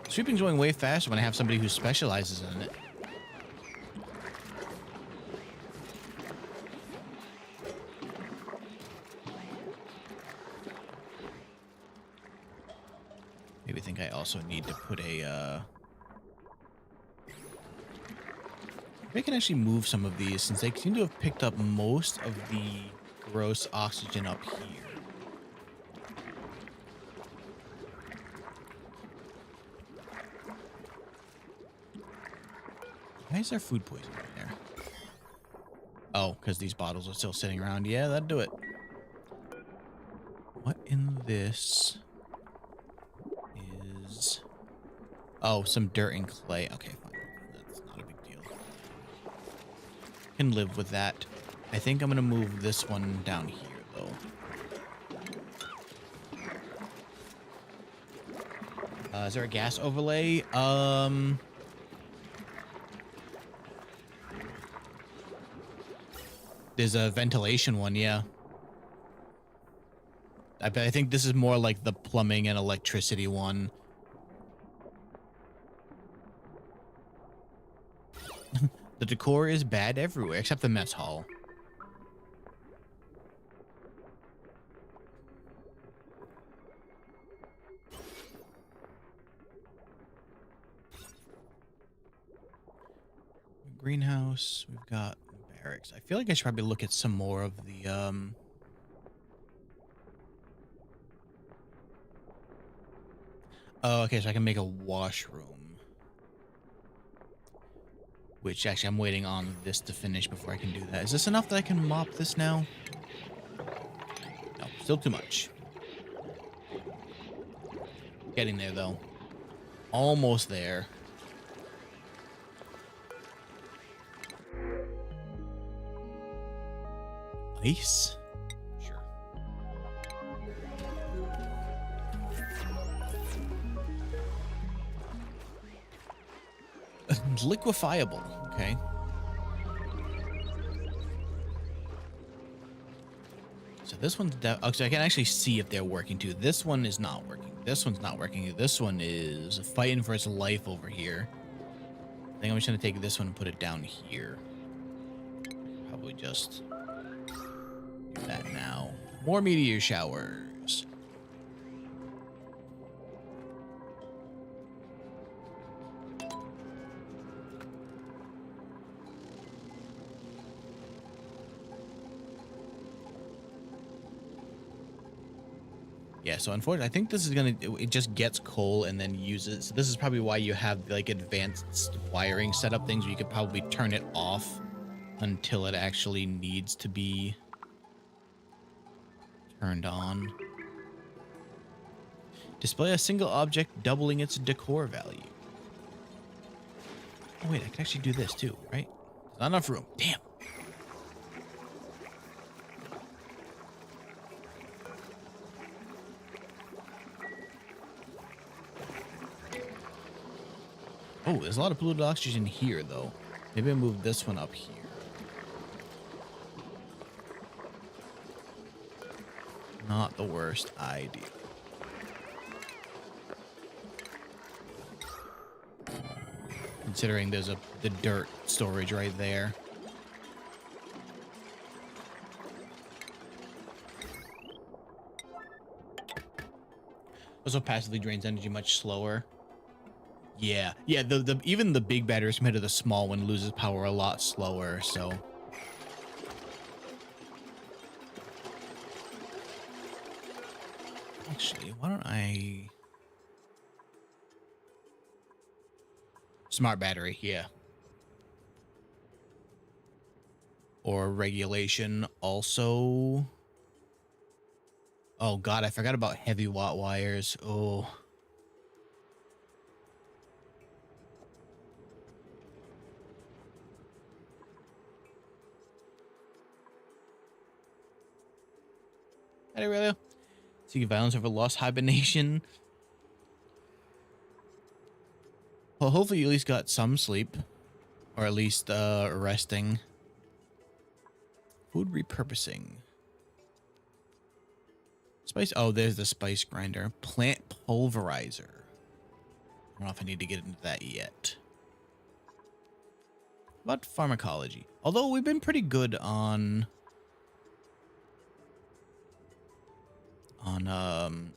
Sweeping's going way faster when I have somebody who specializes in it. Maybe I think I also need to put a, I can actually move some of these since they seem to have picked up most of the gross oxygen up here. Why is there food poisoning in there? Oh, because these bottles are still sitting around. Yeah, that'd do it. What in this is... Oh, some dirt and clay. Okay, fine. That's not a big deal. Can live with that. I think I'm gonna move this one down here though. Is there a gas overlay? There's a ventilation one, yeah. I think this is more like the plumbing and electricity one. The decor is bad everywhere except the mess hall. Greenhouse, we've got barracks. I feel like I should probably look at some more of the oh, okay, so I can make a washroom. Which actually I'm waiting on this to finish before I can do that. Is this enough that I can mop this now? No, still too much. Getting there though. Almost there. Ice? Sure. Liquefiable. Okay. So this one's oh, so I can actually see if they're working too. This one is not working. This one's not working. This one is fighting for its life over here. I think I'm just gonna take this one and put it down here. Probably just do that now. More meteor showers. Yeah, so unfortunately, I think this is gonna, it just gets coal and then uses, so this is probably why you have like advanced wiring setup things where you could probably turn it off until it actually needs to be turned on. Display a single object, doubling its decor value. Oh wait, I can actually do this too, right? There's not enough room, damn. Oh, there's a lot of polluted oxygen here, though. Maybe I move this one up here. Not the worst idea. Considering there's the dirt storage right there. Also passively drains energy much slower. Yeah, even the big batteries compared to the small one loses power a lot slower, so. Actually, why don't I... Smart battery, yeah. Or regulation also. Oh god, I forgot about heavy watt wires. Oh. Hey, really? Seeking violence over lost hibernation. Well, hopefully you at least got some sleep. Or at least resting. Food repurposing. Spice. Oh, there's the spice grinder. Plant pulverizer. I don't know if I need to get into that yet. What about pharmacology? Although we've been pretty good on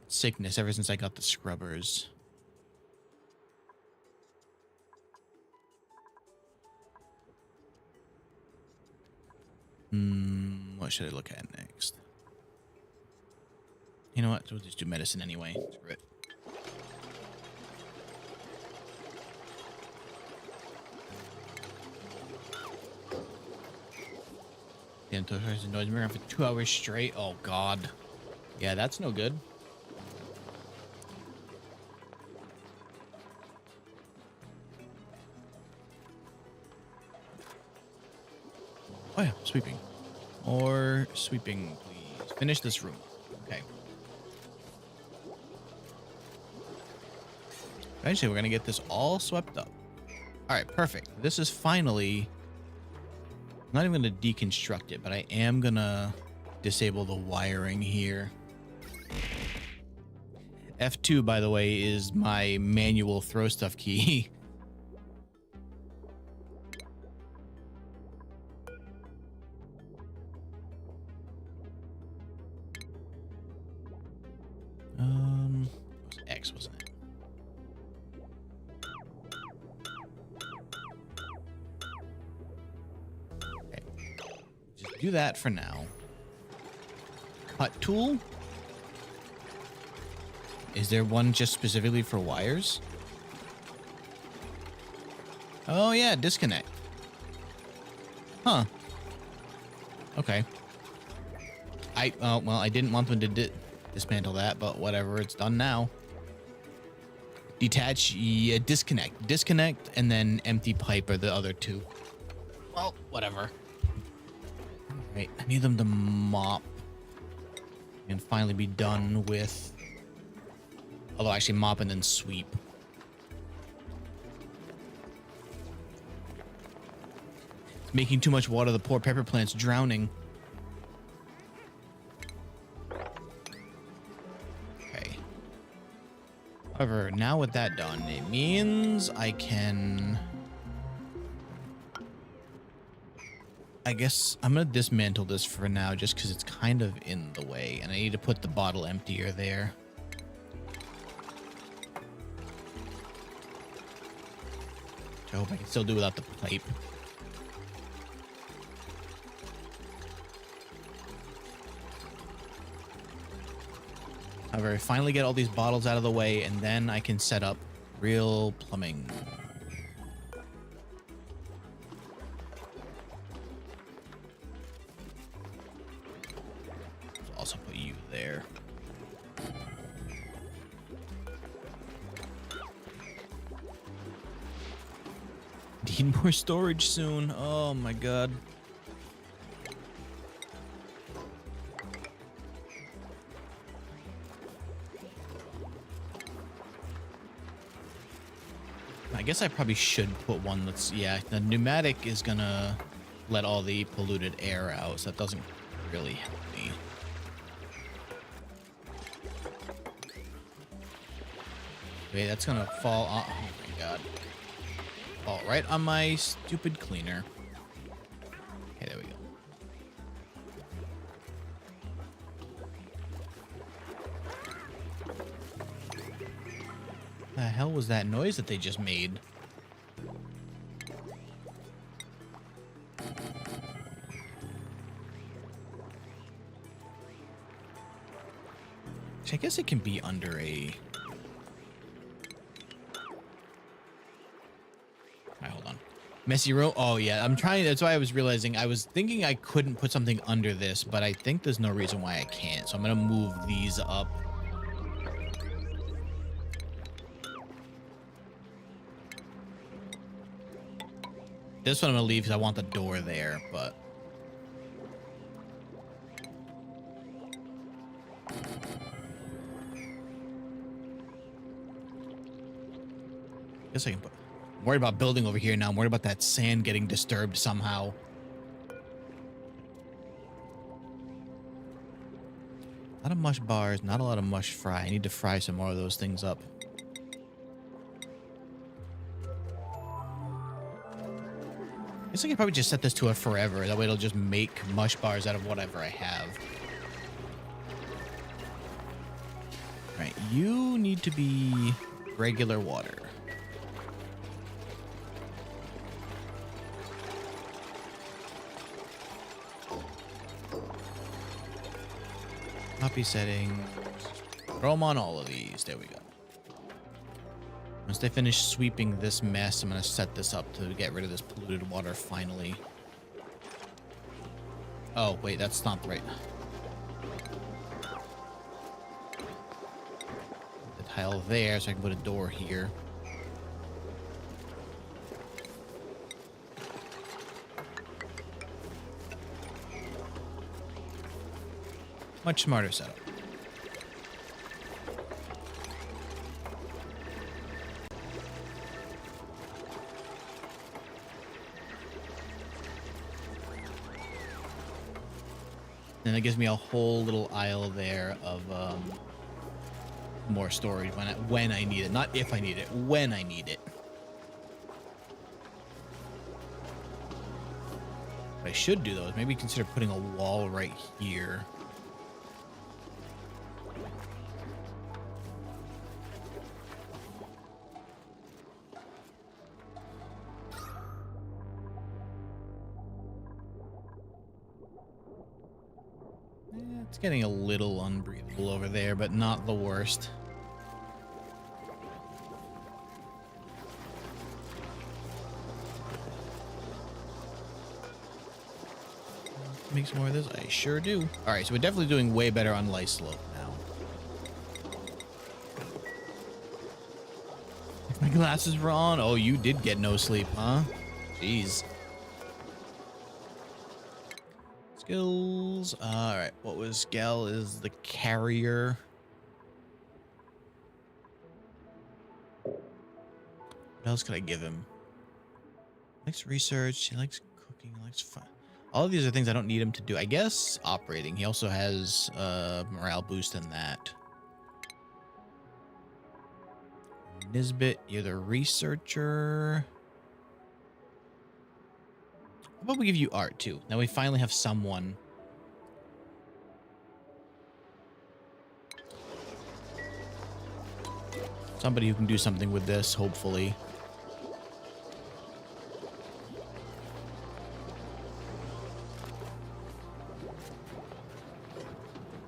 sickness ever since I got the scrubbers. What should I look at next? You know what? We'll just do medicine anyway. Screw it. The noise around for 2 hours straight. Oh god. Yeah, that's no good. Oh yeah, sweeping. Or sweeping, please. Finish this room. Okay. Eventually, we're going to get this all swept up. All right, perfect. This is finally... I'm not even going to deconstruct it, but I am going to disable the wiring here. F2, by the way, is my manual throw stuff key. It was X, wasn't it? Okay. Just do that for now. Cut tool. Is there one just specifically for wires? Oh yeah, disconnect. Huh. Okay. Well, I didn't want them to dismantle that, but whatever, it's done now. Detach, yeah, disconnect. Disconnect, and then empty pipe are the other two. Well, whatever. Right, I need them to mop and finally be done with... Although actually mop and then sweep. It's making too much water. The poor pepper plant's drowning. Okay. However, now with that done, it means I can... I guess I'm going to dismantle this for now just because it's kind of in the way. And I need to put the bottle emptier there. I hope I can still do without the pipe. However, finally get all these bottles out of the way, and then I can set up real plumbing. I'll also put you there. Need more storage soon. Oh my god. I guess I probably should put one that's, yeah, the pneumatic is gonna let all the polluted air out, so that doesn't really help me. Wait, that's gonna fall on, oh my god. Fall right on my stupid cleaner. Okay, there we go. The hell was that noise that they just made? I guess it can be under a... Hold on. Messy room. Oh yeah, I'm trying. That's why I was realizing. I was thinking I couldn't put something under this, but I think there's no reason why I can't. So I'm gonna move these up. This one I'm gonna leave because I want the door there, but. Guess I can put. I'm worried about building over here now. I'm worried about that sand getting disturbed somehow. A lot of mush bars, not a lot of mush fry. I need to fry some more of those things up. I guess I can probably just set this to a forever. That way it'll just make mush bars out of whatever I have. Right, you need to be regular water. Copy settings. Throw them on all of these. There we go. Once they finish sweeping this mess, I'm going to set this up to get rid of this polluted water finally. Oh, wait, that's not right. The tile there, so I can put a door here. Much smarter setup. And it gives me a whole little aisle there of more storage when I need it. Not if I need it, when I need it. What I should do though is maybe consider putting a wall right here. It's getting a little unbreathable over there, but not the worst. Make some more of this? I sure do. All right, so we're definitely doing way better on light slope now. My glasses were on. Oh, you did get no sleep, huh? Jeez. Skills. All right, what was Gel is the carrier. What else could I give him? He likes research. He likes cooking. He likes fun. All of these are things I don't need him to do. I guess operating. He also has morale boost in that. Nisbet, you're the researcher. How about we give you art too? Now we finally have someone. Somebody who can do something with this, hopefully.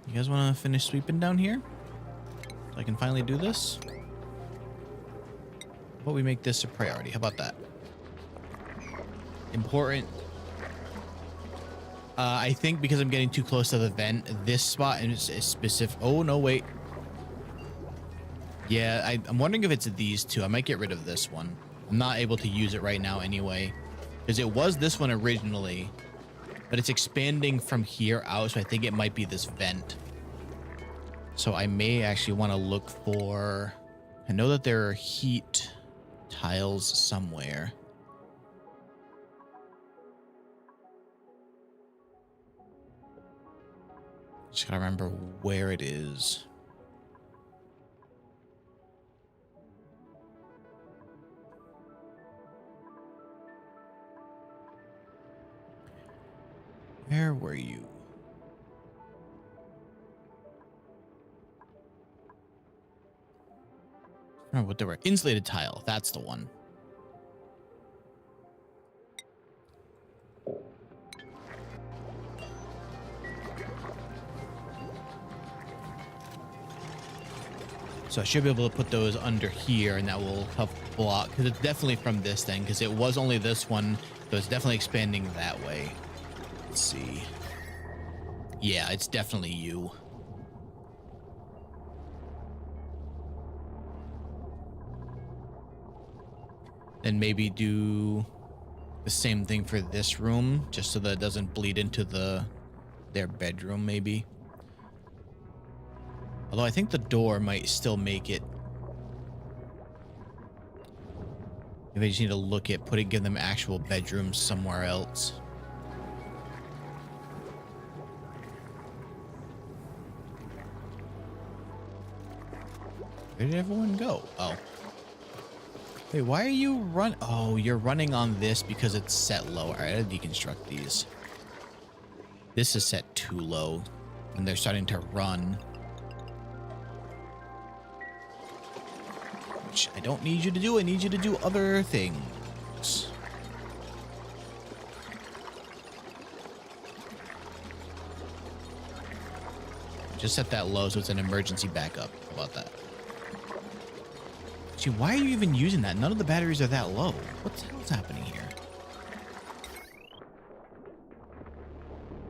You guys want to finish sweeping down here? So I can finally do this? How about we make this a priority? How about that? Important. I think because I'm getting too close to the vent, this spot is specific. Oh, no, wait. Yeah, I'm wondering if it's these two. I might get rid of this one. I'm not able to use it right now anyway. Because it was this one originally. But it's expanding from here out, so I think it might be this vent. So I may actually want to look for... I know that there are heat tiles somewhere. Just gotta remember where it is. Where were you? I remember what they were. Insulated tile. That's the one. So I should be able to put those under here, and that will help block, because it's definitely from this thing, because it was only this one, so it's definitely expanding that way. Let's see. Yeah, it's definitely you. Then maybe do the same thing for this room, just so that it doesn't bleed into their bedroom, maybe. Although I think the door might still make it. Maybe I just need to look at give them actual bedrooms somewhere else. Where did everyone go? Oh. Wait, why are you run? Oh, you're running on this because it's set low. All right, I gotta deconstruct these. This is set too low, and they're starting to run. Which I don't need you to do. I need you to do other things. Just set that low so it's an emergency backup. How about that? Gee, why are you even using that? None of the batteries are that low. What the hell's happening here?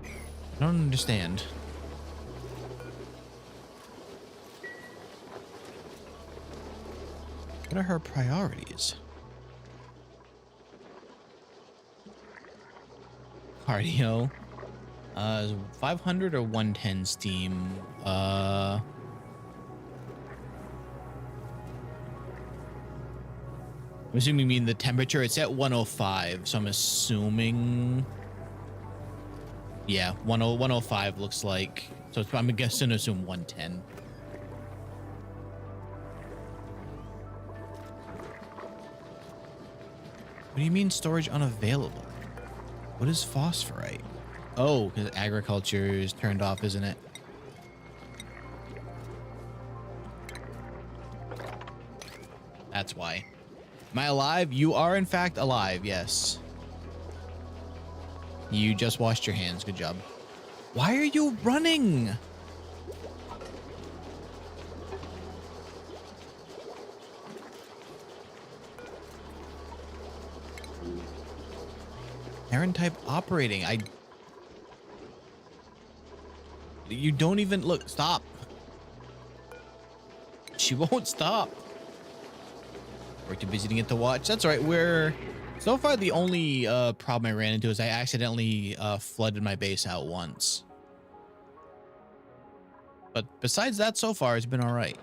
I don't understand. What are her priorities? Cardio. Is 500 or 110 Steam? I'm assuming you mean the temperature. It's at 105, so I'm assuming. Yeah, 105 looks like. So I'm guessing to assume 110. What do you mean storage unavailable? What is phosphorite? Oh, because agriculture is turned off, isn't it? That's why. Am I alive? You are, in fact, alive. Yes. You just washed your hands. Good job. Why are you running? Parent type operating. You don't even look. Stop. She won't stop. We're too busy to get to watch. That's right. So far the only problem I ran into is I accidentally flooded my base out once. But besides that, so far it's been all right.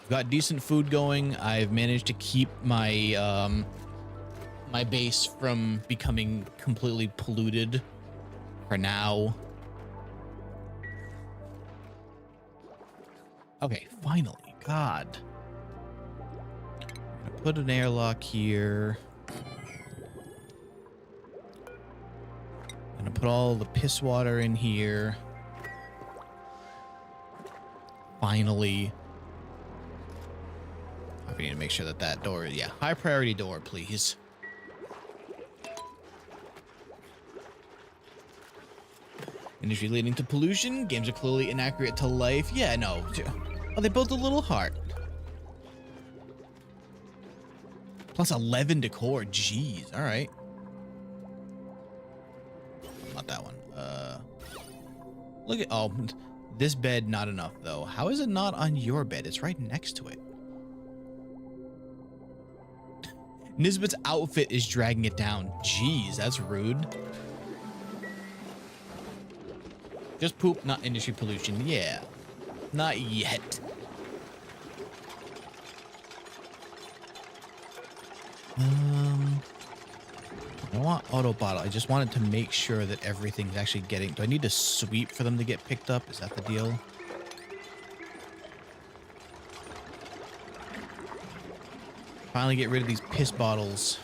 I've got decent food going. I've managed to keep my my base from becoming completely polluted for now. Okay, finally. God. I'm gonna put an airlock here. I'm gonna put all the piss water in here. Finally. I need to make sure that that door, yeah, high priority door, please. Industry leading to pollution. Games are clearly inaccurate to life. Yeah, no. Oh, they built a little heart. Plus 11 decor. Jeez. All right. Not that one. Look at, oh, this bed, not enough though. How is it not on your bed? It's right next to it. Nisbet's outfit is dragging it down. Jeez, that's rude. Just poop, not industry pollution. Yeah. Not yet. I don't want auto bottle. I just wanted to make sure that everything's actually getting... Do I need to sweep for them to get picked up? Is that the deal? Finally get rid of these piss bottles.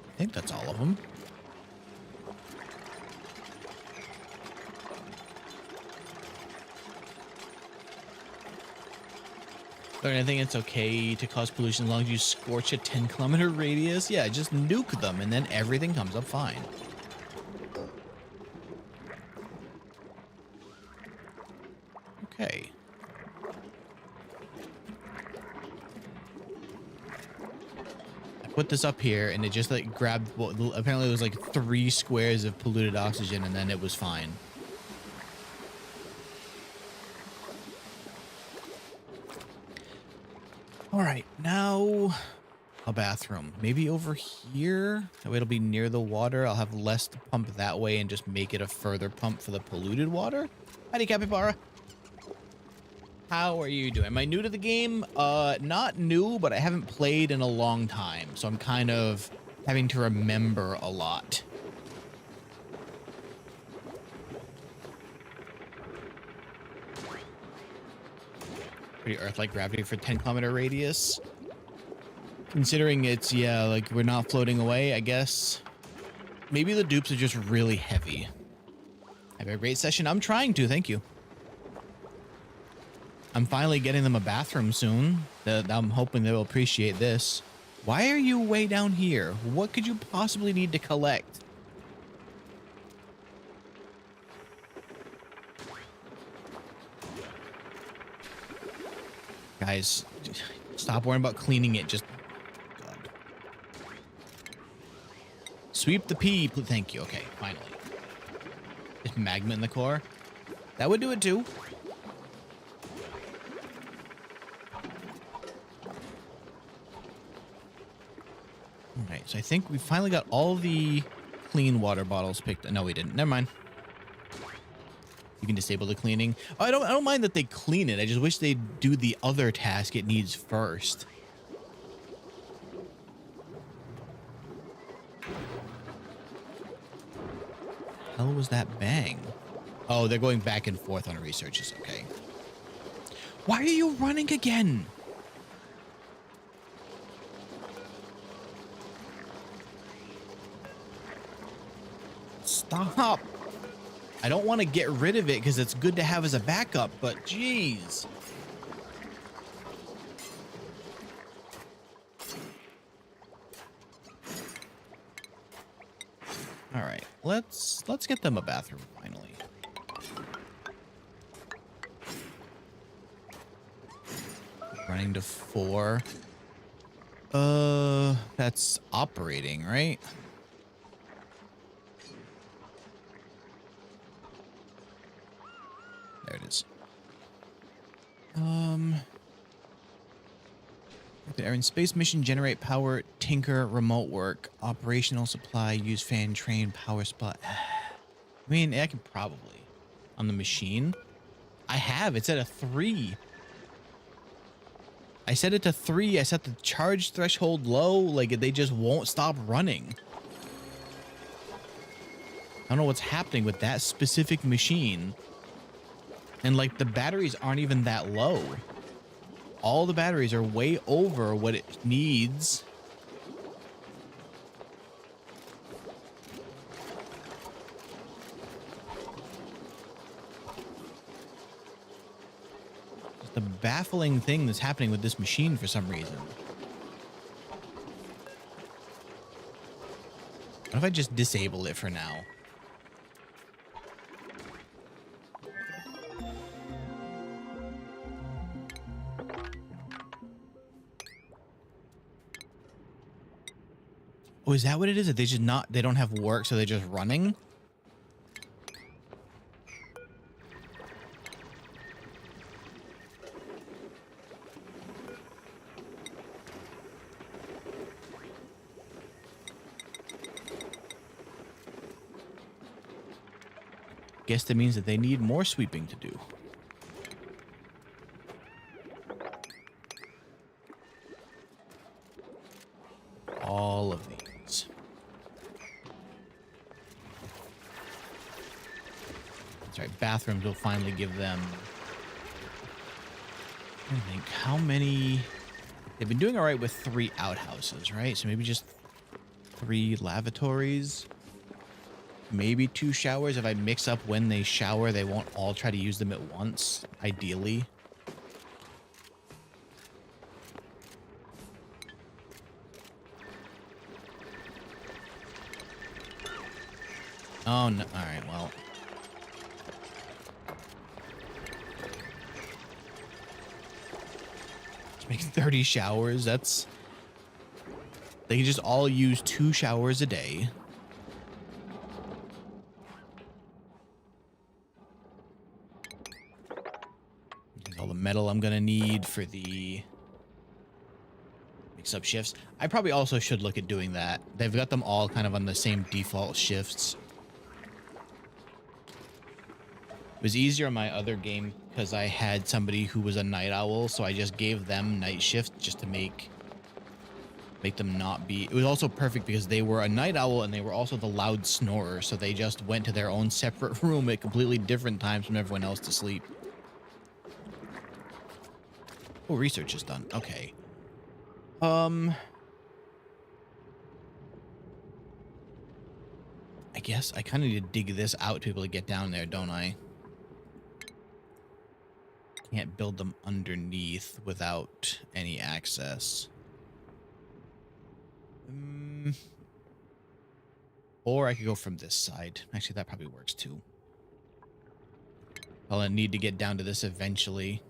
I think that's all of them. Learn, I think it's okay to cause pollution as long as you scorch a 10-kilometer radius. Yeah, just nuke them and then everything comes up fine. Okay. Put this up here and it just like grabbed, well, apparently it was like 3 squares of polluted oxygen and then it was fine. All right, now a bathroom, maybe over here. That way it'll be near the water. I'll have less to pump that way and just make it a further pump for the polluted water. Howdy, Capybara. How are you doing? Am I new to the game? Not new, but I haven't played in a long time, so I'm kind of having to remember a lot. Pretty Earth-like gravity for 10-kilometer radius. Considering it's, yeah, like we're not floating away, I guess. Maybe the dupes are just really heavy. Have a great session. I'm trying to, thank you. I'm finally getting them a bathroom soon. I'm hoping they'll appreciate this. Why are you way down here? What could you possibly need to collect? Guys, stop worrying about cleaning it. Just... God. Sweep the pee. Thank you. Okay, finally. Just magma in the core. That would do it too. right, so I think we finally got all the clean water bottles picked. No, we didn't. Never mind. You can disable the cleaning. Oh, I don't mind that they clean it. I just wish they'd do the other task it needs first. Hell was that bang? Oh, they're going back and forth on researches. Okay. Why are you running again? Stop. I don't want to get rid of it because it's good to have as a backup, but geez. All right, let's get them a bathroom finally. Running to 4. That's operating, right? There it is. The Air and Space Mission, generate power, tinker, remote work, operational supply, use fan, train, power spot. I mean, I can probably on the machine. I have. It's at a 3. I set it to 3. I set the charge threshold low. Like, they just won't stop running. I don't know what's happening with that specific machine. And, like, the batteries aren't even that low. All the batteries are way over what it needs. It's the baffling thing that's happening with this machine for some reason. What if I just disable it for now? Oh, is that what it is? That they don't have work, so they're just running? Guess that means that they need more sweeping to do. All of these. That's right. Bathrooms will finally give them. I think how many. They've been doing all right with 3 outhouses, right? So maybe just 3 lavatories. Maybe 2 showers. If I mix up when they shower, they won't all try to use them at once, ideally. Oh, no. All right, well. Let's make 30 showers. That's... They can just all use 2 showers a day. There's all the metal I'm going to need for the mix-up shifts. I probably also should look at doing that. They've got them all kind of on the same default shifts. It was easier on my other game because I had somebody who was a night owl, so I just gave them night shift just to make them not be... It was also perfect because they were a night owl and they were also the loud snorer, so they just went to their own separate room at completely different times from everyone else to sleep. Oh, research is done. Okay. I guess I kind of need to dig this out to be able to get down there, don't I? Can't build them underneath without any access. Or I could go from this side. Actually, that probably works too. I'll need to get down to this eventually.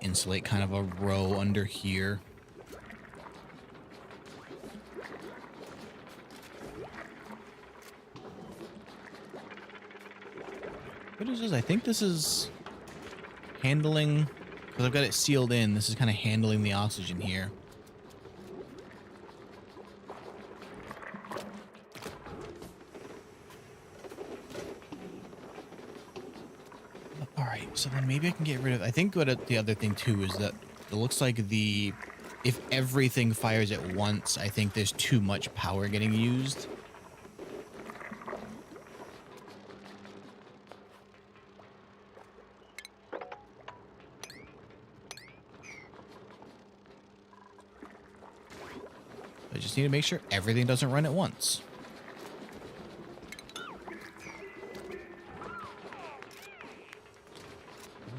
Insulate kind of a row under here. I think this is handling, because I've got it sealed in. This is kind of handling the oxygen here. All right, so then maybe I can get rid of, I think what the other thing too is that it looks like if everything fires at once, I think there's too much power getting used. I just need to make sure everything doesn't run at once.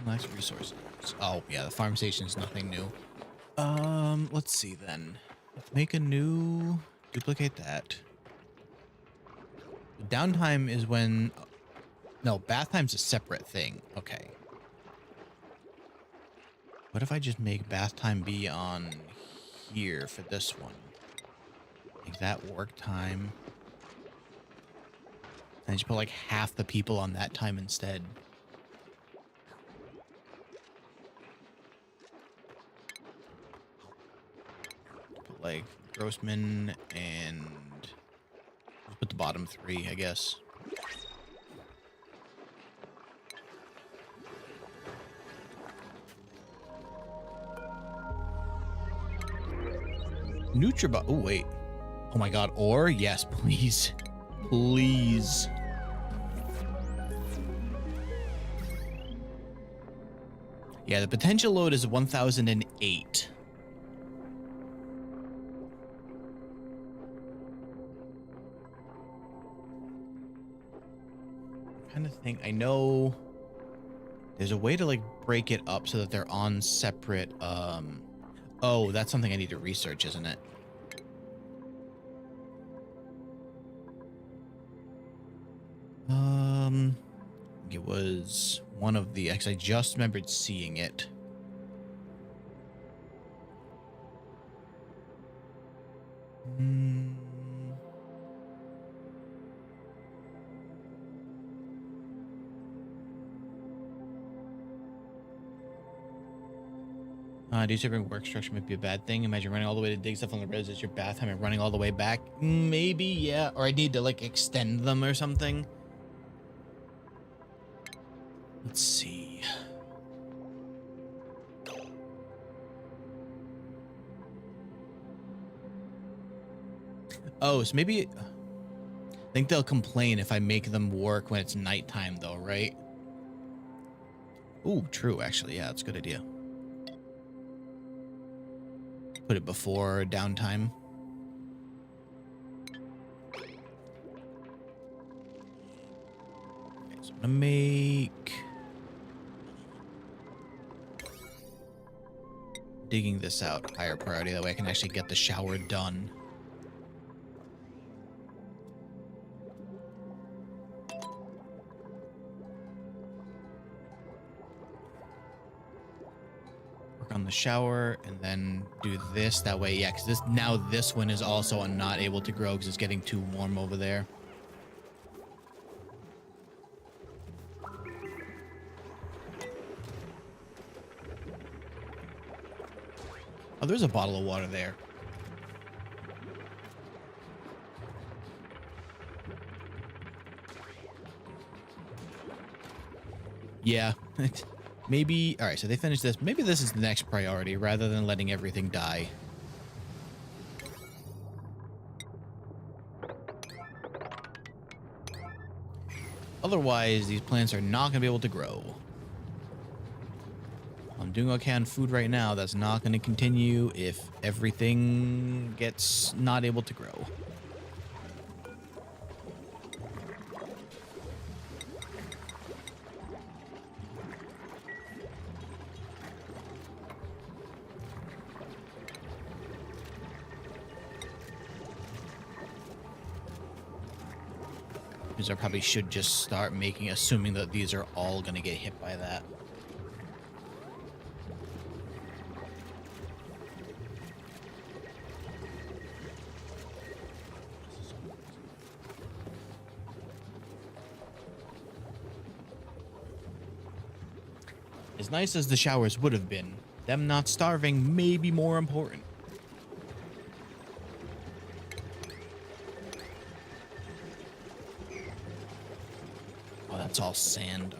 Max resources. Oh, yeah, the farm station is nothing new. Let's see then. Let's make a new, duplicate that. Downtime is when, no, bath time's a separate thing. Okay. What if I just make bath time be on here for this one? Make that work time. And just put like half the people on that time instead. Put like Grossman and put the bottom three, I guess. Nutribot. Oh, wait. Oh my god. Or yes, please. Please. Yeah, the potential load is 1008. I'm trying to think. I know there's a way to like break it up so that they're on separate. Oh, that's something I need to research, isn't it? It was one of the X. I just remembered seeing it. Describing work structure might be a bad thing. Imagine running all the way to dig stuff on the roads as your bath time and running all the way back. Maybe, yeah. Or I need to like extend them or something. Let's see. Oh, so maybe I think they'll complain if I make them work when it's nighttime though, right? Ooh, true, actually. Yeah, that's a good idea. Put it before downtime. Okay, so I'm gonna make digging this out higher priority. That way I can actually get the shower done. On the shower and then do this that way. Yeah, because this one is also not able to grow because it's getting too warm over there. Oh, there's a bottle of water there. Yeah. Maybe, all right, so they finished this. Maybe this is the next priority rather than letting everything die. Otherwise, these plants are not going to be able to grow. I'm doing okay on food right now. That's not going to continue if everything gets not able to grow. I probably should just start assuming that these are all going to get hit by that. As nice as the showers would have been, them not starving may be more important. Oh, that's all sand.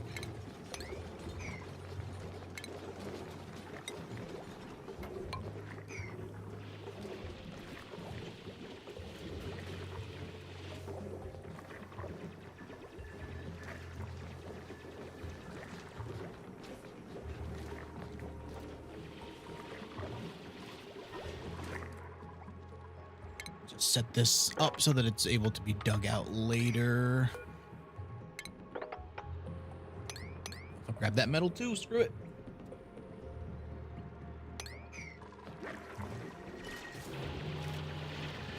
Just set this up so that it's able to be dug out later. I'll grab that metal too. Screw it.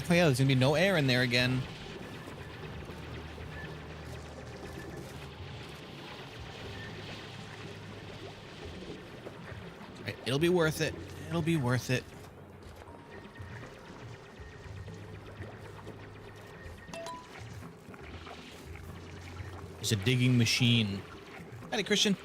Oh yeah, there's gonna be no air in there again. Right, it'll be worth it. It'll be worth it. It's a digging machine. Howdy, Christian.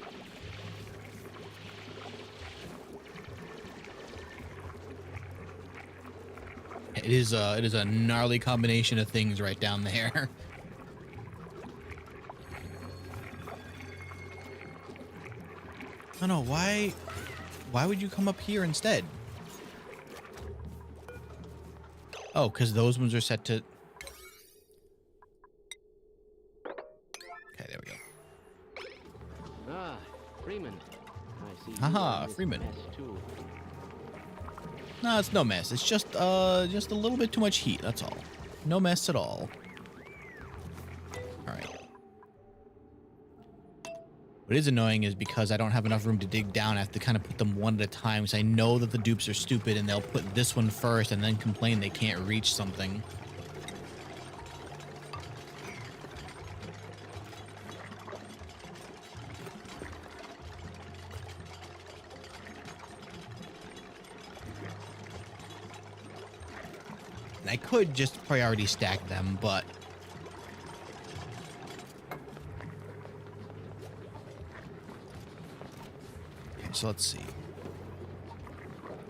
It is a gnarly combination of things right down there. I don't know why would you come up here instead? Oh, because those ones are set to. Okay, there we go. Ah, Freeman. I see. Haha, Freeman. Too. No, it's no mess. It's just a little bit too much heat. That's all. No mess at all. All right. What is annoying is because I don't have enough room to dig down, I have to kind of put them one at a time because I know that the dupes are stupid and they'll put this one first and then complain they can't reach something. And I could just priority stack them, but okay, so let's see.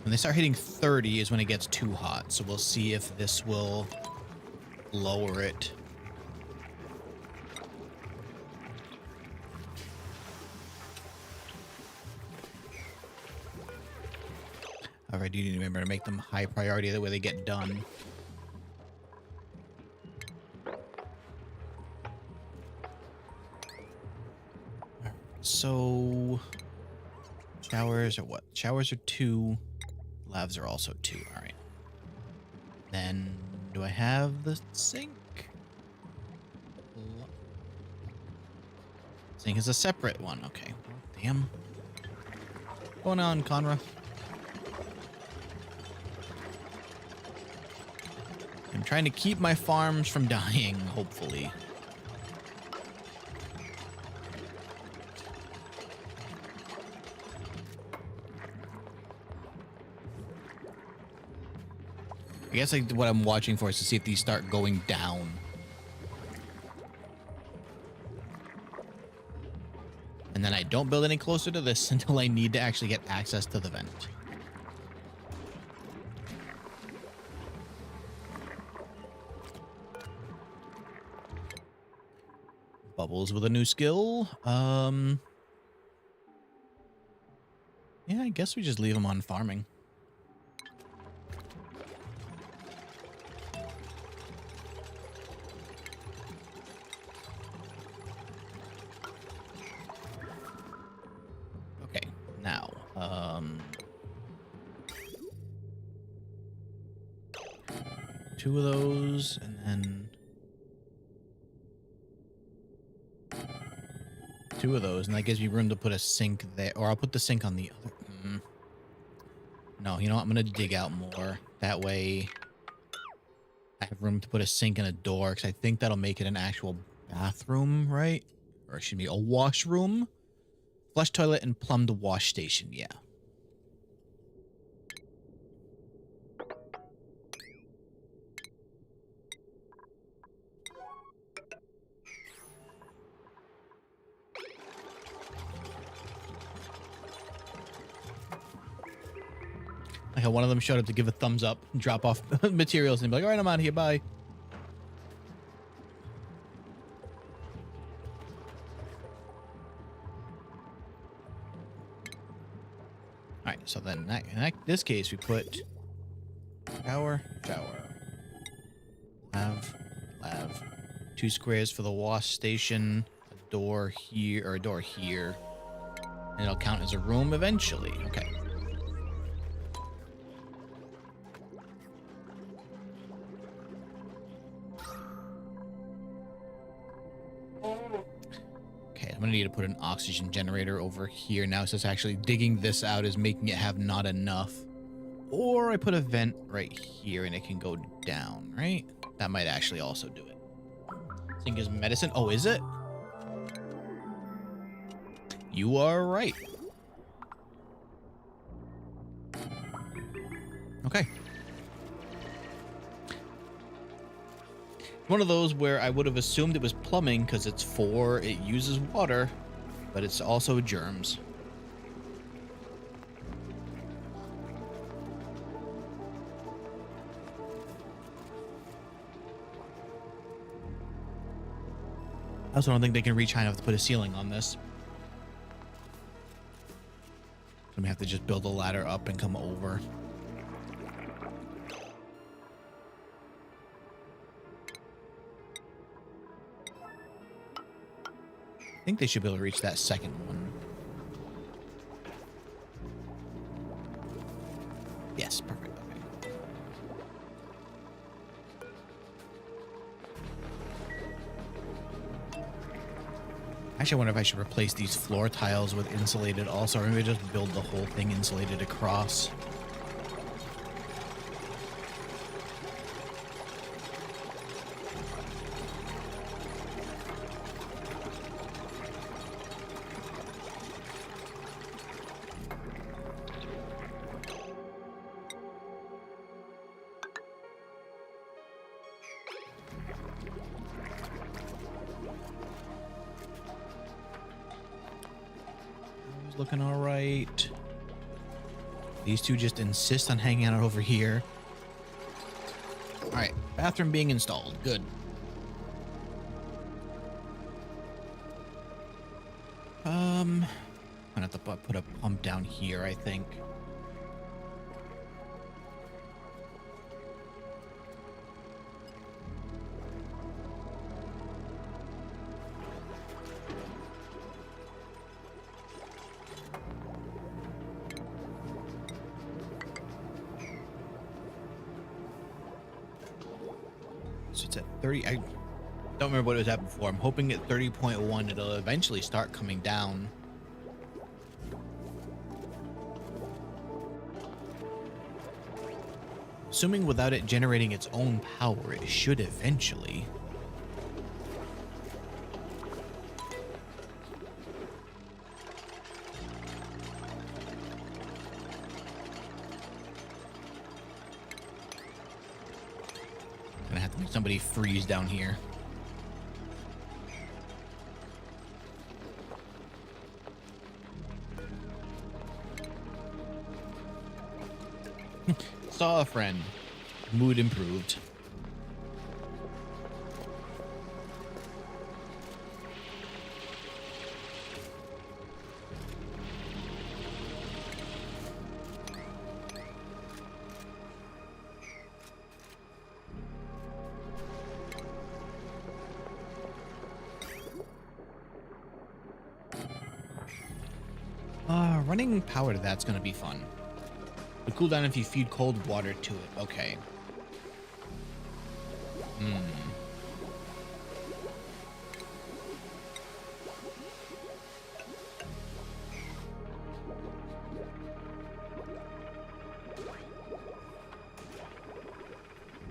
When they start hitting 30 is when it gets too hot, so we'll see if this will lower it. Alright, you need to remember to make them high priority, that way they get done. So showers are what? Showers are 2. Lavs are also 2. All right. Then do I have the sink? Sink is a separate one. Okay. Damn. What's going on, Conra? I'm trying to keep my farms from dying, hopefully. I guess like what I'm watching for is to see if these start going down. And then I don't build any closer to this until I need to actually get access to the vent. Bubbles with a new skill. Yeah, I guess we just leave them on farming. Okay, now, 2 of those, and then 2 of those, and that gives me room to put a sink there, or I'll put the sink on the other. No, you know what? I'm gonna dig out more. That way, I have room to put a sink and a door, because I think that'll make it an actual bathroom, right? Or it should be a washroom, flush toilet, and plumbed wash station. Yeah. Like how one of them showed up to give a thumbs up, drop off materials, and be like, all right, I'm out of here, bye. All right, so then in this case, we put shower, lav, 2 squares for the wash station, a door here, or a door here, and it'll count as a room eventually. Okay. Okay, I'm gonna need to put an oxygen generator over here now, since actually digging this out is making it have not enough. Or I put a vent right here and it can go down, right? That might actually also do it. Zinc is medicine. Oh, is it? You are right. Okay. One of those where I would have assumed it was plumbing because it uses water, but it's also germs. I also don't think they can reach high enough to put a ceiling on this. So we have to just build a ladder up and come over. I think they should be able to reach that second one. Yes, perfect. Okay. Actually, I wonder if I should replace these floor tiles with insulated also, or maybe just build the whole thing insulated across. Looking all right. These two just insist on hanging out over here. All right, bathroom being installed. Good. I'm gonna have to put a pump down here, I think. So it's at 30. I don't remember what it was at before. I'm hoping at 30.1 it'll eventually start coming down. Assuming without it generating its own power, it should eventually. Gonna have to make somebody freeze down here. Saw a friend. Mood improved. Running power to that's gonna be fun. The cooldown if you feed cold water to it. Okay.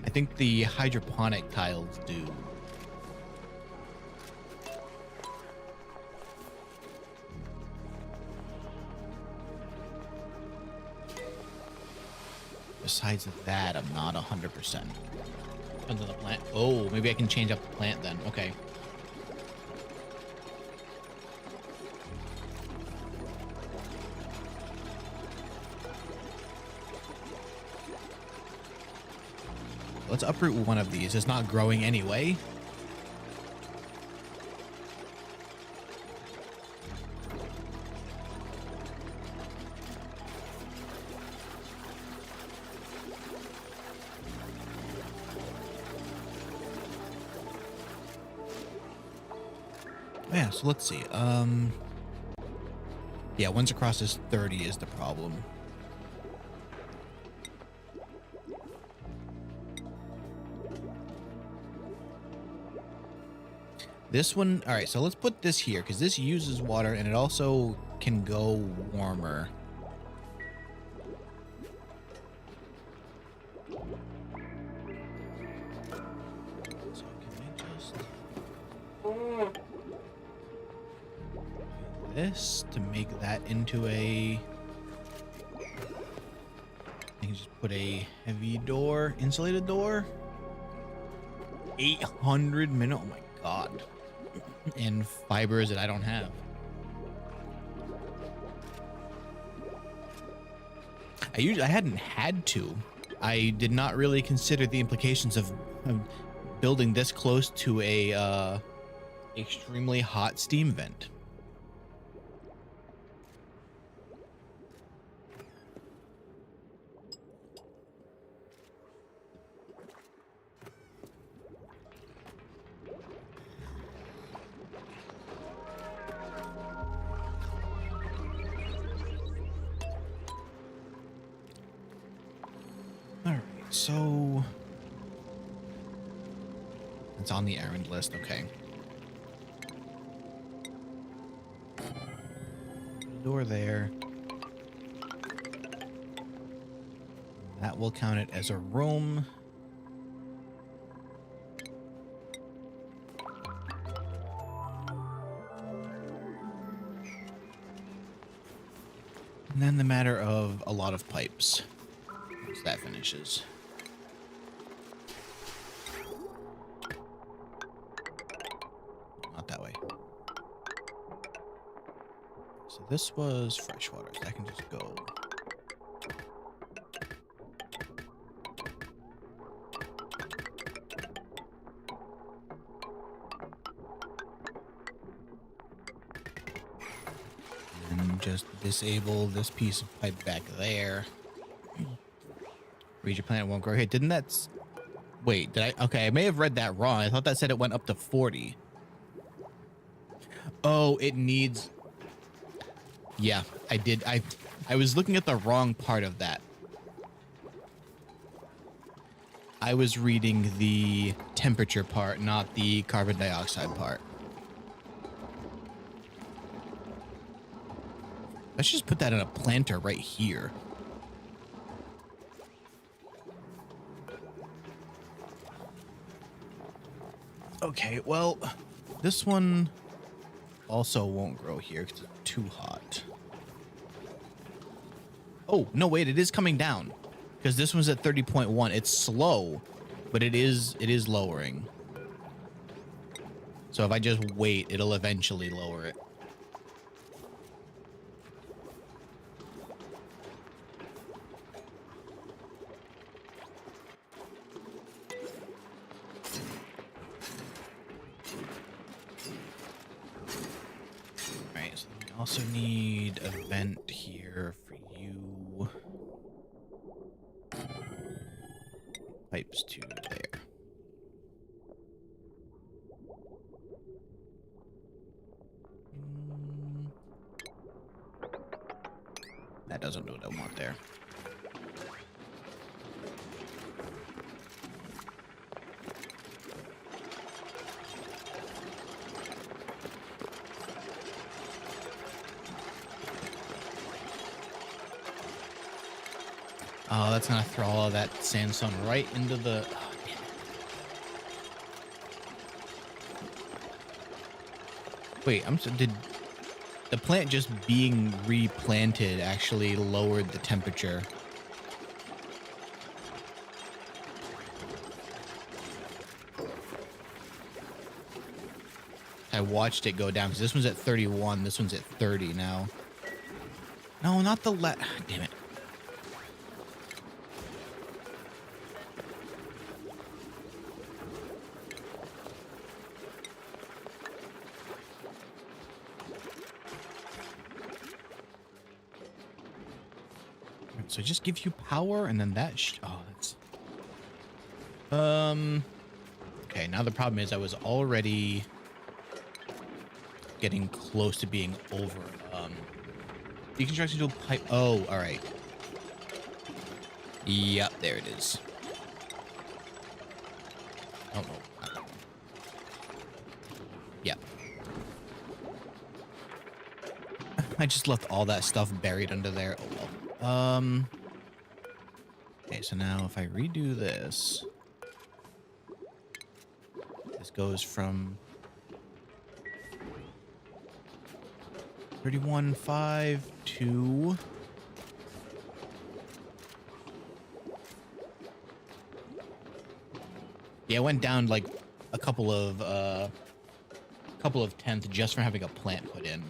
I think the hydroponic tiles do. Besides that, I'm not 100%. Depends on the plant. Oh, maybe I can change up the plant then. Okay. let's uproot one of these. It's not growing anyway. Yeah, so let's see. Yeah, once across is 30 is the problem. This one, all right, so let's put this here because this uses water and it also can go warmer. So can I just do this to make that into a... I can just put a heavy door, insulated door. 800 minute, oh my god. And fibers that I don't have. I hadn't had to. I did not really consider the implications of building this close to a extremely hot steam vent. So it's on the errand list. Okay. Door there. That will count it as a room. And then the matter of a lot of pipes. Once that finishes. Not that way. So this was freshwater, so I can just go. And just disable this piece of pipe back there. Read your planet won't grow here. Didn't that... Wait, did I... Okay, I may have read that wrong. I thought that said it went up to 40. Oh, it needs... Yeah, I did. I was looking at the wrong part of that. I was reading the temperature part, not the carbon dioxide part. Let's just put that in a planter right here. Okay, well, this one also won't grow here because it's too hot. Oh, no, wait, it is coming down because this one's at 30.1. It's slow, but it is lowering. So if I just wait, it'll eventually lower it. Also need a vent here for you. Pipes to there. That doesn't do what I want there. Oh, that's gonna throw all of that sandstone right into the... Oh, damn it. Wait, did the plant just being replanted actually lowered the temperature? I watched it go down because this one's at 31. This one's at 30 now. No, not the damn it. So it just gives you power, and then that. Oh, that's. Okay, now the problem is I was already getting close to being over. Deconstruction to a pipe. Oh, all right. Yep, there it is. Oh no, not that one. Yep. I just left all that stuff buried under there. Oh well. Okay, so now if I redo this, this goes from 31.5 to. Yeah, it went down like a couple of tenths just from having a plant put in.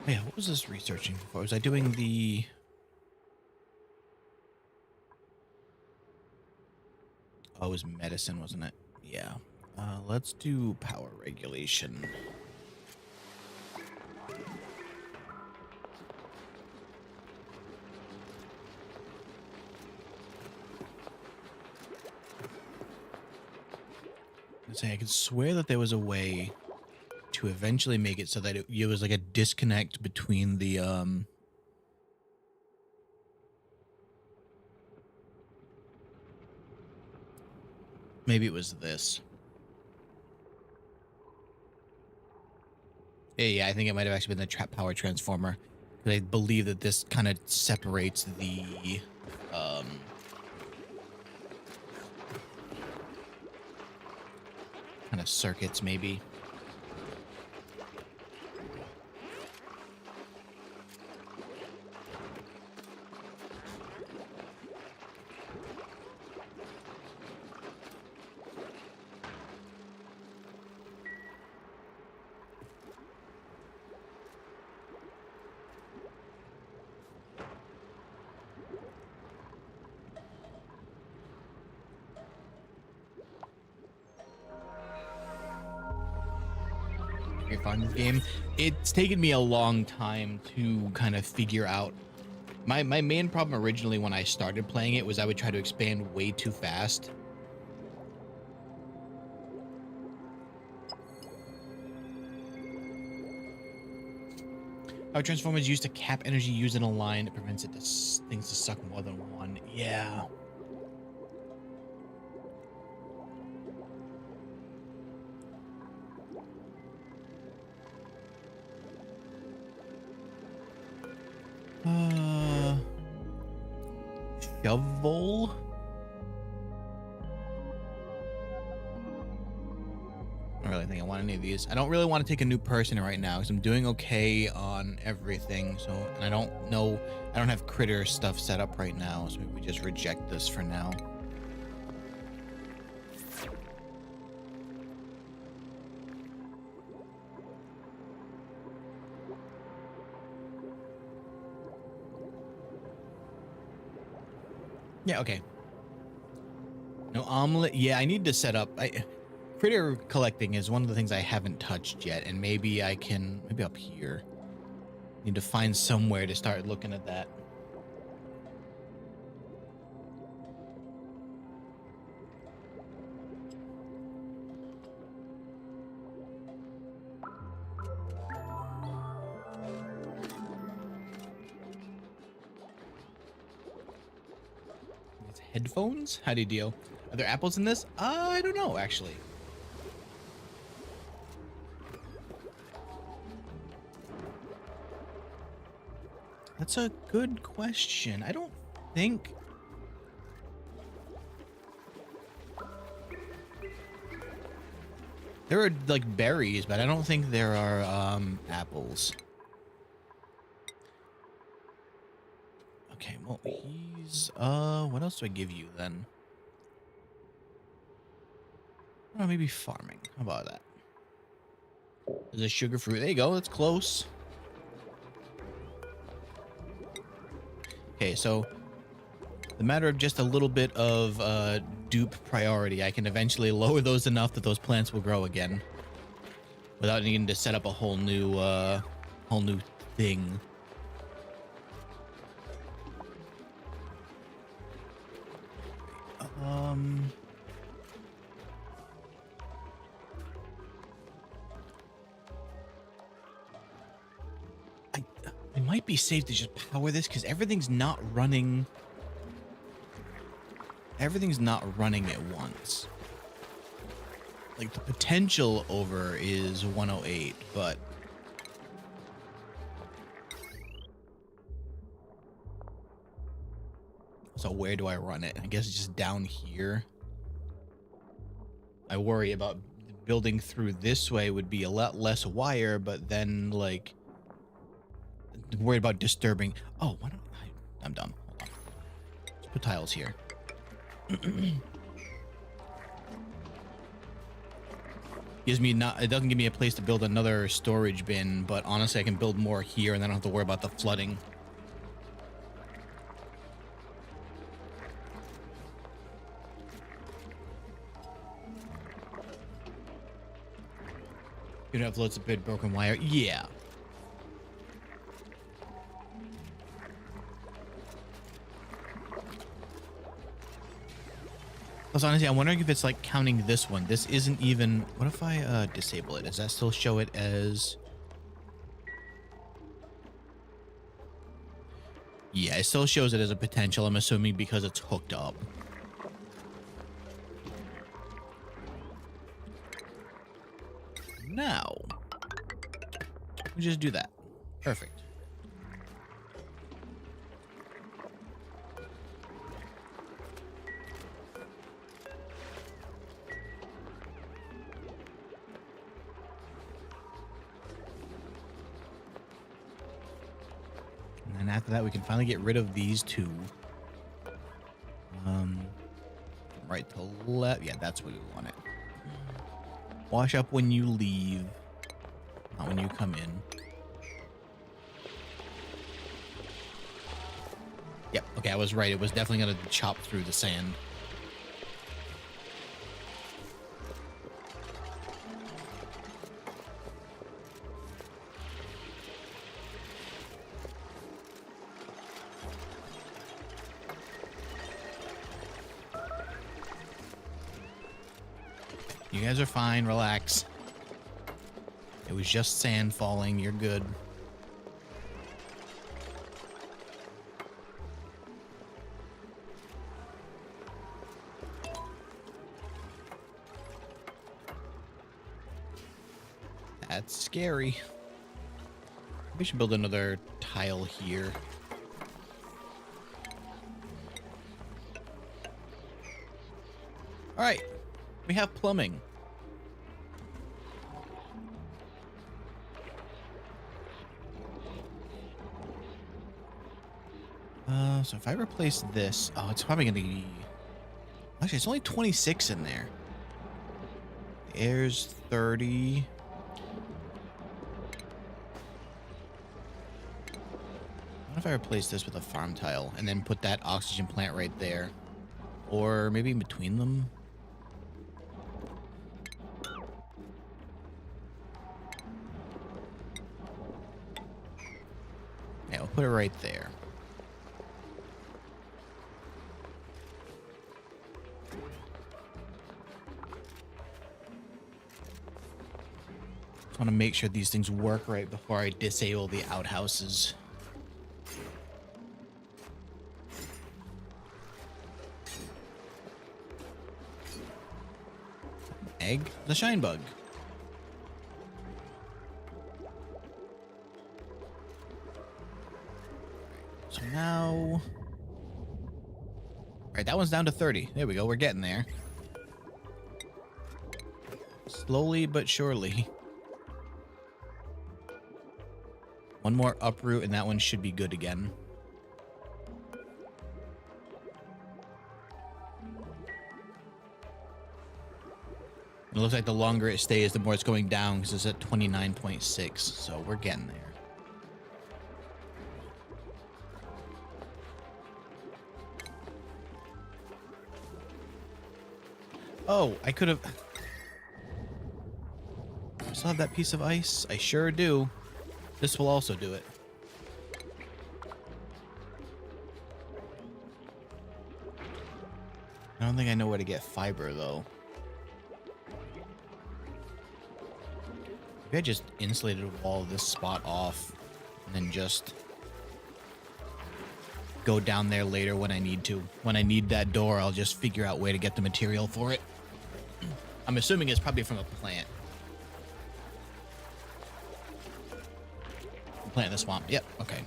Yeah, what was this researching for? Was I doing the... Oh, it was medicine, wasn't it? Yeah. Let's do power regulation. I could swear that there was a way to eventually make it so that it was like a disconnect between the maybe it was this. Yeah, I think it might have actually been the trap power transformer. I believe that this kind of separates the kind of circuits, maybe. You're finding this game. It's taken me a long time to kind of figure out. My main problem originally when I started playing it was I would try to expand way too fast. How transformer is used to cap energy used in a line. It prevents things to suck more than one. Yeah. Shovel? I don't really think I want any of these. I don't really want to take a new person right now because I'm doing okay on everything. So, and I don't know, I don't have critter stuff set up right now. So maybe we just reject this for now. Yeah, okay. No omelet. Yeah, I need to set up. Critter collecting is one of the things I haven't touched yet, and maybe I can. Maybe up here. Need to find somewhere to start looking at that. Headphones? How do you deal? Are there apples in this? I don't know, actually. That's a good question. I don't think... There are, like, berries, but I don't think there are, apples. Okay, well, he's... What else do I give you, then? Oh, maybe farming. How about that? There's a sugar fruit. There you go. It's close. Okay, so the matter of just a little bit of dupe priority, I can eventually lower those enough that those plants will grow again without needing to set up a whole new thing. It might be safe to just power this because everything's not running. Everything's not running at once. Like the potential over is 108, but so where do I run it? I guess it's just down here. I worry about building through this way would be a lot less wire, but then like worried about disturbing. Oh, why don't I'm dumb. Hold on. Let's put tiles here. It doesn't give me a place to build another storage bin, but honestly I can build more here and then I don't have to worry about the flooding. You have loads of big broken wire. Yeah. Plus, honestly, I'm wondering if it's like counting this one. This isn't even. What if I disable it? Does that still show it as? Yeah, it still shows it as a potential. I'm assuming because it's hooked up. Now, we just do that. Perfect. And then after that, we can finally get rid of these two. Right to left. Yeah, that's where we want it. Wash up when you leave, not when you come in. Yep. Okay, I was right. It was definitely going to chop through the sand. You guys are fine. Relax. It was just sand falling. You're good. That's scary. We should build another tile here. All right. We have plumbing. So if I replace this, oh, it's probably gonna be. Actually, it's only 26 in there. The air's 30. What if I replace this with a farm tile and then put that oxygen plant right there, or maybe in between them? Yeah, we'll put it right there. Want to make sure these things work right before I disable the outhouses. Egg, the shine bug. So now, right, that one's down to 30. There we go. We're getting there. Slowly but surely. One more uproot and that one should be good again. It looks like the longer it stays, the more it's going down because it's at 29.6. So we're getting there. Oh, I could have... I still have that piece of ice. I sure do. This will also do it. I don't think I know where to get fiber, though. Maybe I just insulated a wall this spot off and then just go down there later when I need to. When I need that door, I'll just figure out where to get the material for it. I'm assuming it's probably from a plant. Plant in the swamp. Yep, okay.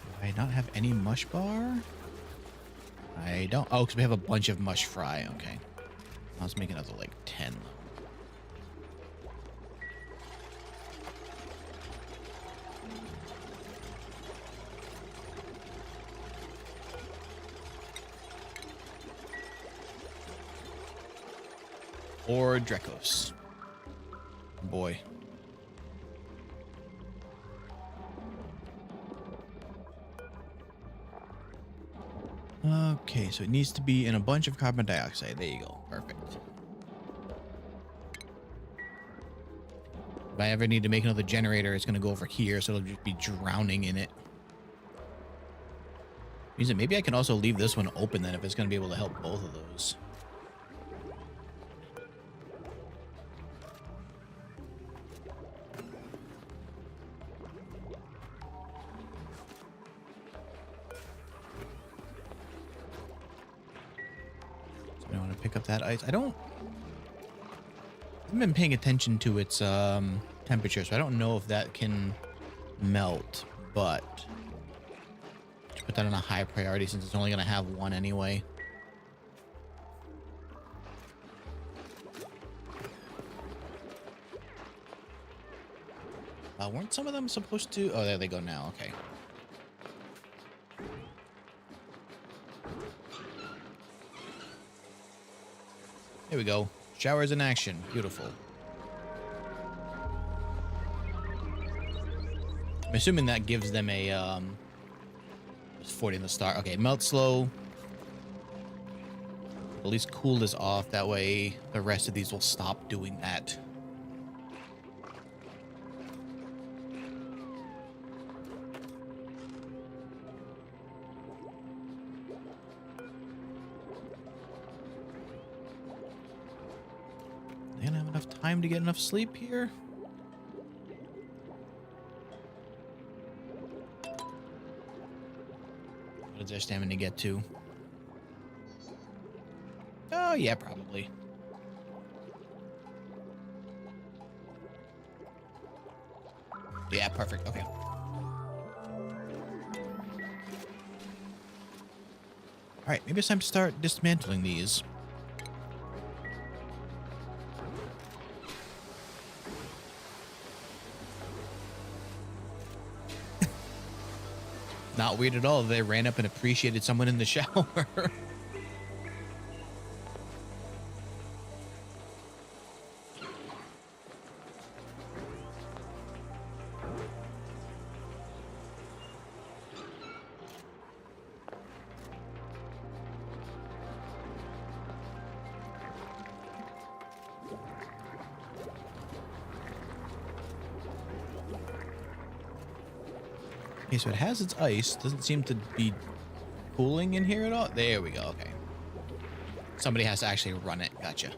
Do I not have any mush bar? I don't. Oh, because we have a bunch of mush fry. Okay. Let's make another like 10 though. Or Drekos. Boy. Okay, so it needs to be in a bunch of carbon dioxide. There you go. Perfect. If I ever need to make another generator, it's going to go over here, so it'll just be drowning in it. Means that maybe I can also leave this one open then if it's going to be able to help both of those. I want to pick up that ice. I haven't been paying attention to its temperature, so I don't know if that can melt, but put that on a high priority since it's only going to have one anyway. Weren't some of them supposed to? Oh, there they go now. Okay. Here we go. Showers in action. Beautiful. I'm assuming that gives them a 40 in the start. Okay, melt slow. At least cool this off. That way the rest of these will stop doing that. They gonna have enough time to get enough sleep here? What is their stamina to get to? Oh, yeah, probably. Yeah, perfect. Okay. All right, maybe it's time to start dismantling these. Not weird at all. They ran up and appreciated someone in the shower. Okay, so it has its ice. Doesn't seem to be cooling in here at all. There we go. Okay. Somebody has to actually run it. Gotcha.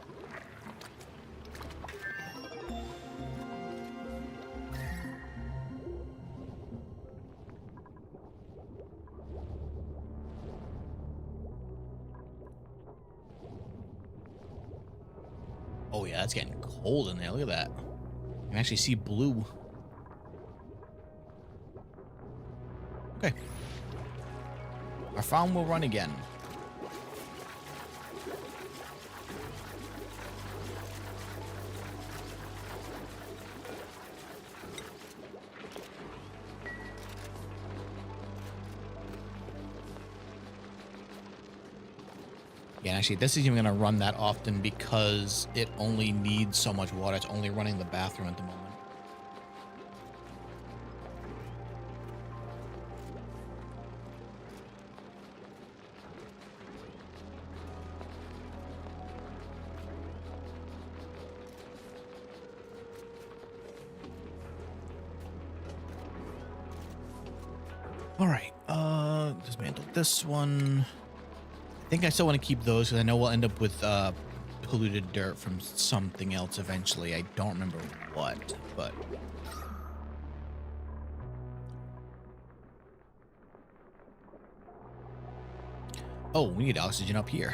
Oh, yeah, it's getting cold in there. Look at that. You can actually see blue. Okay. Our farm will run again. Yeah, actually, this isn't even going to run that often because it only needs so much water. It's only running the bathroom at the moment. All right, dismantle this one. I think I still want to keep those because I know we'll end up with polluted dirt from something else eventually. I don't remember what, but oh, we need oxygen up here.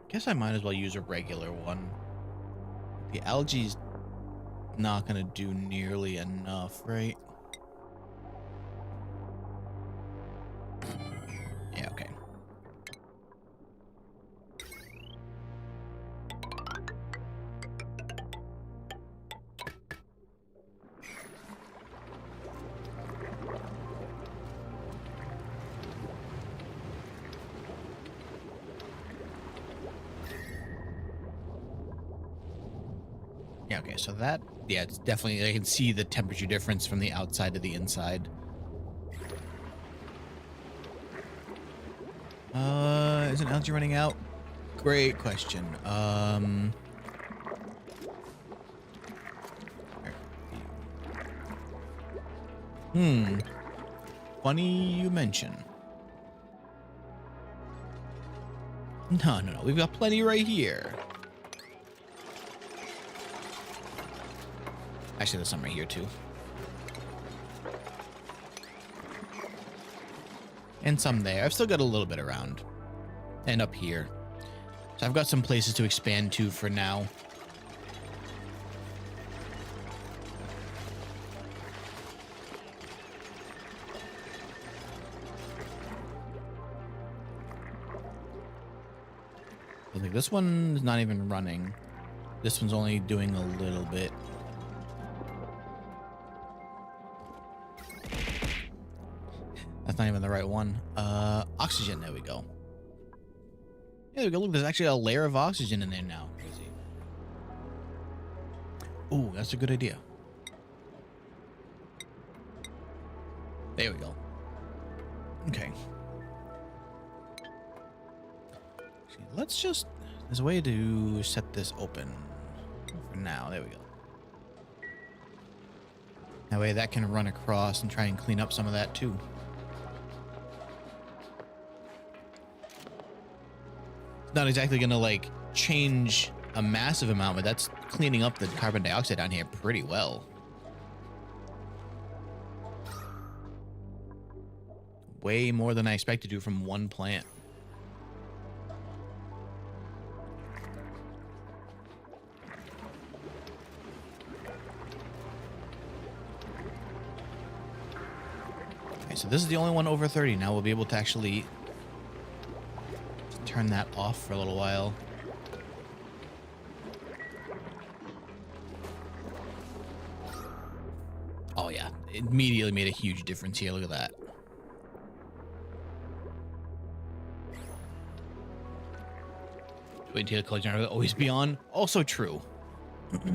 Guess I might as well use a regular one. The algae's not gonna do nearly enough, right? Yeah, okay. Yeah, okay, so that, yeah, it's definitely, I can see the temperature difference from the outside to the inside. Isn't algae running out? Great question. Funny you mention. No, we've got plenty right here. Actually, there's some right here too. And some there. I've still got a little bit around. And up here. So I've got some places to expand to for now. I think this one's not even running. This one's only doing a little bit. That's not even the right one. Oxygen, there we go. There we go, look, there's actually a layer of oxygen in there now. Crazy. Ooh, that's a good idea. There we go. Okay. Let's just, there's a way to set this open for now. There we go. That way that can run across and try and clean up some of that too. It's not exactly going to like change a massive amount, but that's cleaning up the carbon dioxide down here pretty well. Way more than I expected to from one plant. Okay, so this is the only one over 30. Now we'll be able to actually turn that off for a little while. Oh yeah, it immediately made a huge difference here. Look at that. Wait until the color generator will always be on. Also true. So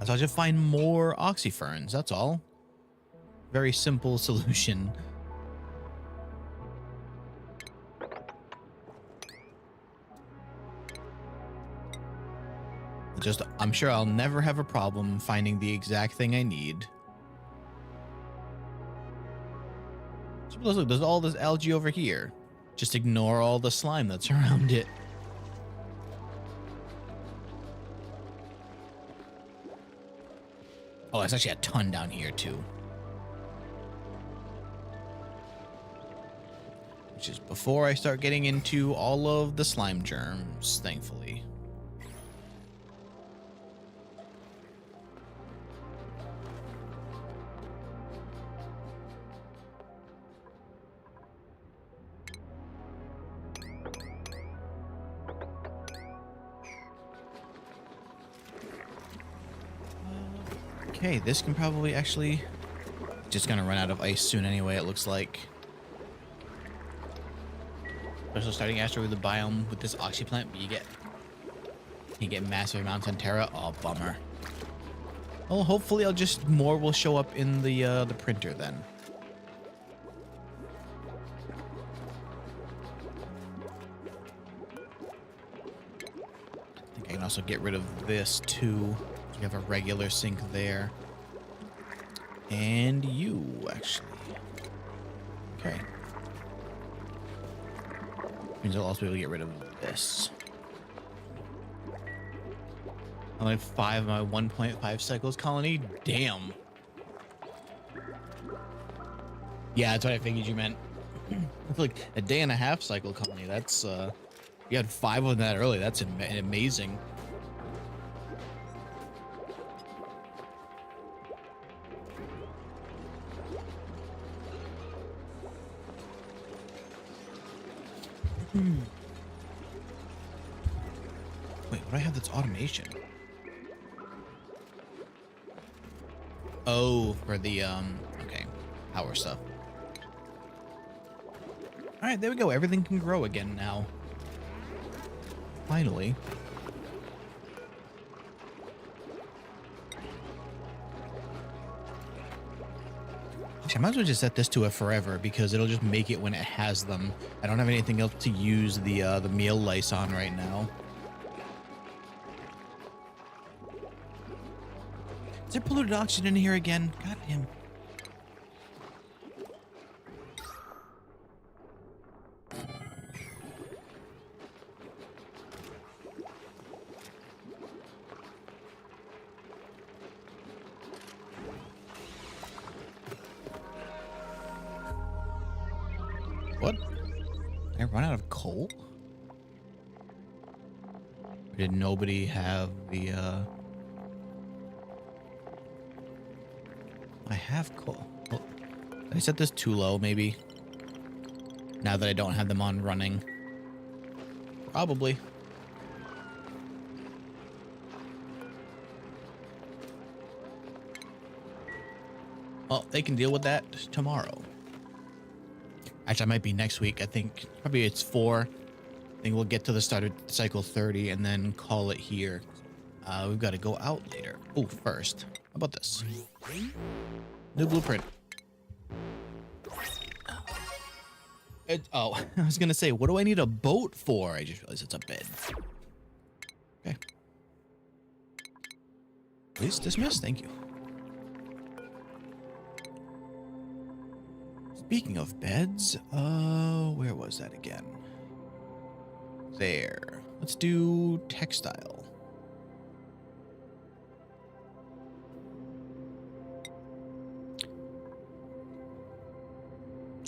I'll just find more oxyferns, that's all. Very simple solution. Just, I'm sure I'll never have a problem finding the exact thing I need. So look, there's all this algae over here. Just ignore all the slime that's around it. Oh, there's actually a ton down here too. Which is before I start getting into all of the slime germs, thankfully. Okay, this can probably actually... Just gonna run out of ice soon anyway, it looks like. Also starting asteroid with the biome with this oxyplant, but you get massive amounts on Terra. Oh, bummer. Well, hopefully more will show up in the printer then. I think I can also get rid of this too. You have a regular sink there. And you, actually. Okay. Means I'll also be able to get rid of this. Only 5 of my 1.5 cycles colony? Damn. Yeah, that's what I figured you meant. It's like a day and a half cycle colony. That's, you had 5 of that early. That's amazing. Wait, what do I have that's automation? Oh, for the, okay, power stuff. All right, there we go. Everything can grow again now. Finally. Actually, I might as well just set this to a forever because it'll just make it when it has them. I don't have anything else to use the meal lice on right now. Is there polluted oxygen in here again? God damn. What? Did I run out of coal? Or did nobody have the, I have coal. Well, did I set this too low, maybe? Now that I don't have them on running. Probably. Well, they can deal with that tomorrow. Actually, it might be next week. I think probably it's 4. I think we'll get to the start of cycle 30 and then call it here. We've got to go out later. Oh, first. How about this? New blueprint. Oh, I was going to say, what do I need a boat for? I just realized it's a bed. Okay. Please dismiss. Thank you. Speaking of beds, where was that again? There. Let's do textile.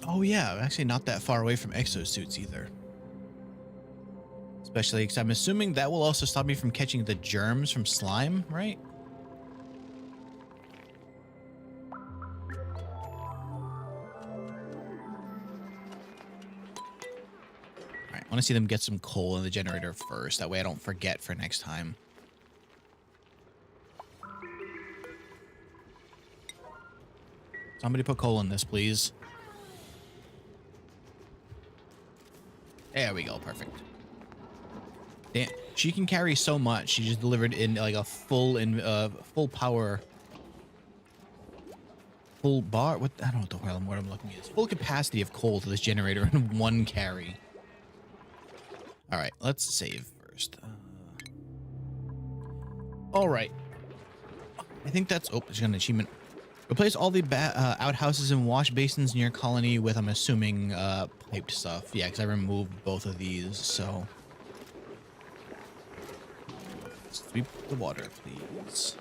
Oh yeah, I'm actually not that far away from exosuits either. Especially because I'm assuming that will also stop me from catching the germs from slime, right? I want to see them get some coal in the generator first. That way I don't forget for next time. Somebody put coal in this, please. There we go. Perfect. Damn, she can carry so much. She just delivered in like a full power. Full bar. What? I don't know what the hell word I'm looking at. Full capacity of coal to this generator in 1 carry. All right, let's save first. All right. I think that's... Oh, there's an achievement. Replace all the outhouses and wash basins in your colony with, I'm assuming, piped stuff. Yeah, because I removed both of these, so... Sweep the water, please.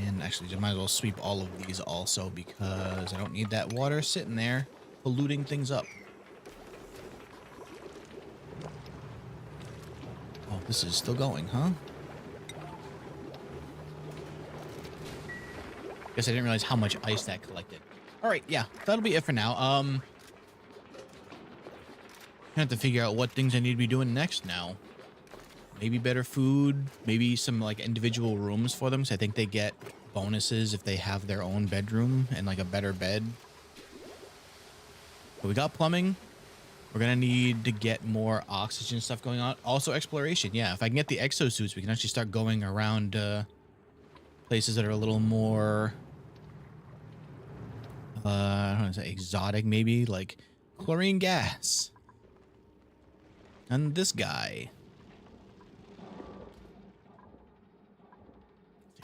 And actually, I might as well sweep all of these also because I don't need that water sitting there polluting things up. Oh, this is still going, huh? Guess I didn't realize how much ice that collected. All right, yeah, that'll be it for now. I have to figure out what things I need to be doing next now. maybe better food, maybe some like individual rooms for them. So I think they get bonuses if they have their own bedroom and like a better bed. But we got plumbing. We're going to need to get more oxygen stuff going on. Also exploration. Yeah, if I can get the exosuits, we can actually start going around places that are a little more, I don't know, say exotic maybe, like chlorine gas. And this guy.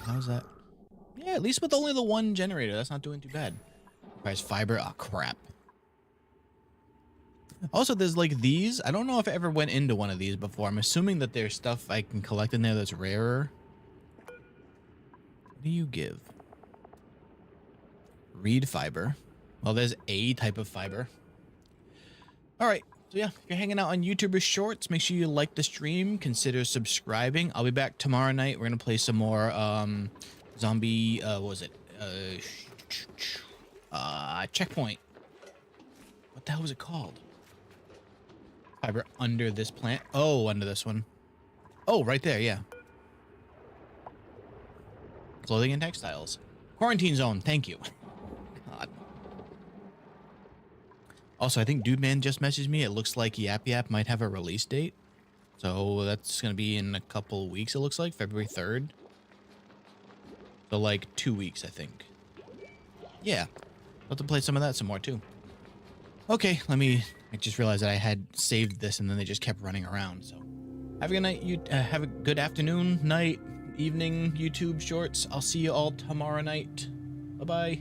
How's that? Yeah, at least with only the one generator. That's not doing too bad. Price fiber. Oh, crap. Also, there's like these. I don't know if I ever went into one of these before. I'm assuming that there's stuff I can collect in there that's rarer. What do you give? Reed fiber. Well, there's a type of fiber. All right. So yeah, if you're hanging out on YouTuber Shorts, make sure you like the stream. Consider subscribing. I'll be back tomorrow night. We're going to play some more zombie, what was it? Checkpoint. What the hell was it called? Fiber under this plant. Oh, under this one. Oh, right there, yeah. Clothing and textiles. Quarantine zone, thank you. God. Also, I think Dude Man just messaged me. It looks like Yap Yap might have a release date. So that's going to be in a couple weeks, it looks like. February 3rd. So like 2 weeks, I think. Yeah. I'll have to play some of that some more, too. Okay, I just realized that I had saved this and then they just kept running around. So have a good night. Have a good afternoon, night, evening, YouTube Shorts. I'll see you all tomorrow night. Bye-bye.